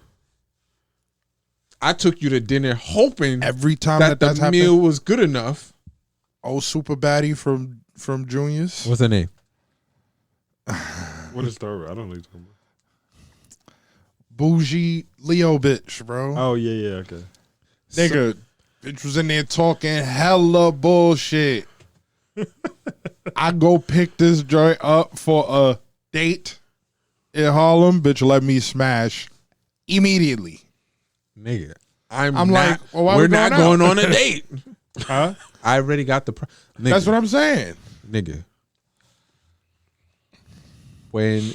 Speaker 3: I took you to dinner hoping
Speaker 1: Every time
Speaker 3: that
Speaker 1: that's
Speaker 3: the
Speaker 1: happened.
Speaker 3: meal was good enough.
Speaker 1: Old super baddie from Juniors.
Speaker 3: What's her name?
Speaker 2: What is story? I don't know. What you're talking about.
Speaker 1: Bougie Leo bitch, bro.
Speaker 2: Oh yeah, okay.
Speaker 1: Nigga, bitch was in there talking hella bullshit. I go pick this joint up for a date in Harlem. Bitch, let me smash immediately.
Speaker 3: Nigga, I'm
Speaker 1: like,
Speaker 3: not,
Speaker 1: well, why
Speaker 3: we're
Speaker 1: we
Speaker 3: not
Speaker 1: going
Speaker 3: going
Speaker 1: out?
Speaker 3: on a date.
Speaker 1: Huh?
Speaker 3: I already got the. Nigga,
Speaker 1: That's what I'm saying.
Speaker 3: nigga. When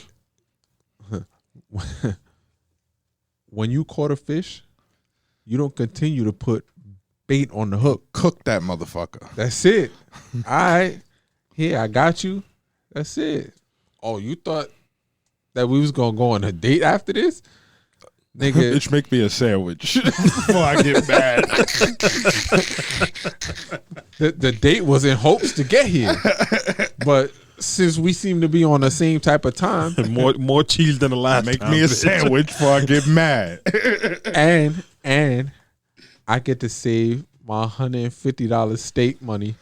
Speaker 3: when you caught a fish, you don't continue to put bait on the hook.
Speaker 1: Cook that motherfucker.
Speaker 3: That's it. All right. Here, I got you. That's it. Oh, you thought that we was gonna go on a date after this? Nigga,
Speaker 1: Bitch, make me a sandwich before I get mad.
Speaker 3: the date was in hopes to get here. But since we seem to be on the same type of time,
Speaker 2: more cheese than the last.
Speaker 1: Make
Speaker 2: time,
Speaker 1: me a
Speaker 2: bitch.
Speaker 1: sandwich before I get mad.
Speaker 3: and I get to save my $150 steak money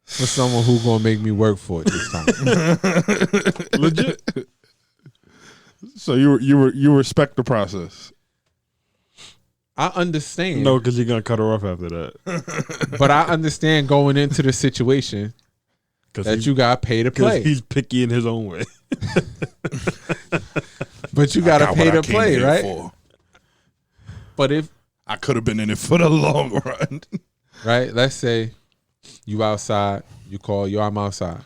Speaker 3: for someone who gonna make me work for it this time.
Speaker 2: Legit.
Speaker 1: So you respect the process.
Speaker 3: I understand.
Speaker 2: No, because you're gonna cut her off after that.
Speaker 3: But I understand going into the situation that you got to pay to play.
Speaker 2: He's picky in his own way.
Speaker 3: But you got to
Speaker 1: Got
Speaker 3: pay
Speaker 1: what I
Speaker 3: to
Speaker 1: came
Speaker 3: play,
Speaker 1: here
Speaker 3: right?
Speaker 1: for.
Speaker 3: But if,
Speaker 1: I could have been in it for the long run.
Speaker 3: right, let's say you outside, you call, yo, I'm outside.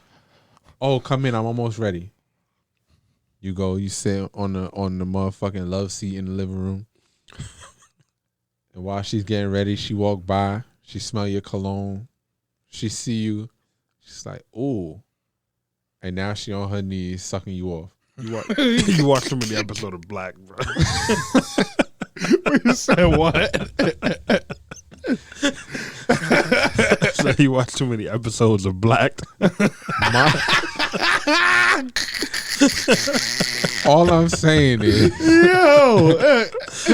Speaker 3: Oh, come in, I'm almost ready. You go, you sit on the motherfucking love seat in the living room. And while she's getting ready, she walk by. She smell your cologne. She see you. She's like, "Ooh," and now she on her knees sucking you off.
Speaker 2: You watch too many episodes of Black, bro.
Speaker 1: You said what?
Speaker 2: So you watch too many episodes of Black.
Speaker 3: All I'm saying is,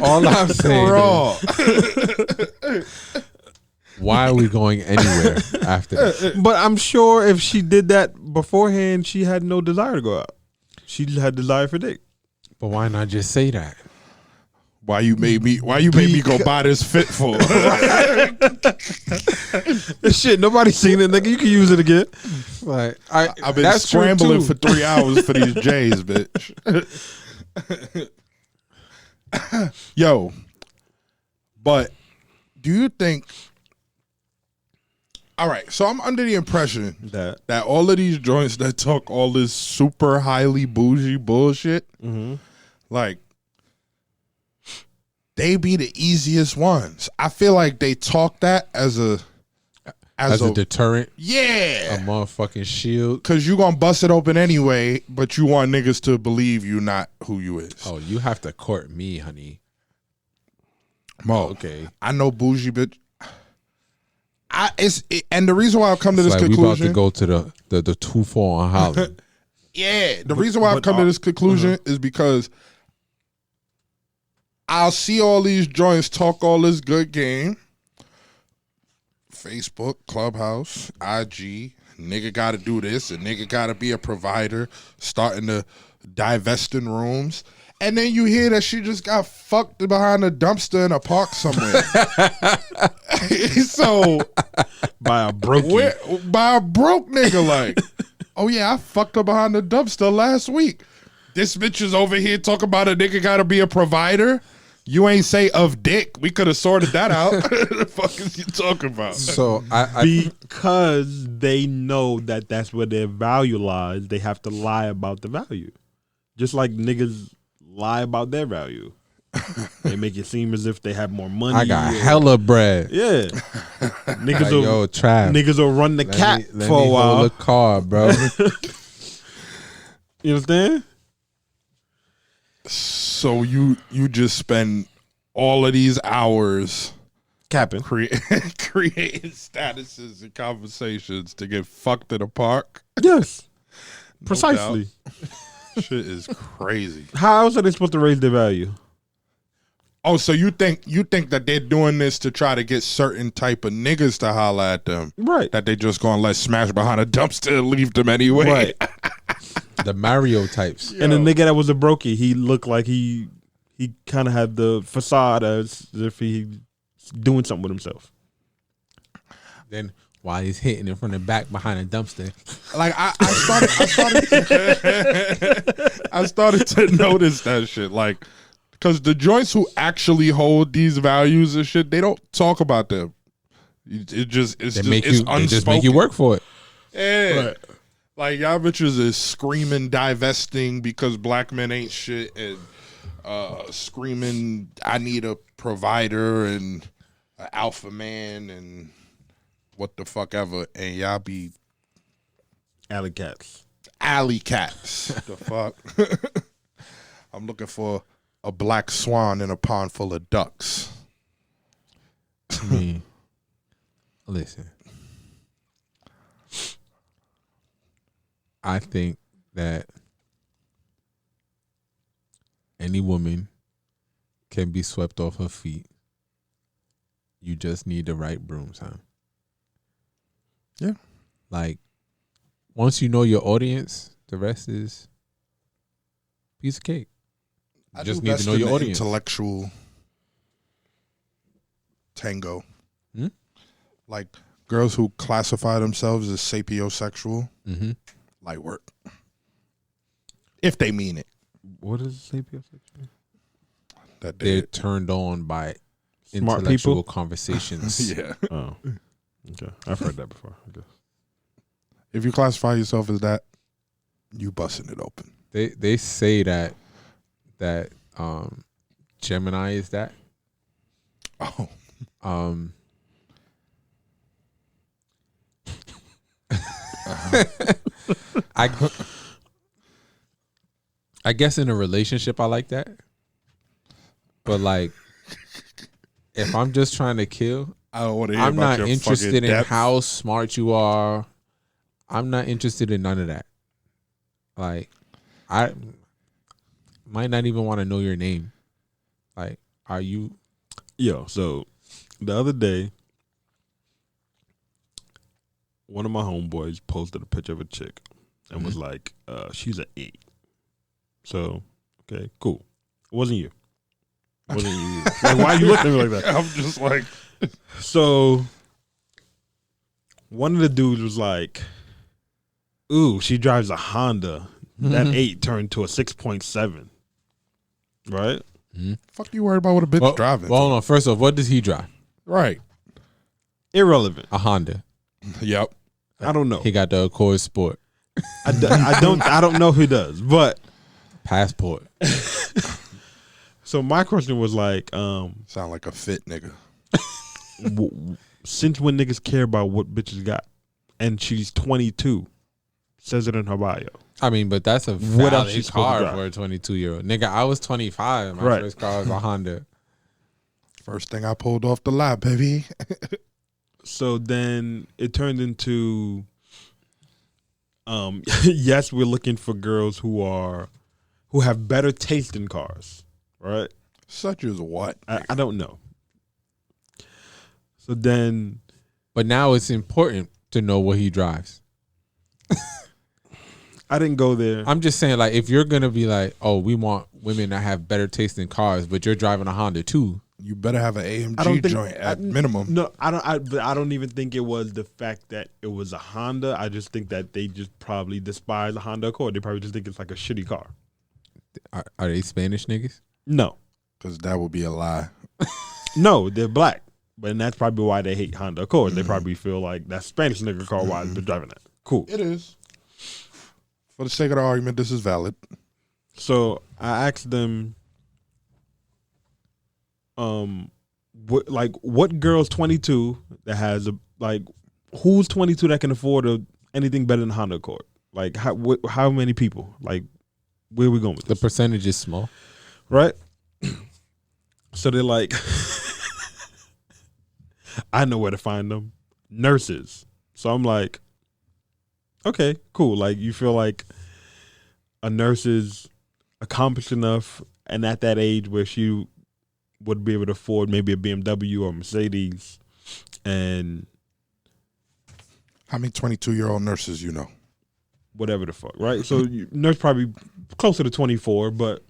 Speaker 3: all I'm saying
Speaker 1: raw.
Speaker 3: is, why are we going anywhere after this?
Speaker 2: But I'm sure if she did that beforehand, she had no desire to go out. She just had desire for dick.
Speaker 3: But why not just say that?
Speaker 1: Why you made me go buy this fit for?
Speaker 2: Shit, nobody's seen it, nigga. You can use it again.
Speaker 3: Like
Speaker 1: I've been scrambling for 3 hours for these J's, bitch. Yo, but do you think? All right, so I'm under the impression that all of these joints that talk all this super highly bougie bullshit, like, they be the easiest ones. I feel like they talk that as a
Speaker 3: deterrent, a
Speaker 1: yeah,
Speaker 3: motherfucking shield.
Speaker 1: Cause you gonna bust it open anyway, but you want niggas to believe you not who you is.
Speaker 3: Oh, you have to court me, honey.
Speaker 1: Mo,
Speaker 3: Okay.
Speaker 1: I know bougie, bitch. And the reason why I've come to this conclusion,
Speaker 3: we about to go to the 2-4 on Holland.
Speaker 1: yeah, the reason why I've come to this conclusion is because I'll see all these joints talk all this good game. Facebook, Clubhouse, IG, nigga got to do this, and nigga got to be a provider, starting to divest in rooms. And then you hear that she just got fucked behind a dumpster in a park somewhere. So
Speaker 2: By a broke
Speaker 1: nigga, like, oh yeah, I fucked her behind the dumpster last week. This bitch is over here talking about a nigga gotta be a provider. You ain't say of dick. We could have sorted that out. The fuck is you talking about?
Speaker 3: So
Speaker 2: because they know that that's where their value lies, they have to lie about the value. Just like niggas lie about their value. They make it seem as if they have more money.
Speaker 3: I got hella bread.
Speaker 2: Yeah.
Speaker 3: Niggas yo, Trav,
Speaker 2: niggas will run the cat
Speaker 3: let
Speaker 2: for
Speaker 3: me
Speaker 2: a while.
Speaker 3: hold the car, bro.
Speaker 2: You understand?
Speaker 1: So you just spend all of these hours
Speaker 2: Capping.
Speaker 1: creating statuses and conversations to get fucked in a park?
Speaker 2: Yes.
Speaker 1: No
Speaker 2: Precisely.
Speaker 1: doubt. Shit is crazy.
Speaker 2: How else are they supposed to raise their value?
Speaker 1: Oh, so you think that they're doing this to try to get certain type of niggas to holler at them?
Speaker 2: Right.
Speaker 1: That they just gonna let smash behind a dumpster and leave them anyway?
Speaker 2: Right.
Speaker 3: The Mario types.
Speaker 2: And the nigga that was a brokey, he looked like he kind of had the facade as if he doing something with himself.
Speaker 3: Then while he's hitting it from the back behind a dumpster.
Speaker 1: Like I started to notice that shit. Like, because the joints who actually hold these values and shit, they don't talk about them. They just make
Speaker 3: you work for it.
Speaker 1: Yeah.
Speaker 2: Right.
Speaker 1: Like, y'all bitches is screaming divesting because black men ain't shit, and screaming I need a provider and an alpha man and what the fuck ever, and y'all be
Speaker 2: Alley cats.
Speaker 1: The fuck? I'm looking for a black swan in a pond full of ducks.
Speaker 3: I mean, listen. I think that any woman can be swept off her feet. You just need the right broom, son.
Speaker 1: Yeah.
Speaker 3: Like, once you know your audience, the rest is piece of cake. You just need to know your audience.
Speaker 1: Intellectual tango. Like, girls who classify themselves as sapiosexual, light work. If they mean it.
Speaker 2: What is sapiosexual?
Speaker 1: That
Speaker 3: they're turned on by
Speaker 2: smart
Speaker 3: intellectual
Speaker 2: people?
Speaker 3: conversations.
Speaker 1: Yeah.
Speaker 2: Oh. Okay. I've heard that before, I guess.
Speaker 1: If you classify yourself as that, you busting it open.
Speaker 3: They say that Gemini is that.
Speaker 1: Oh,
Speaker 3: Um, I I guess in a relationship I like that, but like if I'm just trying to kill,
Speaker 1: I don't want to hear
Speaker 3: I'm
Speaker 1: about
Speaker 3: not
Speaker 1: your
Speaker 3: interested
Speaker 1: fucking
Speaker 3: in
Speaker 1: depth.
Speaker 3: how smart you are. I'm not interested in none of that. Like I might not even want to know your name. Like, are you?
Speaker 2: Yo, so the other day, one of my homeboys posted a picture of a chick and was like, she's an 8. So, okay, cool. It wasn't you. It wasn't you. Like, why are you looking at me like that?
Speaker 1: I'm just like,
Speaker 2: So, one of the dudes was like, ooh, she drives a Honda. That 8 turned to a 6.7. Right?
Speaker 1: fuck you worried about what a bitch driving?
Speaker 3: Well, hold on. First off, what does he drive?
Speaker 1: Right.
Speaker 2: Irrelevant.
Speaker 3: A Honda.
Speaker 1: Yep.
Speaker 2: I don't know.
Speaker 3: He got the Accord Sport.
Speaker 2: I don't know who does, but
Speaker 3: Passport.
Speaker 2: so my question was like,
Speaker 1: Sound like a fit nigga.
Speaker 2: since when niggas care about what bitches got? And she's 22. Says it in her bio.
Speaker 3: I mean, but that's a
Speaker 2: What else
Speaker 3: valid
Speaker 2: she supposed to
Speaker 3: car
Speaker 2: drive?
Speaker 3: for a 22-year-old. Nigga, I was 25. My
Speaker 2: Right.
Speaker 3: first car was a Honda.
Speaker 1: First thing I pulled off the lot, baby.
Speaker 2: So then it turned into, yes, we're looking for girls who have better taste in cars, right?
Speaker 1: Such as what?
Speaker 2: I don't know. So then,
Speaker 3: But now it's important to know what he drives.
Speaker 2: I didn't go there.
Speaker 3: I'm just saying, like, if you're going to be like, oh, we want women that have better taste in cars, but you're driving a Honda too.
Speaker 1: You better have an
Speaker 2: I don't
Speaker 1: AMG
Speaker 2: think-
Speaker 1: joint at minimum.
Speaker 2: No, but I don't even think it was the fact that it was a Honda. I just think that they just probably despise a Honda Accord. They probably just think it's like a shitty car.
Speaker 3: Are they Spanish niggas?
Speaker 2: No,
Speaker 1: Because that would be a lie.
Speaker 2: no, they're black, but that's probably why they hate Honda Accord. They probably feel like that Spanish nigga car. Why they're driving that? Cool.
Speaker 1: It is. For the sake of the argument, this is valid.
Speaker 2: So I asked them, what girl's 22 that has who's 22 that can afford anything better than Honda Accord? Like how many people? Like where are we going with
Speaker 3: The
Speaker 2: this?
Speaker 3: percentage is small.
Speaker 2: Right? So they're like, I know where to find them. Nurses. So I'm like, okay, cool. Like you feel like a nurse is accomplished enough and at that age where she would be able to afford maybe a BMW or a Mercedes, and
Speaker 1: How many 22-year-old nurses you know?
Speaker 2: whatever the fuck, right? So nurse probably closer to 24, but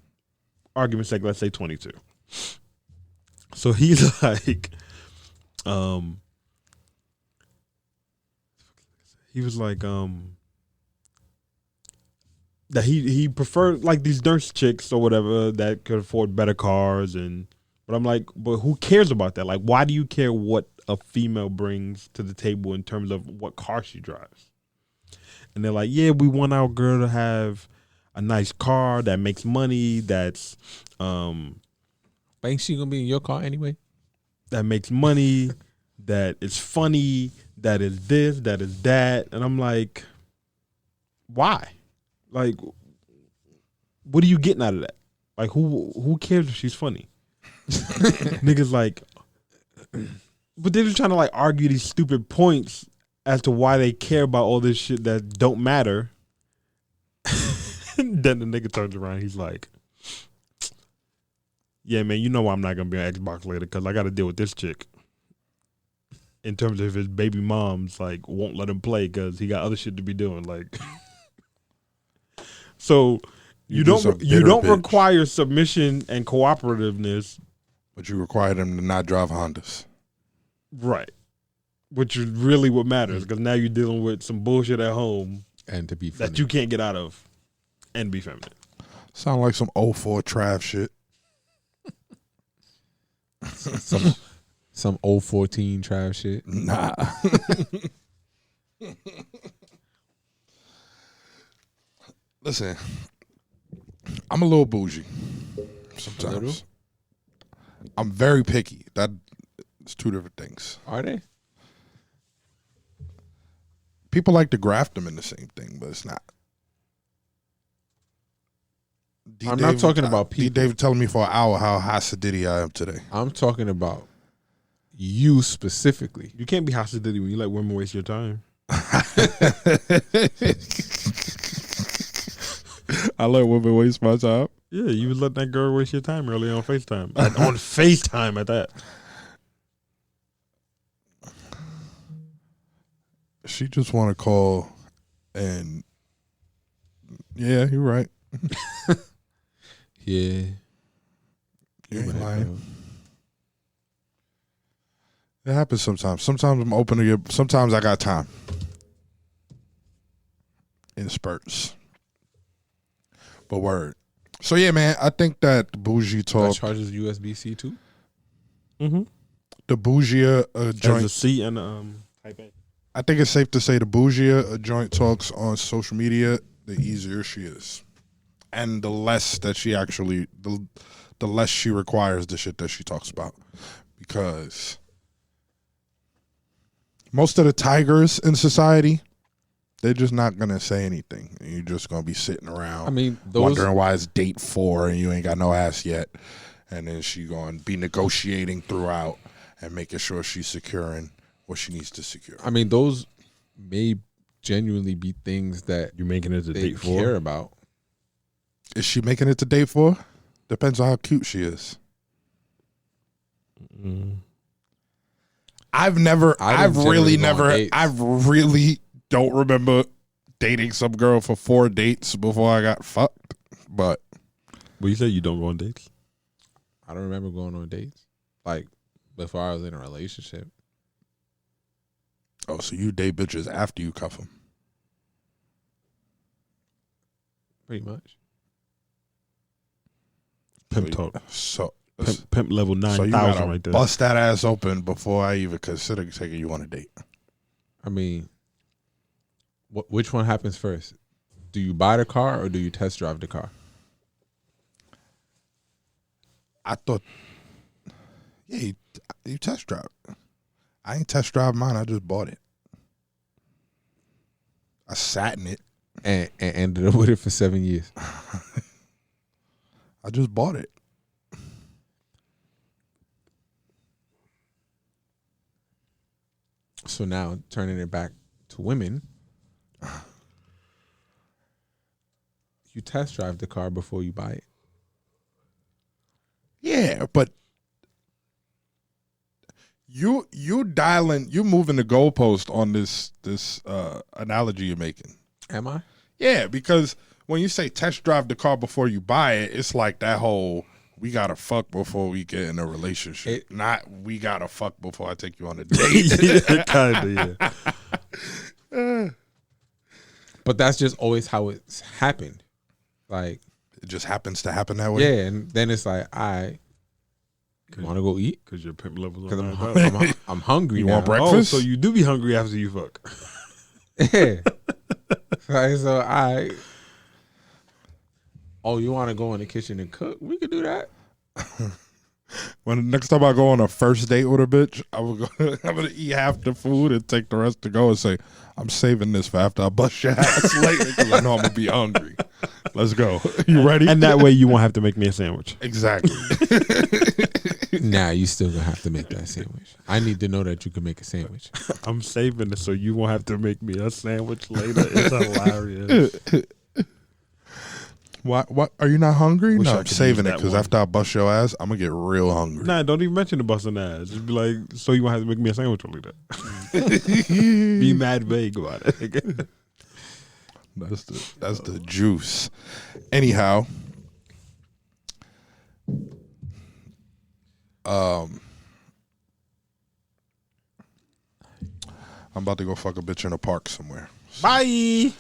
Speaker 2: argument's sake, let's say 22. So he's like, he was like, that he preferred like these nurse chicks or whatever that could afford better cars, but I'm like, but who cares about that? Like, why do you care what a female brings to the table in terms of what car she drives? And they're like, yeah, we want our girl to have a nice car that makes money, that's
Speaker 3: But ain't she gonna be in your car anyway?
Speaker 2: that makes money, that is funny, that is this, that is that. And I'm like, why? Like, what are you getting out of that? Like, who cares if she's funny? Niggas like, but they're just trying to like argue these stupid points as to why they care about all this shit that don't matter. Then the nigga turns around, he's like, yeah, man, you know I'm not gonna be on Xbox later because I got to deal with this chick. In terms of his baby moms, like, won't let him play because he got other shit to be doing. Like, so you
Speaker 1: just a
Speaker 2: don't
Speaker 1: bitter bitch.
Speaker 2: require submission and cooperativeness,
Speaker 1: But you require them to not drive Hondas.
Speaker 2: right? Which is really what matters because now you're dealing with some bullshit at home
Speaker 3: And to be funny.
Speaker 2: that you can't get out of and be feminine.
Speaker 1: Sound like some 04 Trav shit.
Speaker 3: some old 14 trash shit.
Speaker 1: Nah. Listen, I'm a little bougie sometimes.
Speaker 3: A little?
Speaker 1: I'm very picky. It's two different things.
Speaker 3: Are they?
Speaker 1: People like to graft them in the same thing, but it's not.
Speaker 3: I'm not talking about
Speaker 1: D.
Speaker 3: people.
Speaker 1: Dave telling me for an hour how Hasidity I am today.
Speaker 3: I'm talking about you specifically.
Speaker 2: You can't be hostility when you let women waste your time.
Speaker 1: I let women waste my time.
Speaker 2: Yeah, you would let that girl waste your time earlier on FaceTime. On FaceTime at that.
Speaker 1: She just want to call and yeah, you're right.
Speaker 3: Yeah.
Speaker 1: You ain't lying. It happens sometimes. Sometimes I'm open to your. Sometimes I got time. In spurts. But word. So yeah, man. I think that the bougie
Speaker 3: That
Speaker 1: talk.
Speaker 3: charges USB-C too?
Speaker 2: Mm-hmm.
Speaker 1: The bougie
Speaker 2: There's
Speaker 1: joint.
Speaker 2: a C and type A.
Speaker 1: I think it's safe to say the bougie joint talks on social media, the easier she is, and the less that she actually the less she requires the shit that she talks about, because most of the tigers in society, they're just not gonna say anything. You're just gonna be sitting around.
Speaker 3: I mean,
Speaker 1: wondering why it's date 4 and you ain't got no ass yet, and then she gonna be negotiating throughout and making sure she's securing what she needs to secure.
Speaker 3: I mean, those may genuinely be things that
Speaker 2: You're making it to
Speaker 3: they
Speaker 2: date 4.
Speaker 3: care about.
Speaker 1: Is she making it to date 4? Depends on how cute she is.
Speaker 2: Mm.
Speaker 1: I really don't remember dating some girl for 4 dates before I got fucked. But
Speaker 2: Well, you say you don't go on dates?
Speaker 3: I don't remember going on dates like before I was in a relationship.
Speaker 1: oh, so you date bitches after you cuff them?
Speaker 3: Pretty much.
Speaker 2: Pimp talk.
Speaker 1: So
Speaker 2: Pimp level
Speaker 1: so
Speaker 2: 9,000
Speaker 1: you gotta
Speaker 2: right there.
Speaker 1: bust that ass open before I even consider taking you on a date.
Speaker 3: I mean, which one happens first? Do you buy the car or do you test drive the car?
Speaker 1: I thought, yeah, you test drive. I ain't test drive mine. I just bought it. I sat in it.
Speaker 3: And ended up with it for 7 years.
Speaker 1: I just bought it.
Speaker 3: So now turning it back to women, you test drive the car before you buy it.
Speaker 1: Yeah, but you moving the goalpost on this analogy you're making.
Speaker 3: Am I?
Speaker 1: Yeah, because when you say test drive the car before you buy it, it's like that whole we gotta fuck before we get in a relationship. Not we gotta fuck before I take you on a date.
Speaker 2: Yeah, kind of, yeah.
Speaker 3: But that's just always how it's happened. Like,
Speaker 1: It just happens to happen that way.
Speaker 3: yeah, and then it's like, I want to go eat
Speaker 2: Because your pimp level's
Speaker 3: because
Speaker 2: on 9,000.
Speaker 3: I'm hungry.
Speaker 1: You
Speaker 3: now.
Speaker 1: want breakfast?
Speaker 2: Oh, so you do be hungry after you fuck.
Speaker 3: Yeah. Like, so oh, you want to go in the kitchen and cook? We could do that.
Speaker 1: When the next time I go on a first date with a bitch, I'm gonna eat half the food and take the rest to go and say, I'm saving this for after I bust your ass later because I know I'm gonna be hungry. Let's go. You ready?
Speaker 2: And that way you won't have to make me a sandwich.
Speaker 1: Exactly.
Speaker 3: Nah, you still gonna have to make that sandwich. I need to know that you can make a sandwich.
Speaker 2: I'm saving it so you won't have to make me a sandwich later. It's hilarious.
Speaker 1: What? Are you not hungry?
Speaker 2: Wish I
Speaker 1: No, I'm
Speaker 2: could
Speaker 1: saving
Speaker 2: use
Speaker 1: it
Speaker 2: that
Speaker 1: because
Speaker 2: one.
Speaker 1: after I bust your ass, I'm gonna get real hungry.
Speaker 2: Nah, don't even mention the busting ass. Just be like, so you won't have to make me a sandwich later. Be mad vague about it.
Speaker 1: That's the juice. Anyhow, I'm about to go fuck a bitch in a park somewhere.
Speaker 2: Bye.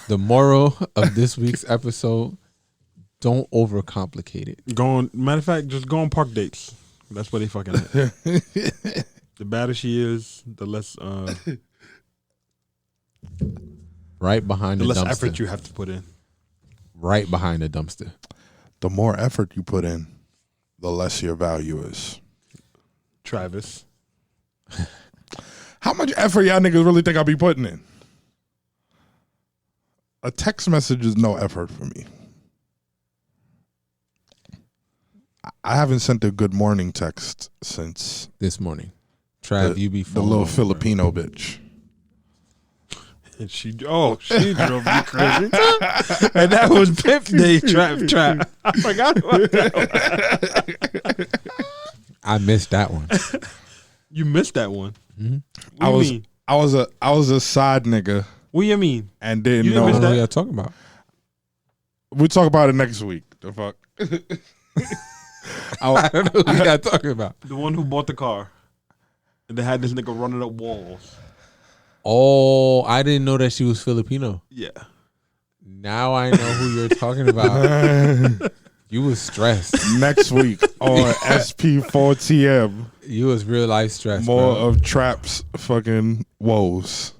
Speaker 3: The moral of this week's episode: don't overcomplicate it.
Speaker 2: Matter of fact, just go on park dates. That's where they fucking at. The badder she is, the less
Speaker 3: Right behind
Speaker 2: the
Speaker 3: the
Speaker 2: less
Speaker 3: dumpster.
Speaker 2: effort you have to put in.
Speaker 3: Right behind the dumpster.
Speaker 1: The more effort you put in, the less your value is.
Speaker 2: Travis.
Speaker 1: How much effort y'all niggas really think I'll be putting in? A text message is no effort for me. I haven't sent a good morning text since
Speaker 3: This morning. Trav, you be
Speaker 1: the little Filipino bitch.
Speaker 2: And she drove me crazy. And that was Pimp Day trap. I forgot about that.
Speaker 3: I missed that one.
Speaker 2: You missed that one.
Speaker 3: Mm-hmm.
Speaker 2: What do you mean?
Speaker 1: I was a side nigga
Speaker 2: What do you mean?
Speaker 1: and didn't
Speaker 2: You didn't
Speaker 1: know.
Speaker 3: I
Speaker 2: miss
Speaker 3: don't know
Speaker 2: that?
Speaker 3: what y'all talking about.
Speaker 1: We'll talk about it next week. The fuck.
Speaker 3: I don't know what y'all talking about.
Speaker 2: The one who bought the car. And they had this nigga running up walls.
Speaker 3: Oh, I didn't know that she was Filipino.
Speaker 2: Yeah.
Speaker 3: Now I know who you're talking about. You was stressed.
Speaker 1: Next week on SP4TM.
Speaker 3: You was real life stressed.
Speaker 1: More
Speaker 3: bro.
Speaker 1: of Trap's fucking woes.